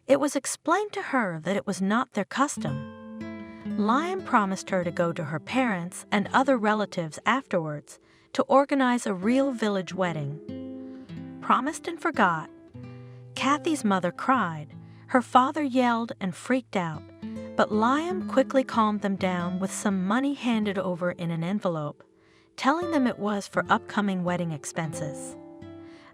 It was explained to her that it was not their custom. Liam promised her to go to her parents and other relatives afterwards to organize a real village wedding. Promised and forgot. Kathy's mother cried. Her father yelled and freaked out, but Liam quickly calmed them down with some money handed over in an envelope, telling them it was for upcoming wedding expenses.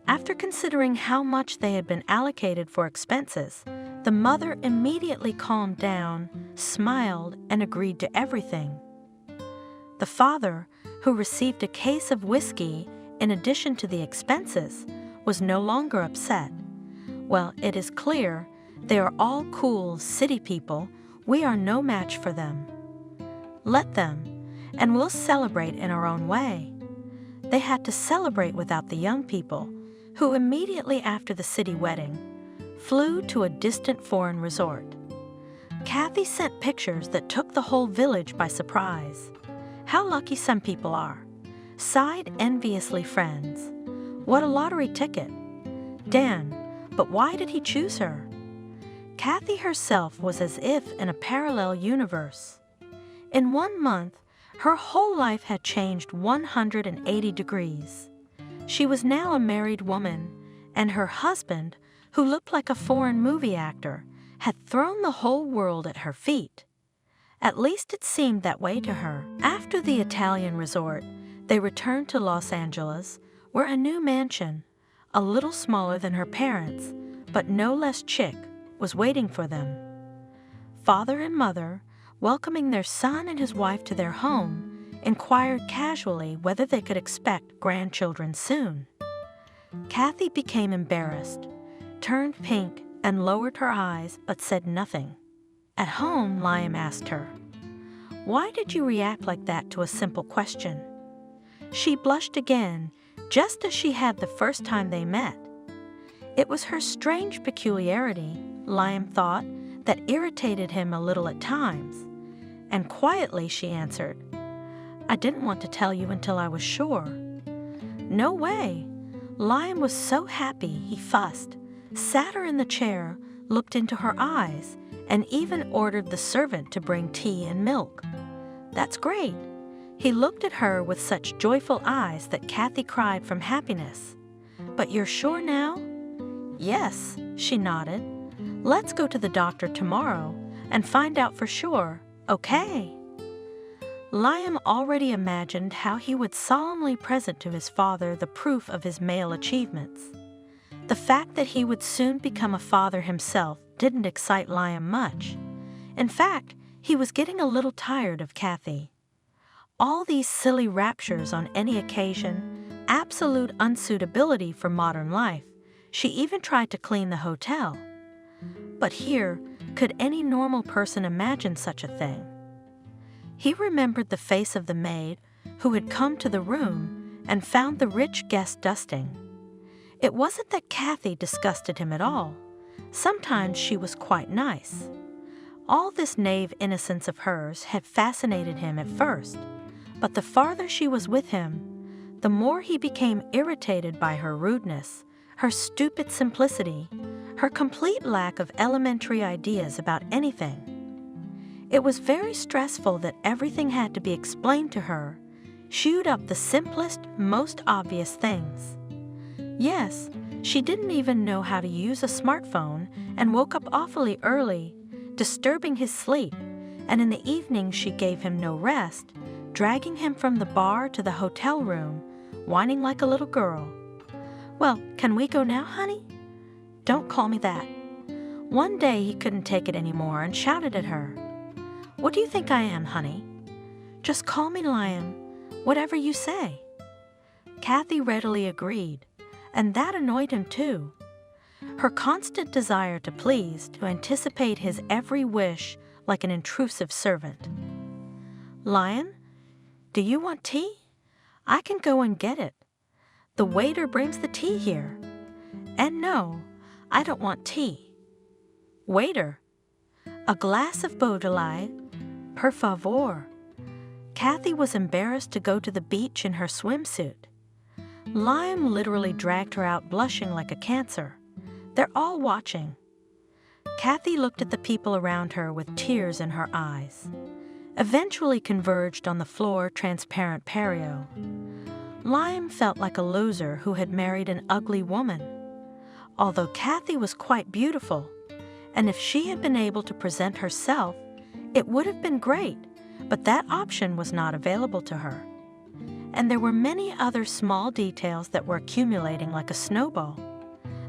After considering how much they had been allocated for expenses, the mother immediately calmed down, smiled, and agreed to everything. The father, who received a case of whiskey in addition to the expenses, was no longer upset. Well, it is clear they are all cool city people. We are no match for them. Let them, and we'll celebrate in our own way. They had to celebrate without the young people, who immediately after the city wedding flew to a distant foreign resort. Kathy sent pictures that took the whole village by surprise. How lucky some people are, sighed enviously friends. What a lottery ticket. Dan, but why did he choose her? Kathy herself was as if in a parallel universe. In 1 month, her whole life had changed 180 degrees. She was now a married woman, and her husband, who looked like a foreign movie actor, had thrown the whole world at her feet. At least it seemed that way to her. After the Italian resort, they returned to Los Angeles, where a new mansion, a little smaller than her parents', but no less chic, was waiting for them. Father and mother, welcoming their son and his wife to their home, inquired casually whether they could expect grandchildren soon. Kathy became embarrassed, turned pink and lowered her eyes but said nothing. At home, Liam asked her, "Why did you react like that to a simple question?" She blushed again, just as she had the first time they met. It was her strange peculiarity, Liam thought, that irritated him a little at times. And quietly she answered, "I didn't want to tell you until I was sure." "No way." Liam was so happy he fussed, sat her in the chair, looked into her eyes, and even ordered the servant to bring tea and milk. "That's great." He looked at her with such joyful eyes that Kathy cried from happiness. "But you're sure now?" "Yes," she nodded. "Let's go to the doctor tomorrow and find out for sure, okay?" Liam already imagined how he would solemnly present to his father the proof of his male achievements. The fact that he would soon become a father himself didn't excite Liam much. In fact, he was getting a little tired of Kathy. All these silly raptures on any occasion, absolute unsuitability for modern life. She even tried to clean the hotel. But here, could any normal person imagine such a thing? He remembered the face of the maid who had come to the room and found the rich guest dusting. It wasn't that Kathy disgusted him at all. Sometimes she was quite nice. All this naive innocence of hers had fascinated him at first, but the farther she was with him, the more he became irritated by her rudeness, her stupid simplicity, her complete lack of elementary ideas about anything. It was very stressful that everything had to be explained to her, chewed up the simplest, most obvious things. Yes, she didn't even know how to use a smartphone and woke up awfully early, disturbing his sleep, and in the evening she gave him no rest, dragging him from the bar to the hotel room, whining like a little girl. "Well, can we go now, honey?" "Don't call me that." One day he couldn't take it anymore and shouted at her, "What do you think I am, honey?" "Just call me Liam, whatever you say." Kathy readily agreed, and that annoyed him too. Her constant desire to please, to anticipate his every wish like an intrusive servant. "Liam, do you want tea? I can go and get it. The waiter brings the tea here." "And no, I don't want tea." "Waiter, a glass of Beaujolais, per favor." Kathy was embarrassed to go to the beach in her swimsuit. Liam literally dragged her out blushing like a cancer. They're all watching. Kathy looked at the people around her with tears in her eyes, eventually converged on the floor transparent perio. Liam felt like a loser who had married an ugly woman. Although Kathy was quite beautiful, and if she had been able to present herself, it would have been great, but that option was not available to her. And there were many other small details that were accumulating like a snowball.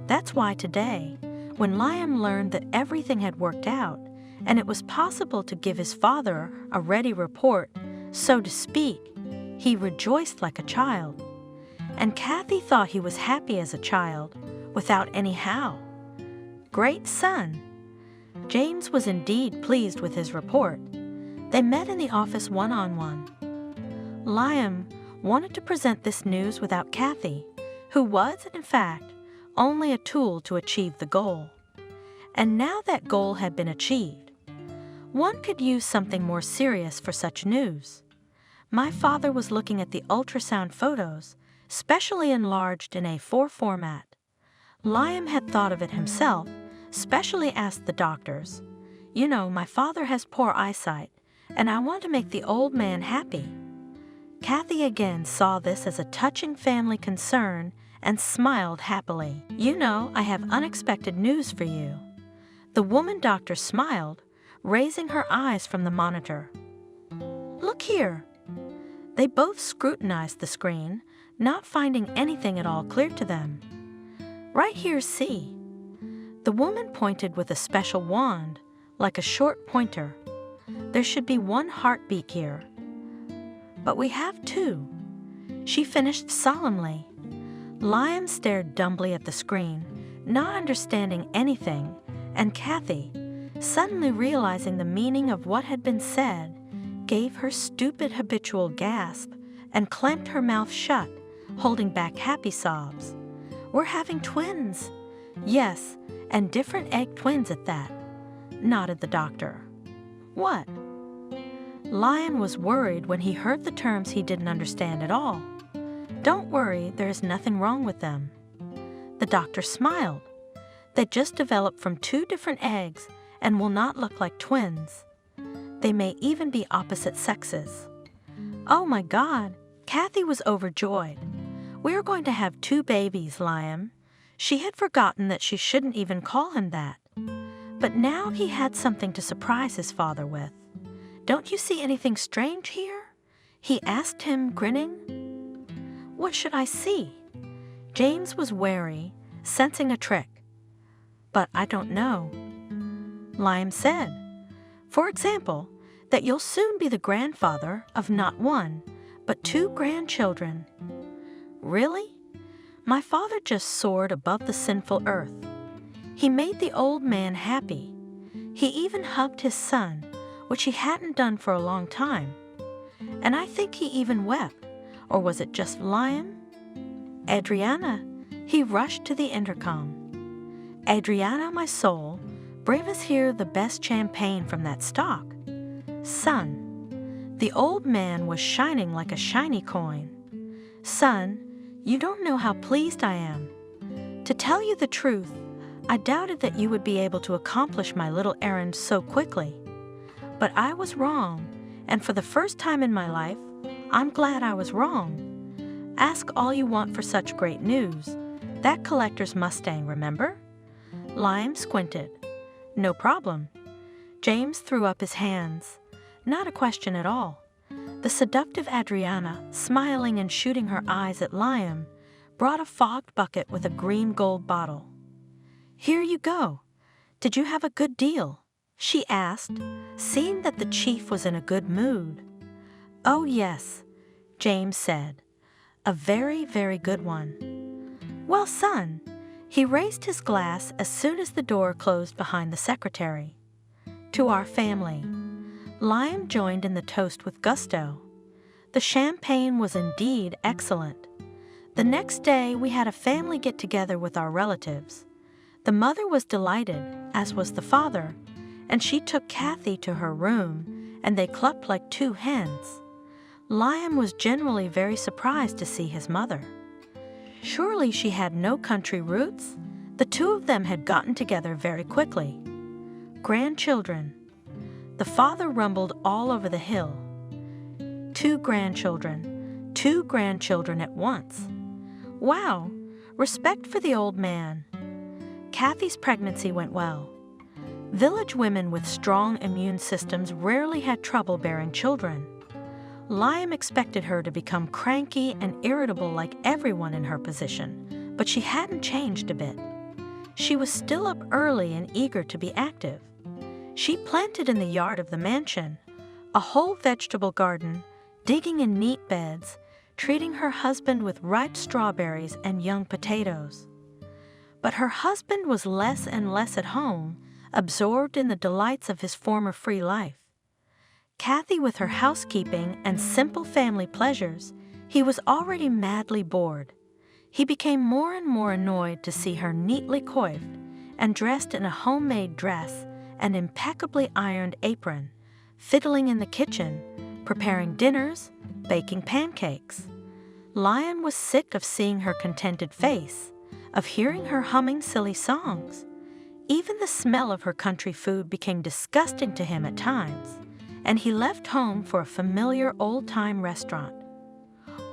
That's why today, when Liam learned that everything had worked out, and it was possible to give his father a ready report, so to speak, he rejoiced like a child. And Kathy thought he was happy as a child, without any how. Great son! James was indeed pleased with his report. They met in the office one-on-one. Liam wanted to present this news without Kathy, who was, in fact, only a tool to achieve the goal. And now that goal had been achieved, one could use something more serious for such news. My father was looking at the ultrasound photos, specially enlarged in A4 format. Liam had thought of it himself, specially asked the doctors, "You know, my father has poor eyesight, and I want to make the old man happy." Kathy again saw this as a touching family concern and smiled happily. "You know, I have unexpected news for you." The woman doctor smiled, raising her eyes from the monitor. "Look here." They both scrutinized the screen, not finding anything at all clear to them. "Right here, see." The woman pointed with a special wand, like a short pointer. "There should be one heartbeat here." "But we have two," she finished solemnly. Liam stared dumbly at the screen, not understanding anything, and Kathy, suddenly realizing the meaning of what had been said, gave her stupid habitual gasp and clamped her mouth shut, holding back happy sobs. "We're having twins." "Yes, and different egg twins at that," nodded the doctor. "What?" Lion was worried when he heard the terms he didn't understand at all. "Don't worry, there is nothing wrong with them." The doctor smiled. "They just developed from 2 different eggs and will not look like twins. They may even be opposite sexes." "Oh my God!" Kathy was overjoyed. "We are going to have 2 babies, Liam." She had forgotten that she shouldn't even call him that. But now he had something to surprise his father with. "Don't you see anything strange here?" he asked him, grinning. "What should I see?" James was wary, sensing a trick. "But I don't know." Liam said, "For example, that you'll soon be the grandfather of not 1, but 2 grandchildren." "Really?" My father just soared above the sinful earth. He made the old man happy. He even hugged his son, which he hadn't done for a long time. And I think he even wept, or was it just Liam? "Adriana," he rushed to the intercom. "Adriana, my soul, bring us here the best champagne from that stock." "Son." The old man was shining like a shiny coin. "Son, you don't know how pleased I am. To tell you the truth, I doubted that you would be able to accomplish my little errand so quickly. But I was wrong, and for the first time in my life, I'm glad I was wrong. Ask all you want for such great news. That collector's Mustang, remember?" Liam squinted. "No problem." James threw up his hands. Not a question at all. The seductive Adriana, smiling and shooting her eyes at Liam, brought a fogged bucket with a green gold bottle. "Here you go. Did you have a good deal?" she asked, seeing that the chief was in a good mood. "Oh, yes," James said. "A very, very good one." "Well, son," he raised his glass as soon as the door closed behind the secretary. "To our family." Liam joined in the toast with gusto. The champagne was indeed excellent. The next day we had a family get-together with our relatives. The mother was delighted, as was the father, and she took Kathy to her room, and they clucked like 2 hens. Liam was generally very surprised to see his mother. Surely she had no country roots? The 2 of them had gotten together very quickly. Grandchildren. The father rumbled all over the hill. 2 grandchildren. 2 grandchildren at once. Wow! Respect for the old man. Kathy's pregnancy went well. Village women with strong immune systems rarely had trouble bearing children. Liam expected her to become cranky and irritable like everyone in her position, but she hadn't changed a bit. She was still up early and eager to be active. She planted in the yard of the mansion a whole vegetable garden, digging in neat beds, treating her husband with ripe strawberries and young potatoes. But her husband was less and less at home, absorbed in the delights of his former free life. Kathy with her housekeeping and simple family pleasures, he was already madly bored. He became more and more annoyed to see her neatly coiffed and dressed in a homemade dress and impeccably ironed apron, fiddling in the kitchen, preparing dinners, baking pancakes. Lion was sick of seeing her contented face, of hearing her humming silly songs. Even the smell of her country food became disgusting to him at times, and he left home for a familiar old-time restaurant.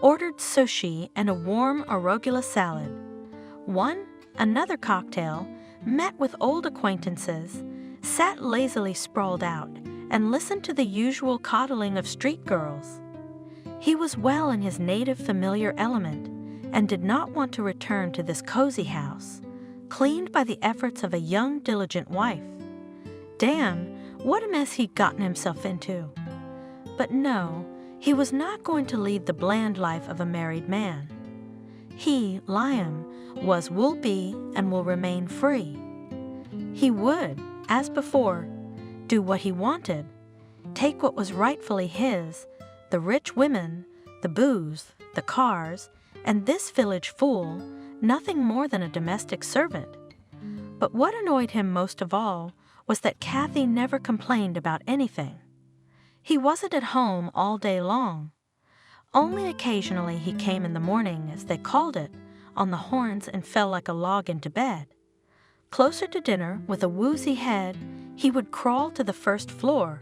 Ordered sushi and a warm arugula salad. Another cocktail, met with old acquaintances, sat lazily sprawled out, and listened to the usual coddling of street girls. He was well in his native familiar element, and did not want to return to this cozy house, cleaned by the efforts of a young, diligent wife. Damn, what a mess he'd gotten himself into. But no, he was not going to lead the bland life of a married man. He, Liam, will be and will remain free. He would, as before, do what he wanted, take what was rightfully his, the rich women, the booze, the cars, and this village fool, nothing more than a domestic servant. But what annoyed him most of all was that Kathy never complained about anything. He wasn't at home all day long. Only occasionally he came in the morning, as they called it, on the horns and fell like a log into bed. Closer to dinner, with a woozy head, he would crawl to the first floor,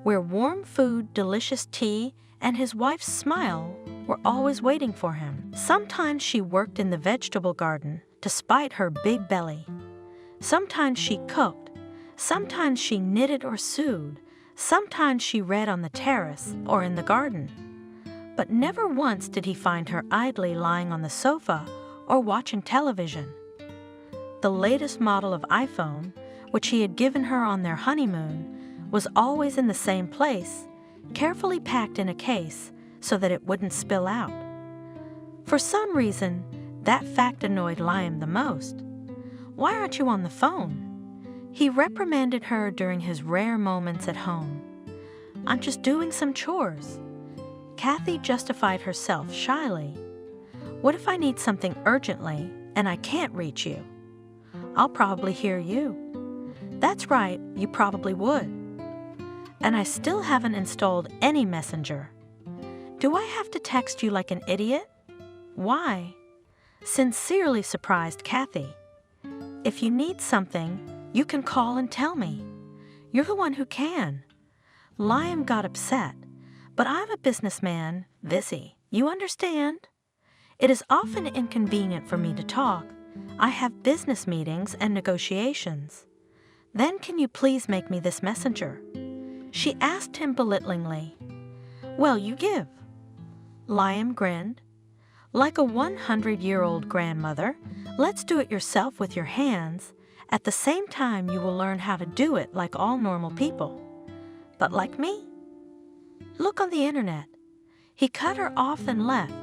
where warm food, delicious tea, and his wife's smile were always waiting for him. Sometimes she worked in the vegetable garden, despite her big belly. Sometimes she cooked. Sometimes she knitted or sewed. Sometimes she read on the terrace or in the garden. But never once did he find her idly lying on the sofa or watching television. The latest model of iPhone, which he had given her on their honeymoon, was always in the same place, carefully packed in a case so that it wouldn't spill out. For some reason, that fact annoyed Liam the most. "Why aren't you on the phone?" He reprimanded her during his rare moments at home. "I'm just doing some chores." Kathy justified herself shyly. "What if I need something urgently and I can't reach you?" "I'll probably hear you." "That's right, you probably would." "And I still haven't installed any messenger." "Do I have to text you like an idiot?" "Why?" Sincerely surprised Kathy. "If you need something, you can call and tell me. You're the one who can." Liam got upset. "But I'm a businessman, Vissy. You understand? It is often inconvenient for me to talk. I have business meetings and negotiations. Then can you please make me this messenger?" She asked him belittlingly. "Well, you give." Liam grinned. "Like a 100-year-old grandmother, let's do it yourself with your hands. At the same time, you will learn how to do it like all normal people." "But like me?" "Look on the internet." He cut her off and left.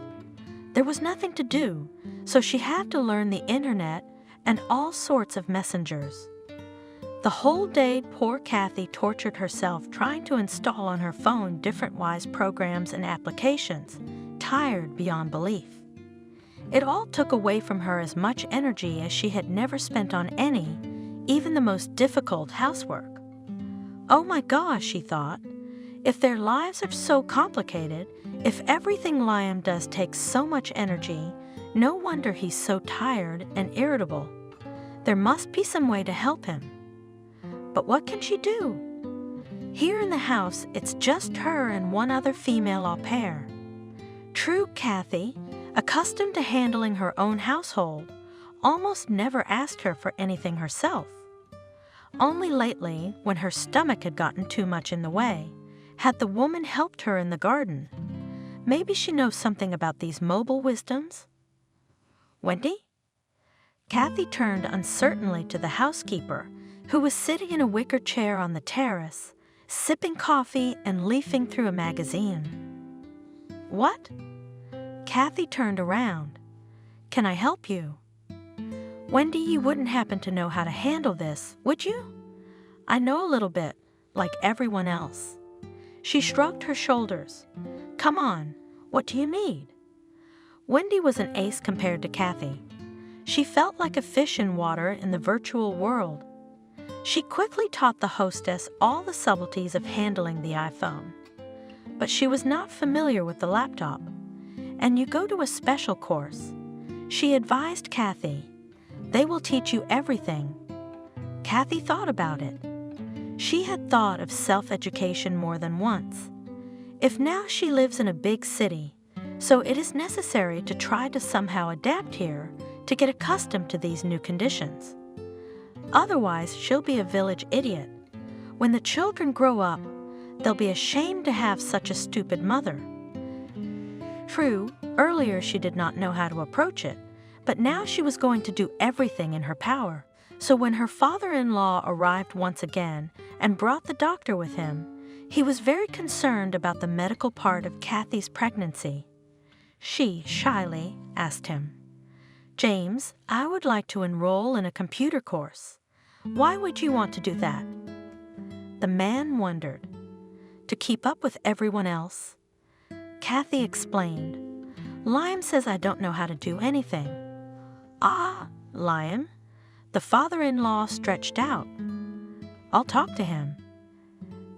There was nothing to do, so she had to learn the internet and all sorts of messengers. The whole day, poor Kathy tortured herself trying to install on her phone different wise programs and applications, tired beyond belief. It all took away from her as much energy as she had never spent on any, even the most difficult housework. "Oh my gosh," she thought. "If their lives are so complicated, if everything Liam does takes so much energy, no wonder he's so tired and irritable. There must be some way to help him." But what can she do? Here in the house, it's just her and one other female au pair. True, Kathy, accustomed to handling her own household, almost never asked her for anything herself. Only lately, when her stomach had gotten too much in the way, had the woman helped her in the garden. Maybe she knows something about these mobile wisdoms? "Wendy?" Kathy turned uncertainly to the housekeeper, who was sitting in a wicker chair on the terrace, sipping coffee and leafing through a magazine. "What?" Kathy turned around. "Can I help you?" "Wendy, you wouldn't happen to know how to handle this, would you?" "I know a little bit, like everyone else." She shrugged her shoulders. "Come on, what do you need?" Wendy was an ace compared to Kathy. She felt like a fish in water in the virtual world. She quickly taught the hostess all the subtleties of handling the iPhone. But she was not familiar with the laptop. "And you go to a special course," she advised Kathy. "They will teach you everything." Kathy thought about it. She had thought of self-education more than once. If now she lives in a big city, so it is necessary to try to somehow adapt here to get accustomed to these new conditions. Otherwise, she'll be a village idiot. When the children grow up, they'll be ashamed to have such a stupid mother. True, earlier she did not know how to approach it, but now she was going to do everything in her power. So when her father-in-law arrived once again and brought the doctor with him, he was very concerned about the medical part of Kathy's pregnancy. She, shyly, asked him, James, I would like to enroll in a computer course. Why would you want to do that? The man wondered. To keep up with everyone else. Kathy explained. Liam says I don't know how to do anything. Ah, Liam. The father-in-law stretched out. I'll talk to him.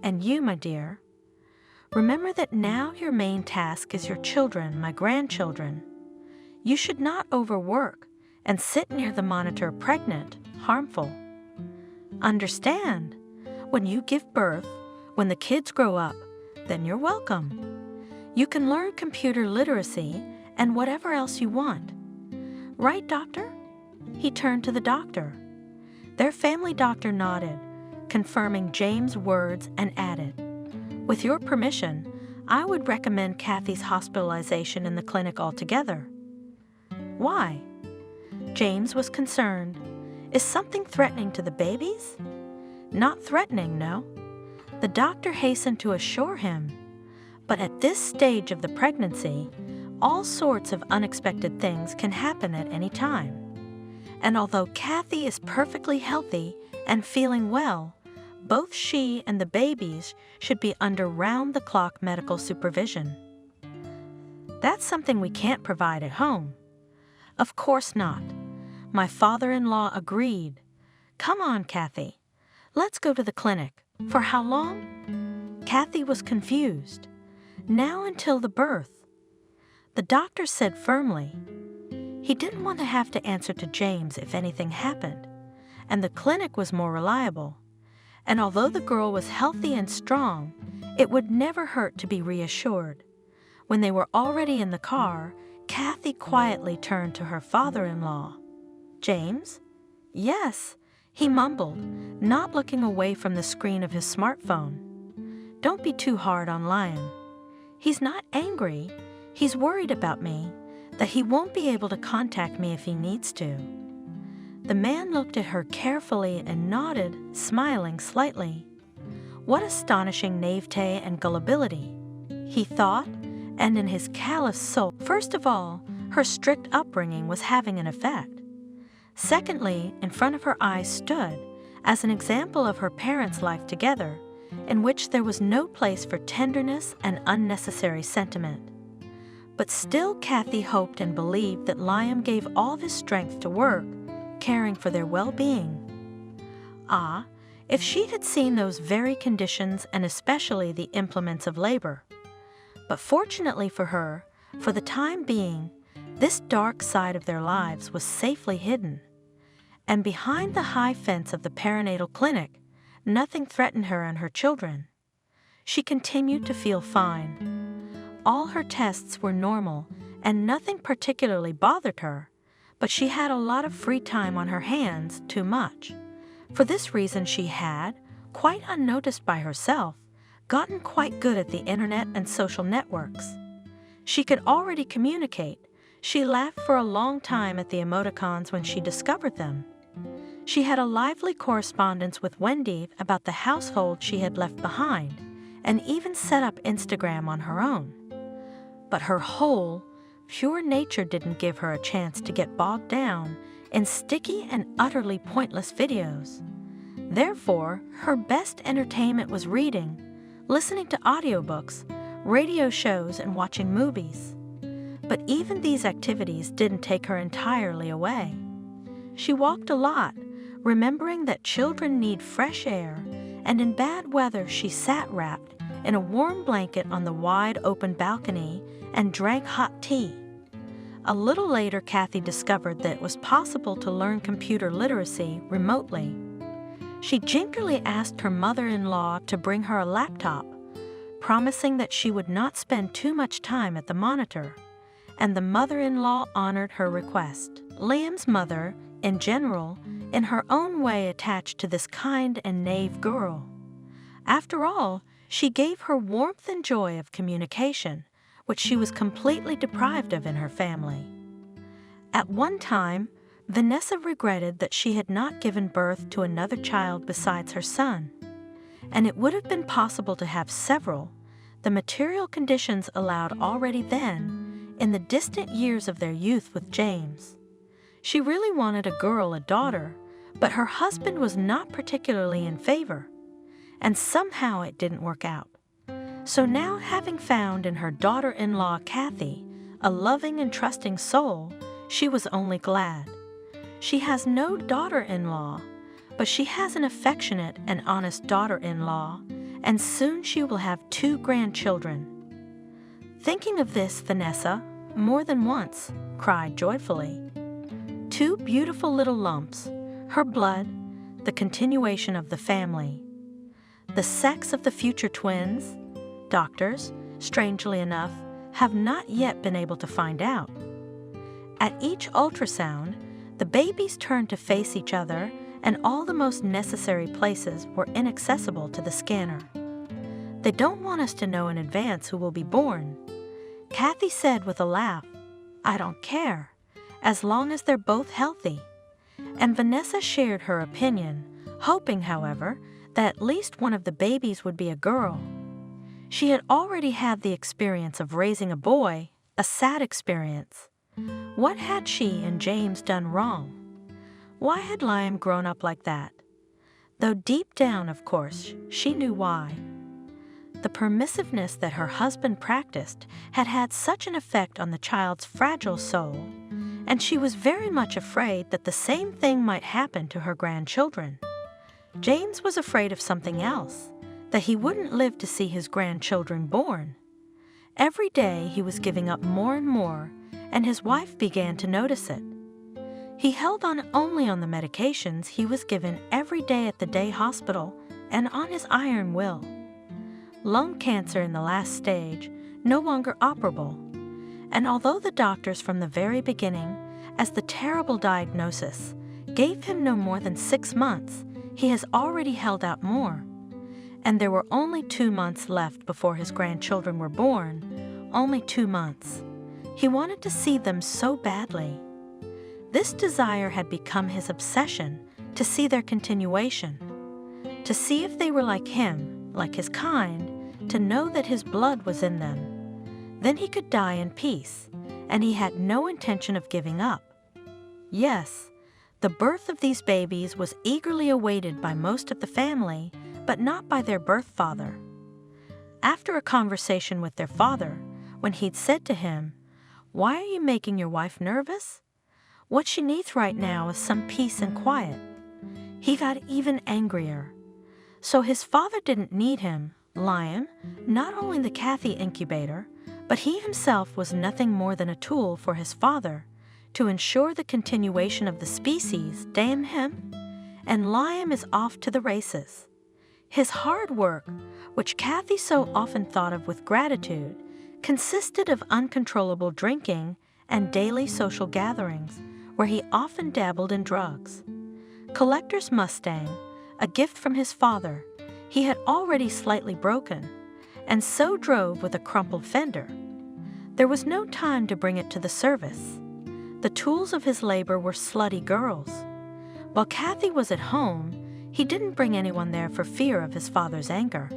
And you, my dear, remember that now your main task is your children, my grandchildren. You should not overwork and sit near the monitor pregnant, harmful. Understand, when you give birth, when the kids grow up, then you're welcome. You can learn computer literacy and whatever else you want. Right, doctor? He turned to the doctor. Their family doctor nodded, confirming James' words, and added, with your permission, I would recommend Kathy's hospitalization in the clinic altogether. Why? James was concerned. Is something threatening to the babies? Not threatening, no. The doctor hastened to assure him. But at this stage of the pregnancy, all sorts of unexpected things can happen at any time. And although Kathy is perfectly healthy and feeling well, both she and the babies should be under round-the-clock medical supervision. That's something we can't provide at home. Of course not. My father-in-law agreed. Come on, Kathy. Let's go to the clinic. For how long? Kathy was confused. Now until the birth. The doctor said firmly. He didn't want to have to answer to James if anything happened, and the clinic was more reliable. And although the girl was healthy and strong, it would never hurt to be reassured. When they were already in the car, Kathy quietly turned to her father-in-law. James? Yes, he mumbled, not looking away from the screen of his smartphone. Don't be too hard on Liam. He's not angry. He's worried about me, that he won't be able to contact me if he needs to. The man looked at her carefully and nodded, smiling slightly. What astonishing naivete and gullibility, he thought, and in his callous soul, first of all, her strict upbringing was having an effect. Secondly, in front of her eyes stood, as an example of her parents' life together, in which there was no place for tenderness and unnecessary sentiment. But still Kathy hoped and believed that Liam gave all his strength to work, caring for their well-being. Ah, if she had seen those very conditions and especially the implements of labor. But fortunately for her, for the time being, this dark side of their lives was safely hidden. And behind the high fence of the perinatal clinic, nothing threatened her and her children. She continued to feel fine. All her tests were normal and nothing particularly bothered her, but she had a lot of free time on her hands, too much. For this reason she had, quite unnoticed by herself, gotten quite good at the internet and social networks. She could already communicate. She laughed for a long time at the emoticons when she discovered them. She had a lively correspondence with Wendy about the household she had left behind, and even set up Instagram on her own. But her whole, pure nature didn't give her a chance to get bogged down in sticky and utterly pointless videos. Therefore, her best entertainment was reading, listening to audiobooks, radio shows, and watching movies. But even these activities didn't take her entirely away. She walked a lot, remembering that children need fresh air, and in bad weather she sat wrapped in a warm blanket on the wide open balcony and drank hot tea. A little later, Kathy discovered that it was possible to learn computer literacy remotely. She gingerly asked her mother-in-law to bring her a laptop, promising that she would not spend too much time at the monitor, and the mother-in-law honored her request. Liam's mother, in general, in her own way attached to this kind and naive girl. After all, she gave her warmth and joy of communication, which she was completely deprived of in her family. At one time, Vanessa regretted that she had not given birth to another child besides her son, and it would have been possible to have several, the material conditions allowed already then, in the distant years of their youth with James. She really wanted a girl, a daughter, but her husband was not particularly in favor, and somehow it didn't work out. So now, having found in her daughter-in-law Kathy a loving and trusting soul, she was only glad. She has no daughter-in-law, but she has an affectionate and honest daughter-in-law, and soon she will have 2 grandchildren. Thinking of this, Vanessa, more than once, cried joyfully. 2 beautiful little lumps, her blood, the continuation of the family. The sex of the future twins, doctors, strangely enough, have not yet been able to find out. At each ultrasound, the babies turned to face each other, and all the most necessary places were inaccessible to the scanner. They don't want us to know in advance who will be born. Kathy said with a laugh, "I don't care, as long as they're both healthy." And Vanessa shared her opinion, hoping, however, that at least one of the babies would be a girl. She had already had the experience of raising a boy, a sad experience. What had she and James done wrong? Why had Liam grown up like that? Though deep down, of course, she knew why. The permissiveness that her husband practiced had had such an effect on the child's fragile soul, and she was very much afraid that the same thing might happen to her grandchildren. James was afraid of something else, that he wouldn't live to see his grandchildren born. Every day he was giving up more and more, and his wife began to notice it. He held on only on the medications he was given every day at the day hospital and on his iron will. Lung cancer in the last stage, no longer operable, and although the doctors from the very beginning, as the terrible diagnosis, gave him no more than 6 months, he has already held out more. And there were only 2 months left before his grandchildren were born, only 2 months. He wanted to see them so badly. This desire had become his obsession, to see their continuation, to see if they were like him, like his kind, to know that his blood was in them. Then he could die in peace, and he had no intention of giving up. Yes, the birth of these babies was eagerly awaited by most of the family, but not by their birth father. After a conversation with their father, when he'd said to him, "Why are you making your wife nervous? What she needs right now is some peace and quiet," he got even angrier. So his father didn't need him, Liam, not only the Kathy incubator, but he himself was nothing more than a tool for his father to ensure the continuation of the species, damn him, and Liam is off to the races. His hard work, which Kathy so often thought of with gratitude, consisted of uncontrollable drinking and daily social gatherings, where he often dabbled in drugs. Collector's Mustang, a gift from his father, he had already slightly broken, and so drove with a crumpled fender. There was no time to bring it to the service. The tools of his labor were slutty girls. While Kathy was at home, he didn't bring anyone there for fear of his father's anger.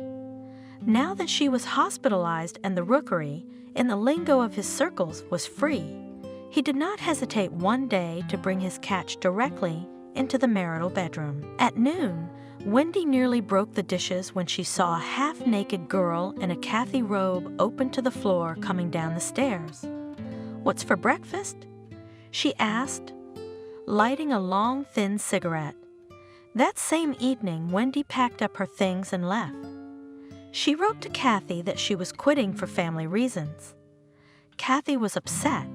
Now that she was hospitalized and the rookery, in the lingo of his circles, was free, he did not hesitate one day to bring his catch directly into the marital bedroom. At noon, Wendy nearly broke the dishes when she saw a half-naked girl in a Kathy robe open to the floor coming down the stairs. "What's for breakfast?" she asked, lighting a long, thin cigarette. That same evening, Wendy packed up her things and left. She wrote to Kathy that she was quitting for family reasons. Kathy was upset.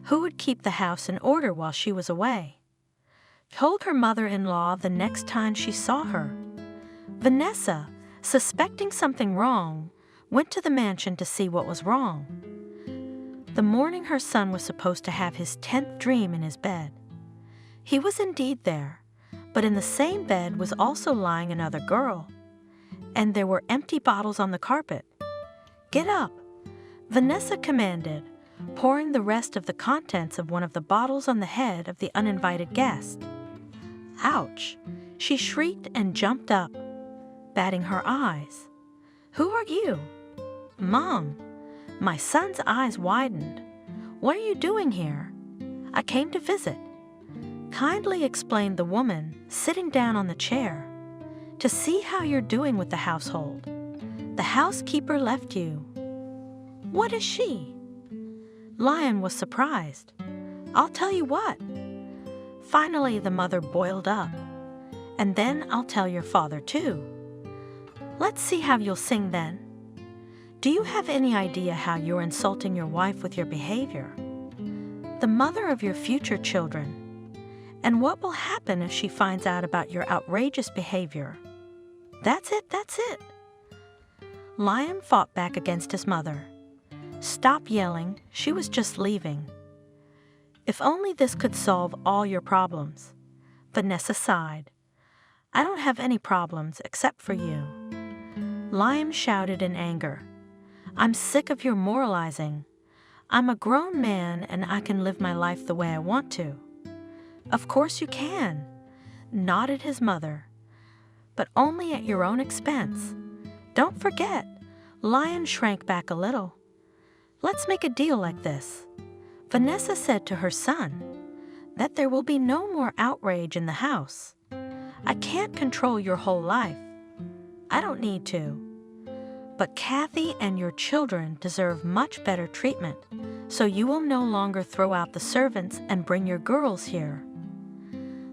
Who would keep the house in order while she was away? Told her mother-in-law the next time she saw her. Vanessa, suspecting something wrong, went to the mansion to see what was wrong. The morning her son was supposed to have his 10th dream in his bed. He was indeed there, but in the same bed was also lying another girl, and there were empty bottles on the carpet. "Get up," Vanessa commanded, pouring the rest of the contents of one of the bottles on the head of the uninvited guest. "Ouch!" she shrieked and jumped up, batting her eyes. "Who are you?" "Mom." My son's eyes widened. "What are you doing here?" "I came to visit." kindly explained the woman sitting down on the chair, to see how you're doing with the household. The housekeeper left you. What is she? Lion was surprised. I'll tell you what. Finally, the mother boiled up. And then I'll tell your father too. Let's see how you'll sing then. Do you have any idea how you're insulting your wife with your behavior? The mother of your future children. And what will happen if she finds out about your outrageous behavior? That's it, that's it. Lion fought back against his mother. Stop yelling, she was just leaving. If only this could solve all your problems. Vanessa sighed. I don't have any problems except for you. Lion shouted in anger. I'm sick of your moralizing. I'm a grown man and I can live my life the way I want to. Of course you can, nodded his mother. But only at your own expense. Don't forget, Lion shrank back a little. Let's make a deal like this. Vanessa said to her son that there will be no more outrage in the house. I can't control your whole life. I don't need to. But Kathy and your children deserve much better treatment, so you will no longer throw out the servants and bring your girls here.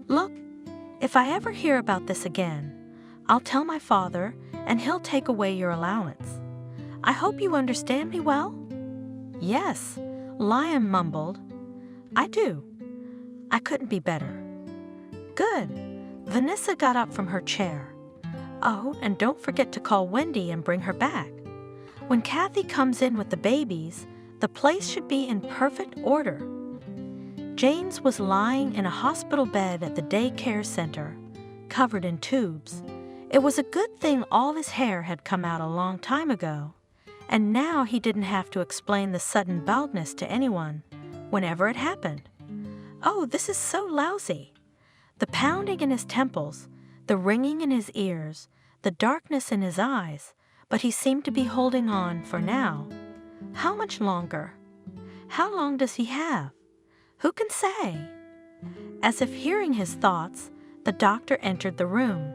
Look, if I ever hear about this again, I'll tell my father and he'll take away your allowance. I hope you understand me well? Yes, Lion mumbled. I do. I couldn't be better. Good. Vanessa got up from her chair. Oh, and don't forget to call Wendy and bring her back. When Kathy comes in with the babies, the place should be in perfect order. James was lying in a hospital bed at the daycare center, covered in tubes. It was a good thing all his hair had come out a long time ago, and now he didn't have to explain the sudden baldness to anyone, whenever it happened. Oh, this is so lousy. The pounding in his temples, the ringing in his ears, the darkness in his eyes, but he seemed to be holding on for now. How much longer? How long does he have? Who can say? As if hearing his thoughts, the doctor entered the room.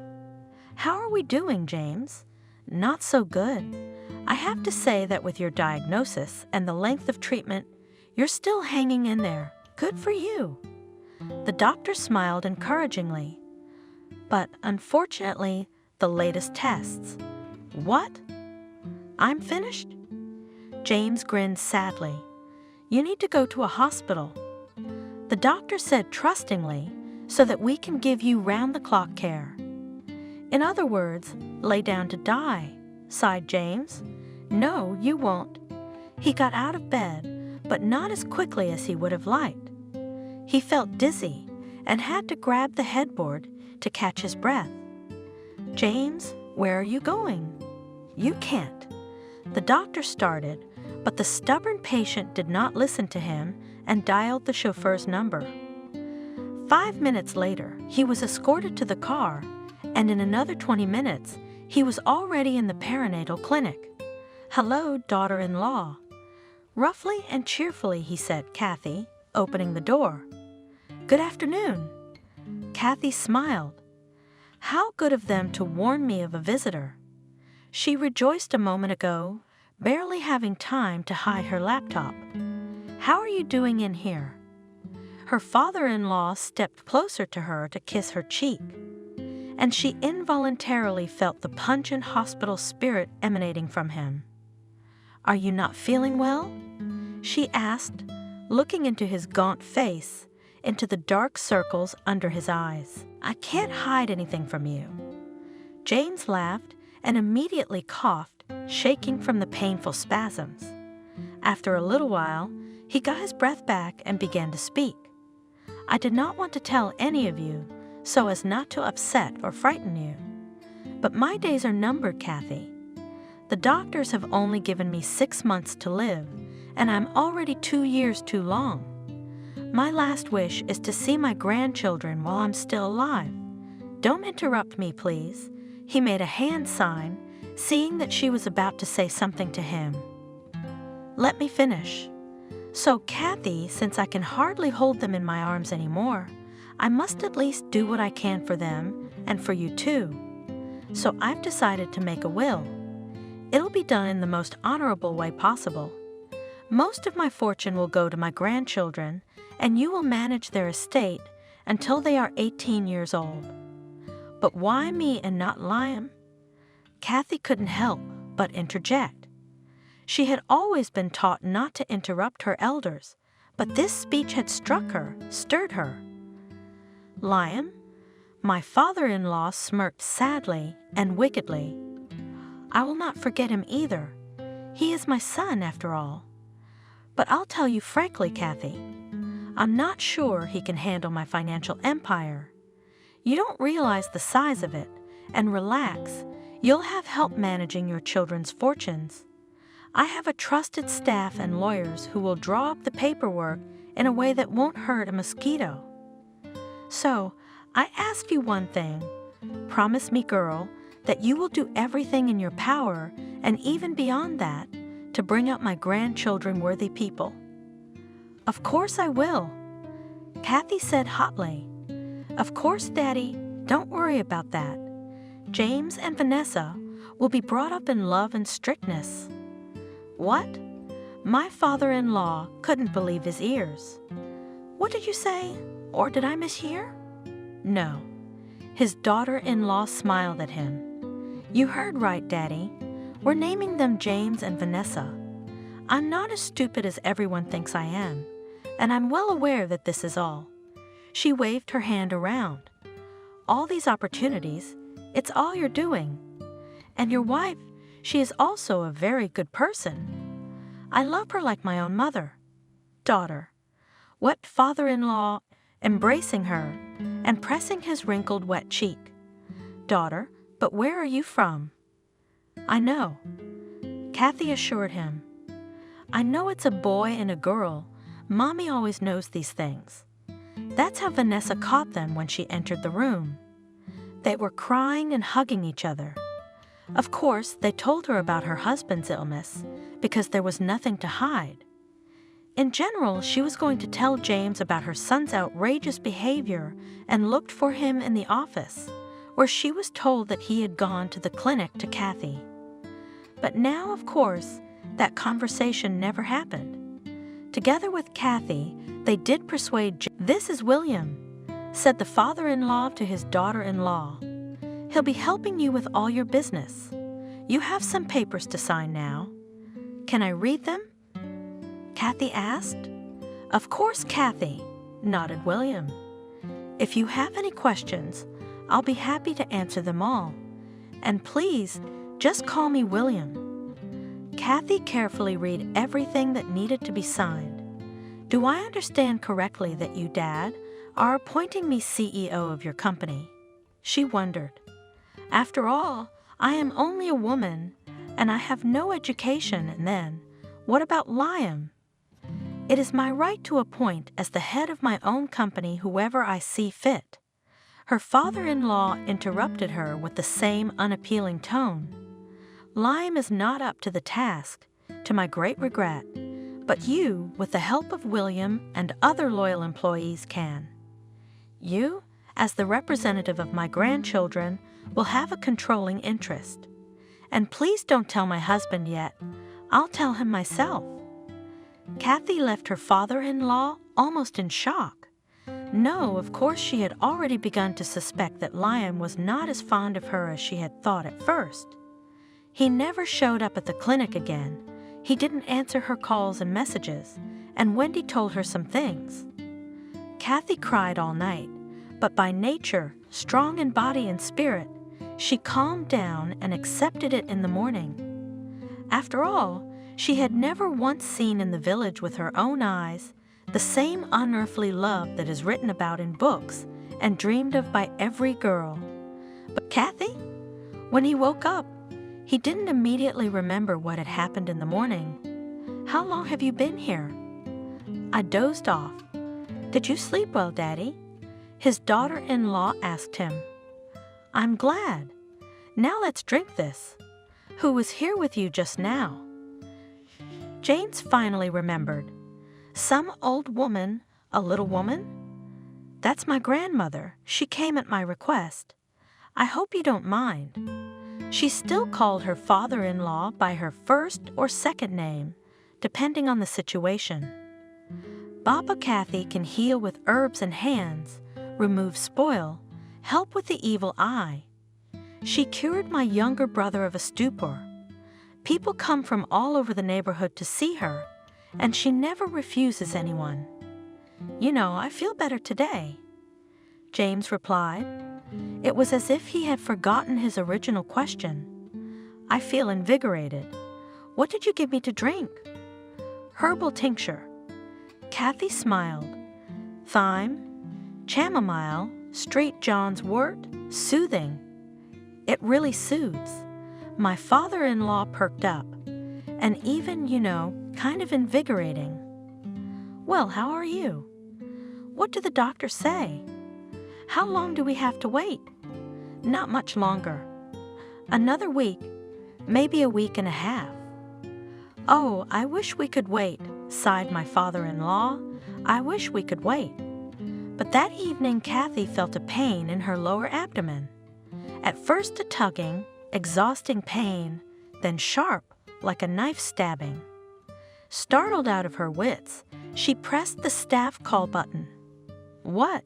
How are we doing, James? Not so good. I have to say that with your diagnosis and the length of treatment, you're still hanging in there. Good for you. The doctor smiled encouragingly. But unfortunately, the latest tests. What? I'm finished? James grinned sadly. You need to go to a hospital. The doctor said trustingly, so that we can give you round-the-clock care. In other words, lay down to die, sighed James. No, you won't. He got out of bed, but not as quickly as he would have liked. He felt dizzy and had to grab the headboard to catch his breath. James, where are you going? You can't. The doctor started, but the stubborn patient did not listen to him and dialed the chauffeur's number. 5 minutes later, he was escorted to the car, and in another 20 minutes, he was already in the perinatal clinic. Hello, daughter-in-law. Roughly and cheerfully, he said, Kathy, opening the door. Good afternoon. Kathy smiled. How good of them to warn me of a visitor. She rejoiced a moment ago, barely having time to hide her laptop. How are you doing in here? Her father-in-law stepped closer to her to kiss her cheek, and she involuntarily felt the pungent hospital spirit emanating from him. Are you not feeling well? She asked, looking into his gaunt face, into the dark circles under his eyes. I can't hide anything from you. James laughed and immediately coughed, shaking from the painful spasms. After a little while, he got his breath back and began to speak. I did not want to tell any of you, so as not to upset or frighten you. But my days are numbered, Kathy. The doctors have only given me 6 months to live, and I'm already 2 years too long. My last wish is to see my grandchildren while I'm still alive. Don't interrupt me, please. He made a hand sign, seeing that she was about to say something to him. Let me finish. So, Kathy, since I can hardly hold them in my arms anymore, I must at least do what I can for them and for you too. So I've decided to make a will. It'll be done in the most honorable way possible. Most of my fortune will go to my grandchildren, and you will manage their estate until they are 18 years old. But why me and not Liam? Kathy couldn't help but interject. She had always been taught not to interrupt her elders, but this speech had struck her, stirred her. Liam? My father-in-law smirked sadly and wickedly. I will not forget him either. He is my son, after all. But I'll tell you frankly, Kathy, I'm not sure he can handle my financial empire. You don't realize the size of it, and relax, you'll have help managing your children's fortunes. I have a trusted staff and lawyers who will draw up the paperwork in a way that won't hurt a mosquito. So, I ask you one thing. Promise me, girl, that you will do everything in your power, and even beyond that, to bring up my grandchildren worthy people. Of course I will, Kathy said hotly. Of course, Daddy, don't worry about that. James and Vanessa will be brought up in love and strictness. What? My father-in-law couldn't believe his ears. What did you say? Or did I mishear? No. His daughter-in-law smiled at him. You heard right, Daddy. We're naming them James and Vanessa. I'm not as stupid as everyone thinks I am, and I'm well aware that this is all. She waved her hand around. All these opportunities, it's all you're doing. And your wife, she is also a very good person. I love her like my own mother. Daughter. What father-in-law, embracing her and pressing his wrinkled wet cheek. Daughter, but where are you from? I know. Kathy assured him. I know it's a boy and a girl. Mommy always knows these things. That's how Vanessa caught them when she entered the room. They were crying and hugging each other. Of course, they told her about her husband's illness because there was nothing to hide. In general, she was going to tell James about her son's outrageous behavior and looked for him in the office, where she was told that he had gone to the clinic to Kathy. But now, of course, that conversation never happened. Together with Kathy, they did persuade This is William, said the father-in-law to his daughter-in-law. He'll be helping you with all your business. You have some papers to sign now. Can I read them? Kathy asked. Of course, Kathy, nodded William. If you have any questions, I'll be happy to answer them all. And please, just call me William. Kathy carefully read everything that needed to be signed. Do I understand correctly that you, Dad, are appointing me CEO of your company? She wondered. After all, I am only a woman, and I have no education, and then, what about Liam? It is my right to appoint as the head of my own company whoever I see fit. Her father-in-law interrupted her with the same unappealing tone. Liam is not up to the task, to my great regret, but you, with the help of William and other loyal employees, can. You, as the representative of my grandchildren, will have a controlling interest. And please don't tell my husband yet. I'll tell him myself. Kathy left her father-in-law almost in shock. No, of course she had already begun to suspect that Liam was not as fond of her as she had thought at first. He never showed up at the clinic again. He didn't answer her calls and messages, and Wendy told her some things. Kathy cried all night, but by nature, strong in body and spirit, she calmed down and accepted it in the morning. After all, she had never once seen in the village with her own eyes the same unearthly love that is written about in books and dreamed of by every girl. But Kathy? When he woke up, he didn't immediately remember what had happened in the morning. How long have you been here? I dozed off. Did you sleep well, Daddy? His daughter-in-law asked him. I'm glad. Now let's drink this. Who was here with you just now? James finally remembered. Some old woman, a little woman? That's my grandmother. She came at my request. I hope you don't mind. She still called her father-in-law by her first or second name, depending on the situation. Baba Kathy can heal with herbs and hands, remove spoil, help with the evil eye. She cured my younger brother of a stupor. People come from all over the neighborhood to see her, and she never refuses anyone. You know, I feel better today. James replied. It was as if he had forgotten his original question. I feel invigorated. What did you give me to drink? Herbal tincture. Kathy smiled. Thyme, chamomile, St. John's wort, soothing. It really soothes. My father-in-law perked up, and even, kind of invigorating. Well, how are you? What do the doctors say? How long do we have to wait? Not much longer. Another week, maybe a week and a half. Oh, I wish we could wait, sighed my father-in-law. I wish we could wait. But that evening, Kathy felt a pain in her lower abdomen. At first a tugging, exhausting pain, then sharp, like a knife stabbing. Startled out of her wits, she pressed the staff call button. What?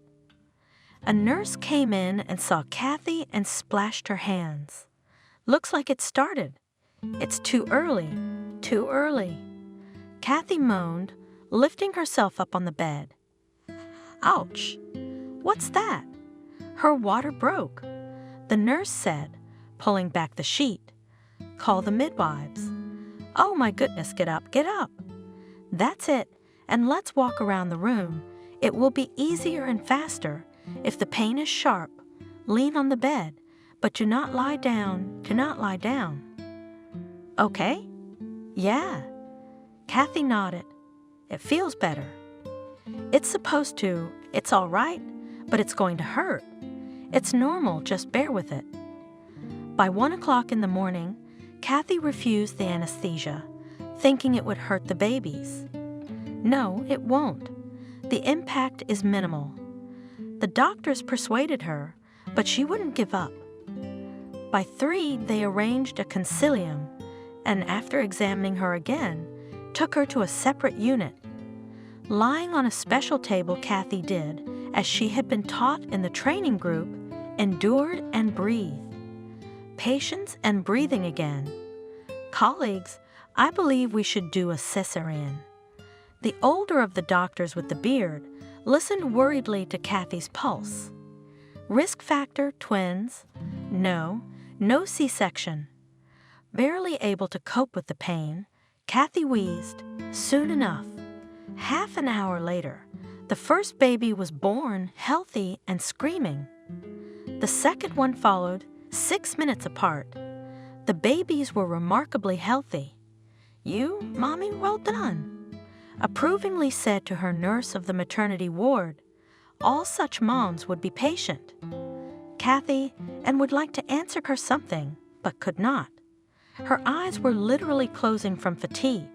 A nurse came in and saw Kathy and splashed her hands. Looks like it started. It's too early, too early. Kathy moaned, lifting herself up on the bed. Ouch! What's that? Her water broke. The nurse said, pulling back the sheet, call the midwives. Oh my goodness, get up, get up. That's it, and let's walk around the room. It will be easier and faster. If the pain is sharp, lean on the bed, but do not lie down, do not lie down. Okay? Yeah. Kathy nodded. It feels better. It's supposed to, it's all right, but it's going to hurt. It's normal, just bear with it. By 1 o'clock in the morning, Kathy refused the anesthesia, thinking it would hurt the babies. No, it won't. The impact is minimal. The doctors persuaded her, but she wouldn't give up. By 3, they arranged a concilium, and after examining her again, took her to a separate unit. Lying on a special table, Kathy did, as she had been taught in the training group, endured and breathed. Patience and breathing again. Colleagues, I believe we should do a cesarean. The older of the doctors with the beard listened worriedly to Kathy's pulse. Risk factor, twins. No C-section. Barely able to cope with the pain, Kathy wheezed, soon enough. Half an hour later, the first baby was born, healthy and screaming. The second one followed, 6 minutes apart. The babies were remarkably healthy. You, Mommy, well done. Approvingly said to her nurse of the maternity ward. All such moms would be patient. Kathy, and would like to answer her something, but could not. Her eyes were literally closing from fatigue.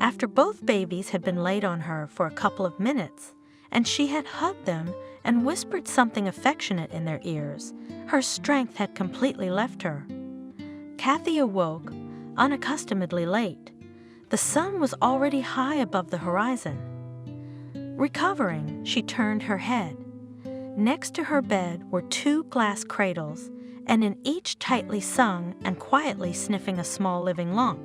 After both babies had been laid on her for a couple of minutes, and she had hugged them and whispered something affectionate in their ears, her strength had completely left her. Kathy awoke, unaccustomedly late. The sun was already high above the horizon. Recovering, she turned her head. Next to her bed were 2 glass cradles, and in each tightly sung and quietly sniffing a small living lump.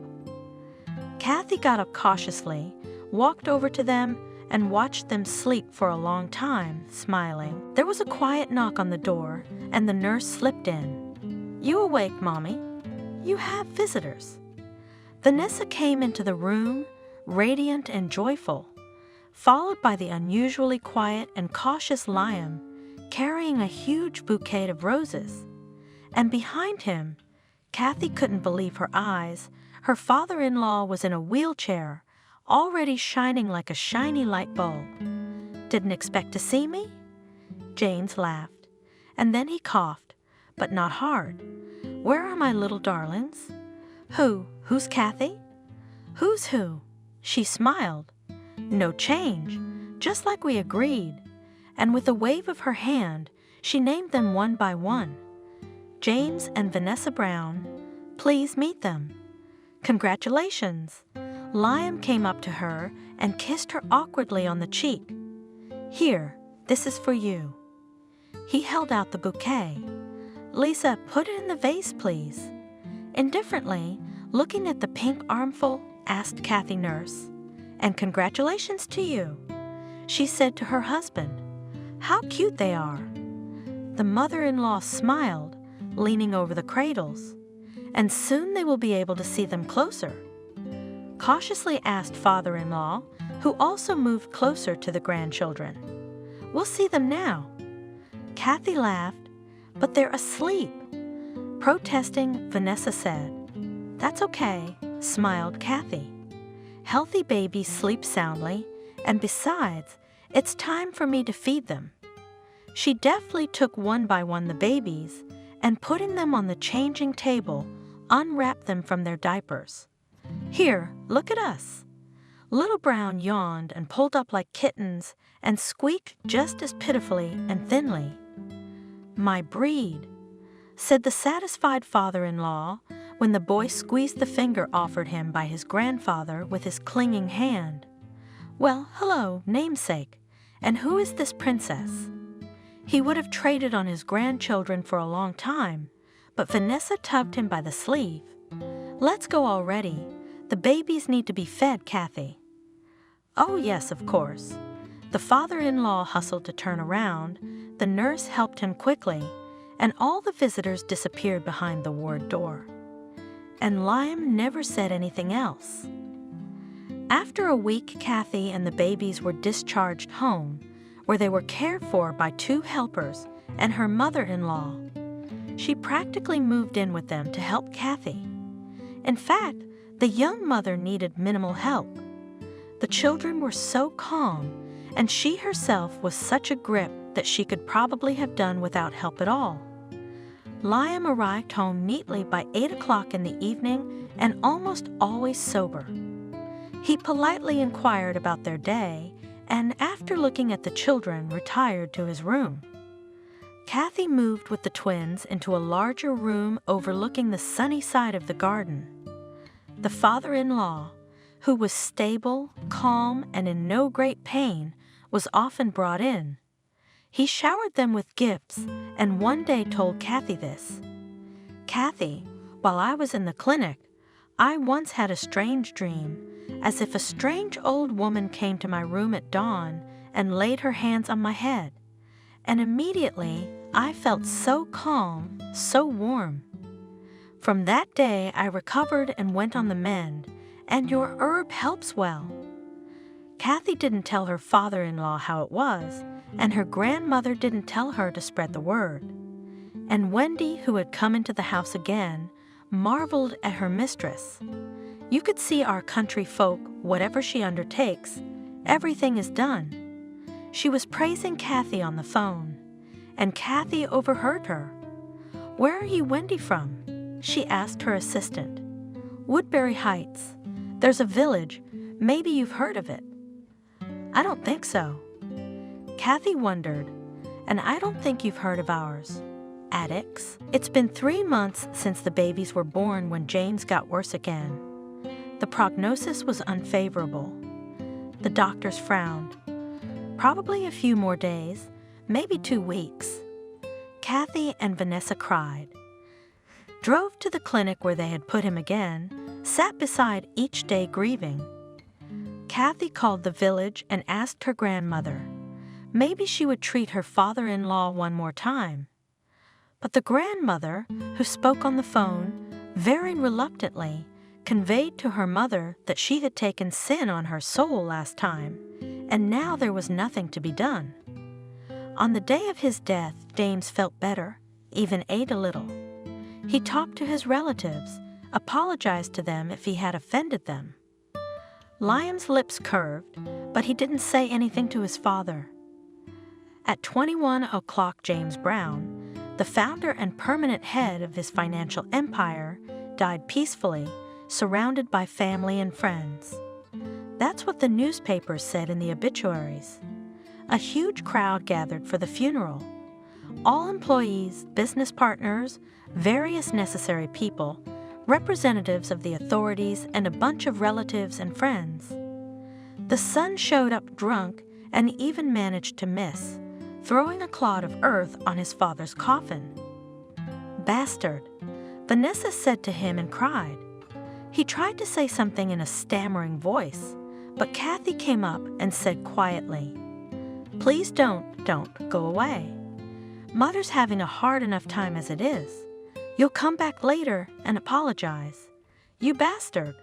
Kathy got up cautiously, walked over to them, and watched them sleep for a long time, smiling. There was a quiet knock on the door, and the nurse slipped in. You awake, Mommy? You have visitors. Vanessa came into the room, radiant and joyful, followed by the unusually quiet and cautious Liam, carrying a huge bouquet of roses. And behind him, Kathy couldn't believe her eyes. Her father-in-law was in a wheelchair, already shining like a shiny light bulb. Didn't expect to see me? James laughed, and then he coughed, but not hard. Where are my little darlings? Who's Kathy? Who's who? She smiled. No change, just like we agreed. and with a wave of her hand, she named them one by one. James and Vanessa Brown, please meet them. Congratulations! Liam came up to her and kissed her awkwardly on the cheek. Here, this is for you. He held out the bouquet. Lisa, put it in the vase, please. Indifferently, looking at the pink armful, asked Kathy Nurse. And congratulations to you, she said to her husband. How cute they are. The mother-in-law smiled, leaning over the cradles. And soon they will be able to see them closer. Cautiously asked father-in-law, who also moved closer to the grandchildren. We'll see them now. Kathy laughed, but they're asleep. Protesting, Vanessa said. That's okay, smiled Kathy. Healthy babies sleep soundly, and besides, it's time for me to feed them. She deftly took one by one the babies, and putting them on the changing table, unwrapped them from their diapers. Here, look at us. Little Brown yawned and pulled up like kittens and squeaked just as pitifully and thinly. My breed, said the satisfied father-in-law when the boy squeezed the finger offered him by his grandfather with his clinging hand. Well, hello, namesake, and who is this princess? He would have traded on his grandchildren for a long time, but Vanessa tugged him by the sleeve. Let's go already. The babies need to be fed, Kathy. Oh, yes, of course. The father-in-law hustled to turn around, the nurse helped him quickly, and all the visitors disappeared behind the ward door. And Liam never said anything else. After a week, Kathy and the babies were discharged home, where they were cared for by 2 helpers and her mother-in-law. She practically moved in with them to help Kathy. In fact, the young mother needed minimal help. The children were so calm, and she herself was such a grip that she could probably have done without help at all. Liam arrived home neatly by 8 o'clock in the evening and almost always sober. He politely inquired about their day, and after looking at the children, retired to his room. Kathy moved with the twins into a larger room overlooking the sunny side of the garden. The father-in-law, who was stable, calm, and in no great pain, was often brought in. He showered them with gifts, and one day told Kathy this. Kathy, while I was in the clinic, I once had a strange dream, as if a strange old woman came to my room at dawn and laid her hands on my head. And immediately I felt so calm, so warm. From that day I recovered and went on the mend, and your herb helps well. Kathy didn't tell her father-in-law how it was, and her grandmother didn't tell her to spread the word. And Wendy, who had come into the house again, marveled at her mistress. You could see our country folk, whatever she undertakes, everything is done. She was praising Kathy on the phone, and Kathy overheard her. Where are you Wendy from? She asked her assistant. Woodbury Heights. There's a village. Maybe you've heard of it. I don't think so. Kathy wondered, and I don't think you've heard of ours. Addicts. It's been 3 months since the babies were born when James got worse again. The prognosis was unfavorable. The doctors frowned. Probably a few more days, maybe 2 weeks. Kathy and Vanessa cried. Drove to the clinic where they had put him again, sat beside each day grieving. Kathy called the village and asked her grandmother. Maybe she would treat her father-in-law one more time. But the grandmother, who spoke on the phone, very reluctantly, conveyed to her mother that she had taken sin on her soul last time, and now there was nothing to be done. On the day of his death, James felt better, even ate a little. He talked to his relatives, apologized to them if he had offended them. Liam's lips curved, but he didn't say anything to his father. At 21 o'clock, James Brown, the founder and permanent head of his financial empire, died peacefully, surrounded by family and friends. That's what the newspapers said in the obituaries. a huge crowd gathered for the funeral. All employees, business partners, various necessary people, representatives of the authorities, and a bunch of relatives and friends. The son showed up drunk and even managed to miss, throwing a clod of earth on his father's coffin. "Bastard," Vanessa said to him and cried. He tried to say something in a stammering voice, but Kathy came up and said quietly, "Please don't go away. Mother's having a hard enough time as it is. You'll come back later and apologize. You bastard."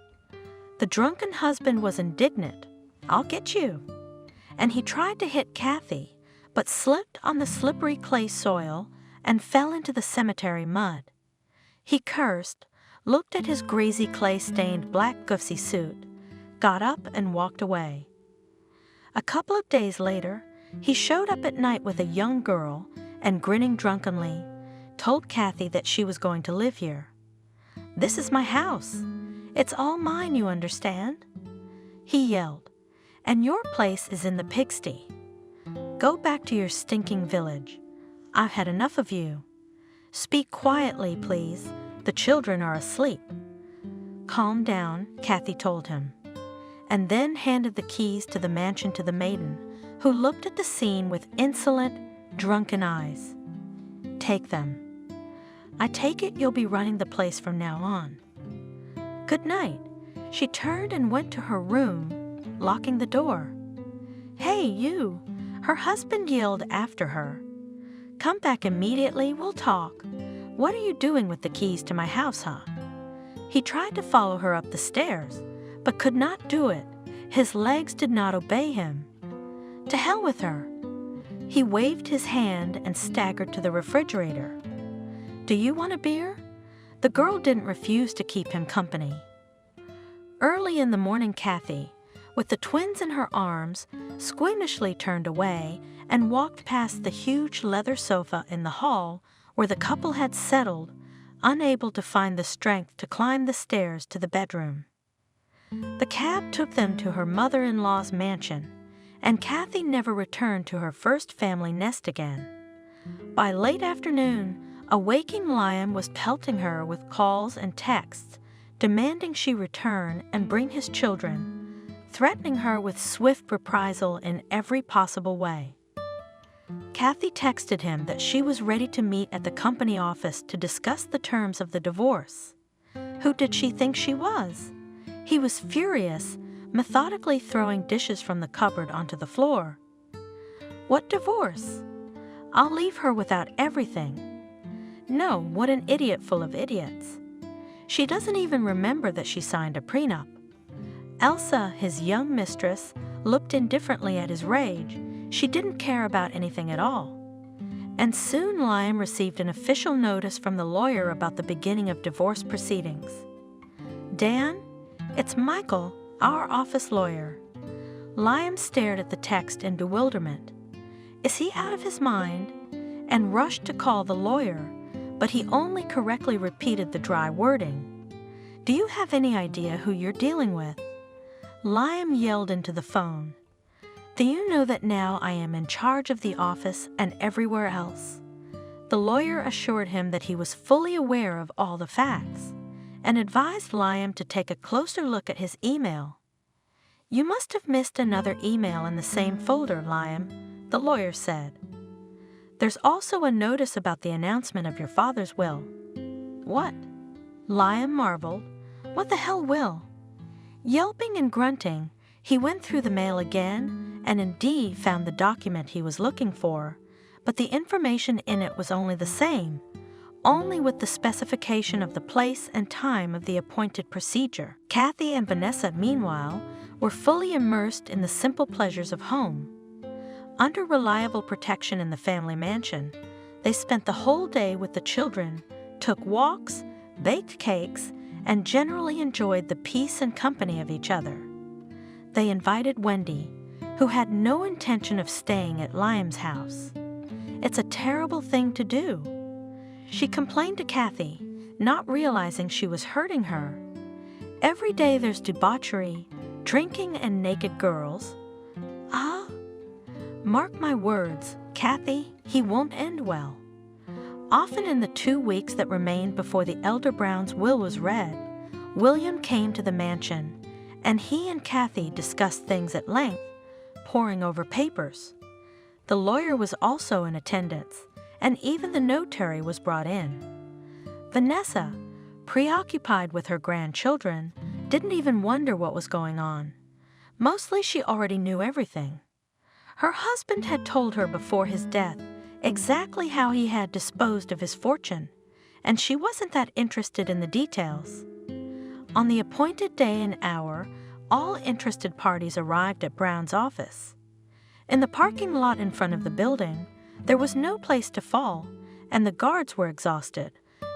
The drunken husband was indignant. "I'll get you." And he tried to hit Kathy, but slipped on the slippery clay soil and fell into the cemetery mud. He cursed, looked at his greasy clay-stained black gussie suit, got up and walked away. A couple of days later, he showed up at night with a young girl and, grinning drunkenly, told Kathy that she was going to live here. "This is my house. It's all mine, you understand?" He yelled, "And your place is in the pigsty. Go back to your stinking village. I've had enough of you. Speak quietly, please. The children are asleep." "Calm down," Kathy told him, and then handed the keys to the mansion to the maiden, who looked at the scene with insolent, drunken eyes. "Take them. I take it you'll be running the place from now on. Good night." She turned and went to her room, locking the door. "Hey, you!" her husband yelled after her. "Come back immediately, we'll talk. What are you doing with the keys to my house, huh?" He tried to follow her up the stairs, but could not do it. His legs did not obey him. To hell with her. He waved his hand and staggered to the refrigerator. "Do you want a beer?" The girl didn't refuse to keep him company. Early in the morning, Kathy, with the twins in her arms, squeamishly turned away and walked past the huge leather sofa in the hall where the couple had settled, unable to find the strength to climb the stairs to the bedroom. The cab took them to her mother-in-law's mansion, and Kathy never returned to her first family nest again. By late afternoon, a waking Liam was pelting her with calls and texts, demanding she return and bring his children, threatening her with swift reprisal in every possible way. Kathy texted him that she was ready to meet at the company office to discuss the terms of the divorce. Who did she think she was? He was furious, methodically throwing dishes from the cupboard onto the floor. "What divorce? I'll leave her without everything." No, what an idiot full of idiots. She doesn't even remember that she signed a prenup. Elsa, his young mistress, looked indifferently at his rage. She didn't care about anything at all. And soon Liam received an official notice from the lawyer about the beginning of divorce proceedings. "Dan, it's Michael, our office lawyer." Liam stared at the text in bewilderment. Is he out of his mind? And rushed to call the lawyer, but he only correctly repeated the dry wording. "Do you have any idea who you're dealing with?" Liam yelled into the phone. "Do you know that now I am in charge of the office and everywhere else?" The lawyer assured him that he was fully aware of all the facts, and advised Liam to take a closer look at his email. "You must have missed another email in the same folder, Liam," the lawyer said. "There's also a notice about the announcement of your father's will." "What?" Liam marveled. "What the hell will?" Yelping and grunting, he went through the mail again and indeed found the document he was looking for, but the information in it was only the same, only with the specification of the place and time of the appointed procedure. Kathy and Vanessa, meanwhile, were fully immersed in the simple pleasures of home. Under reliable protection in the family mansion, they spent the whole day with the children, took walks, baked cakes, and generally enjoyed the peace and company of each other. They invited Wendy, who had no intention of staying at Liam's house. It's a terrible thing to do. She complained to Kathy, not realizing she was hurting her. Every day there's debauchery, drinking, and naked girls. Ah? Mark my words, Kathy, he won't end well. Often in the 2 weeks that remained before the elder Brown's will was read, William came to the mansion, and he and Kathy discussed things at length, poring over papers. The lawyer was also in attendance, and even the notary was brought in. Vanessa, preoccupied with her grandchildren, didn't even wonder what was going on. Mostly she already knew everything. Her husband had told her before his death exactly how he had disposed of his fortune, and she wasn't that interested in the details. On the appointed day and hour, all interested parties arrived at Brown's office. In the parking lot in front of the building, there was no place to fall, and the guards were exhausted,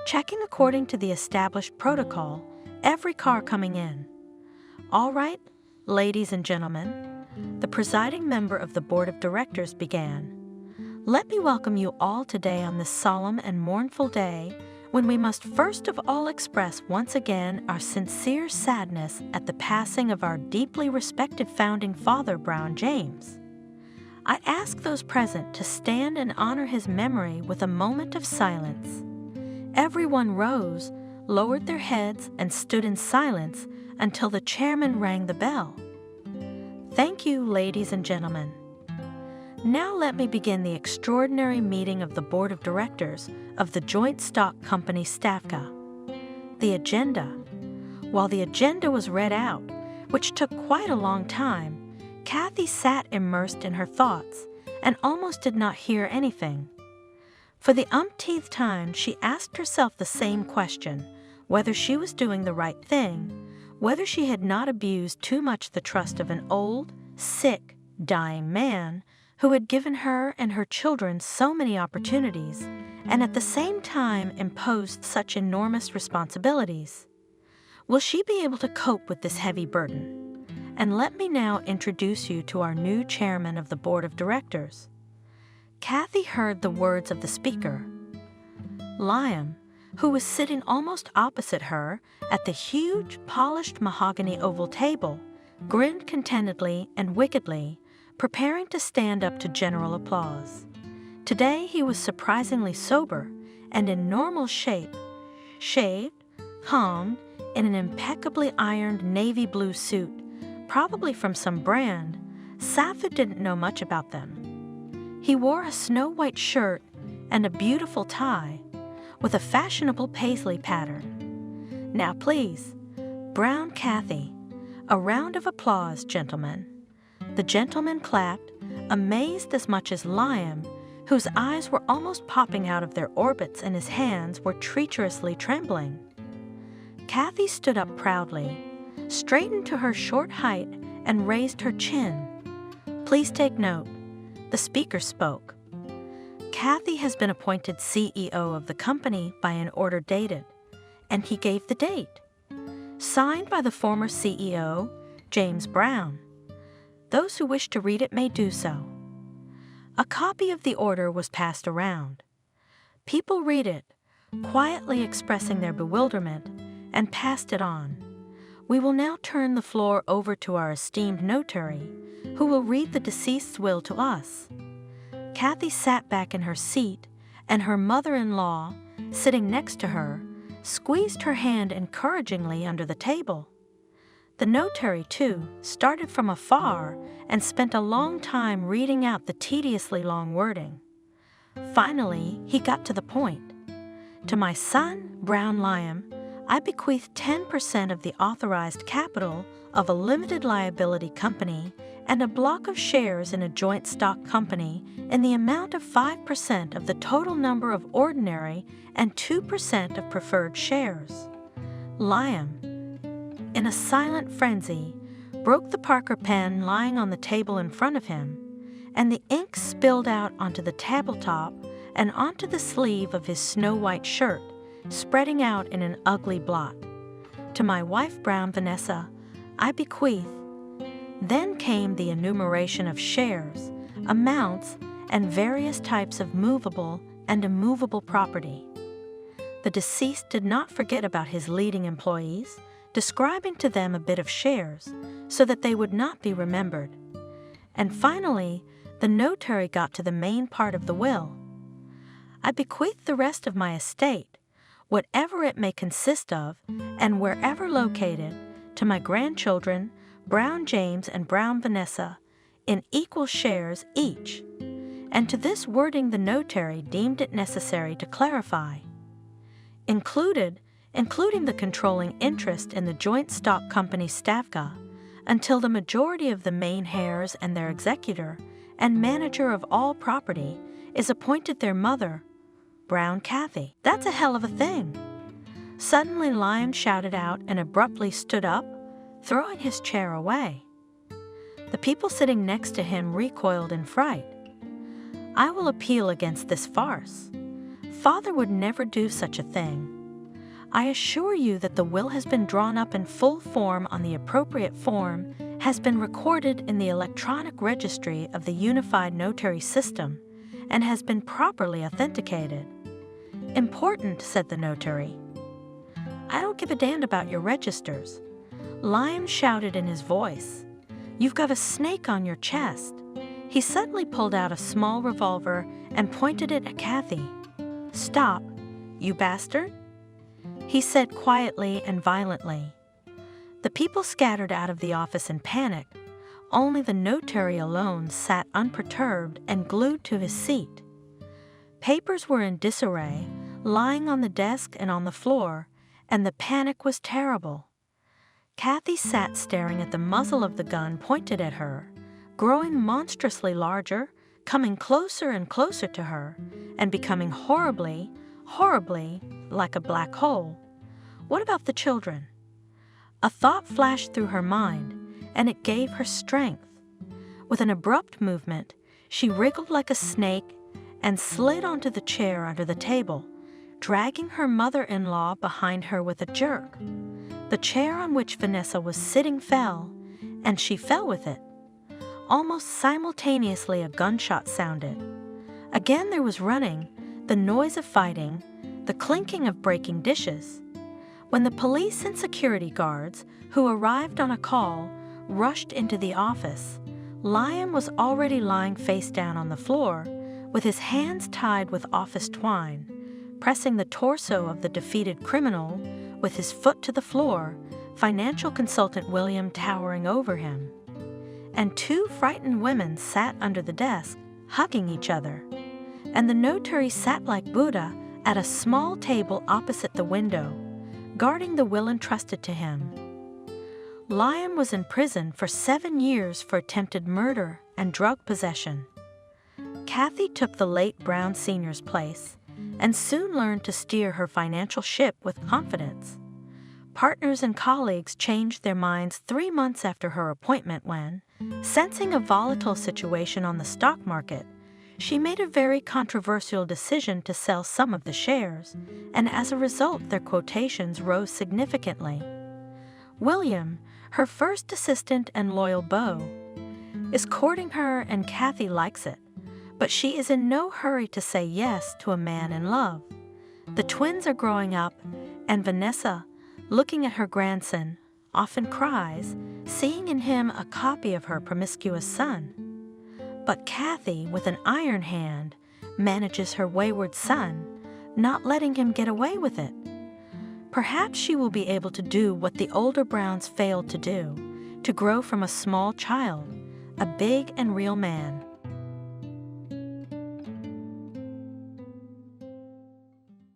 checking according to the established protocol every car coming in. All right, ladies and gentlemen, the presiding member of the board of directors began. Let me welcome you all today on this solemn and mournful day when we must first of all express once again our sincere sadness at the passing of our deeply respected founding father, Brown James. I ask those present to stand and honor his memory with a moment of silence. Everyone rose, lowered their heads, and stood in silence until the chairman rang the bell. Thank you, ladies and gentlemen. Now let me begin the extraordinary meeting of the Board of Directors of the Joint Stock Company Stavka. The agenda. While the agenda was read out, which took quite a long time, Kathy sat immersed in her thoughts and almost did not hear anything. For the umpteenth time, she asked herself the same question, whether she was doing the right thing, whether she had not abused too much the trust of an old, sick, dying man who had given her and her children so many opportunities and at the same time imposed such enormous responsibilities. Will she be able to cope with this heavy burden? And let me now introduce you to our new chairman of the board of directors. Kathy heard the words of the speaker. Liam, who was sitting almost opposite her at the huge, polished mahogany oval table, grinned contentedly and wickedly, preparing to stand up to general applause. Today he was surprisingly sober and in normal shape, shaved, combed, in an impeccably ironed navy blue suit, probably from some brand. Safa didn't know much about them. He wore a snow-white shirt and a beautiful tie with a fashionable paisley pattern. Now please, Brown Kathy, a round of applause, gentlemen. The gentlemen clapped, amazed as much as Liam, whose eyes were almost popping out of their orbits and his hands were treacherously trembling. Kathy stood up proudly, straightened to her short height, and raised her chin. Please take note. The speaker spoke. Kathy has been appointed CEO of the company by an order dated, and he gave the date. Signed by the former CEO, James Brown. Those who wish to read it may do so. A copy of the order was passed around. People read it, quietly expressing their bewilderment, and passed it on. We will now turn the floor over to our esteemed notary, who will read the deceased's will to us. Kathy sat back in her seat, and her mother-in-law, sitting next to her, squeezed her hand encouragingly under the table. The notary, too, started from afar and spent a long time reading out the tediously long wording. Finally, he got to the point. To my son, Brown Liam, I bequeath 10% of the authorized capital of a limited liability company and a block of shares in a joint stock company in the amount of 5% of the total number of ordinary and 2% of preferred shares. Liam, in a silent frenzy, broke the Parker pen lying on the table in front of him, and the ink spilled out onto the tabletop and onto the sleeve of his snow-white shirt, spreading out in an ugly blot. To my wife, Brown Vanessa, I bequeath. Then came the enumeration of shares, amounts, and various types of movable and immovable property. The deceased did not forget about his leading employees, describing to them a bit of shares so that they would not be remembered. And finally, the notary got to the main part of the will. I bequeath the rest of my estate, whatever it may consist of, and wherever located, to my grandchildren, Brown James and Brown Vanessa, in equal shares each. And to this wording the notary deemed it necessary to clarify. Including the controlling interest in the joint stock company Stavka, until the majority of the main heirs and their executor and manager of all property is appointed their mother, Brown Kathy. That's a hell of a thing. Suddenly Lyon shouted out and abruptly stood up, throwing his chair away. The people sitting next to him recoiled in fright. I will appeal against this farce. Father would never do such a thing. I assure you that the will has been drawn up in full form on the appropriate form, has been recorded in the electronic registry of the Unified Notary System, and has been properly authenticated. Important, said the notary. I don't give a damn about your registers. Lyon shouted in his voice. You've got a snake on your chest. He suddenly pulled out a small revolver and pointed it at Kathy. Stop, you bastard, he said quietly and violently. The people scattered out of the office in panic. Only the notary alone sat unperturbed and glued to his seat. Papers were in disarray, lying on the desk and on the floor, and the panic was terrible. Kathy sat staring at the muzzle of the gun pointed at her, growing monstrously larger, coming closer and closer to her, and becoming horribly, horribly like a black hole. What about the children? A thought flashed through her mind, and it gave her strength. With an abrupt movement, she wriggled like a snake and slid onto the chair under the table, dragging her mother-in-law behind her with a jerk. The chair on which Vanessa was sitting fell, and she fell with it. Almost simultaneously, a gunshot sounded. Again there was running, the noise of fighting, the clinking of breaking dishes. When the police and security guards, who arrived on a call, rushed into the office, Lyon was already lying face down on the floor, with his hands tied with office twine, pressing the torso of the defeated criminal, with his foot to the floor, financial consultant William towering over him. And two frightened women sat under the desk, hugging each other. And the notary sat like Buddha at a small table opposite the window, guarding the will entrusted to him. Lyon was in prison for 7 years for attempted murder and drug possession. Kathy took the late Brown Sr.'s place and soon learned to steer her financial ship with confidence. Partners and colleagues changed their minds 3 months after her appointment when, sensing a volatile situation on the stock market, she made a very controversial decision to sell some of the shares, and as a result their quotations rose significantly. William, her first assistant and loyal beau, is courting her, and Kathy likes it, but she is in no hurry to say yes to a man in love. The twins are growing up, and Vanessa, looking at her grandson, often cries, seeing in him a copy of her promiscuous son. But Kathy, with an iron hand, manages her wayward son, not letting him get away with it. Perhaps she will be able to do what the older Browns failed to do, to grow from a small child, a big and real man.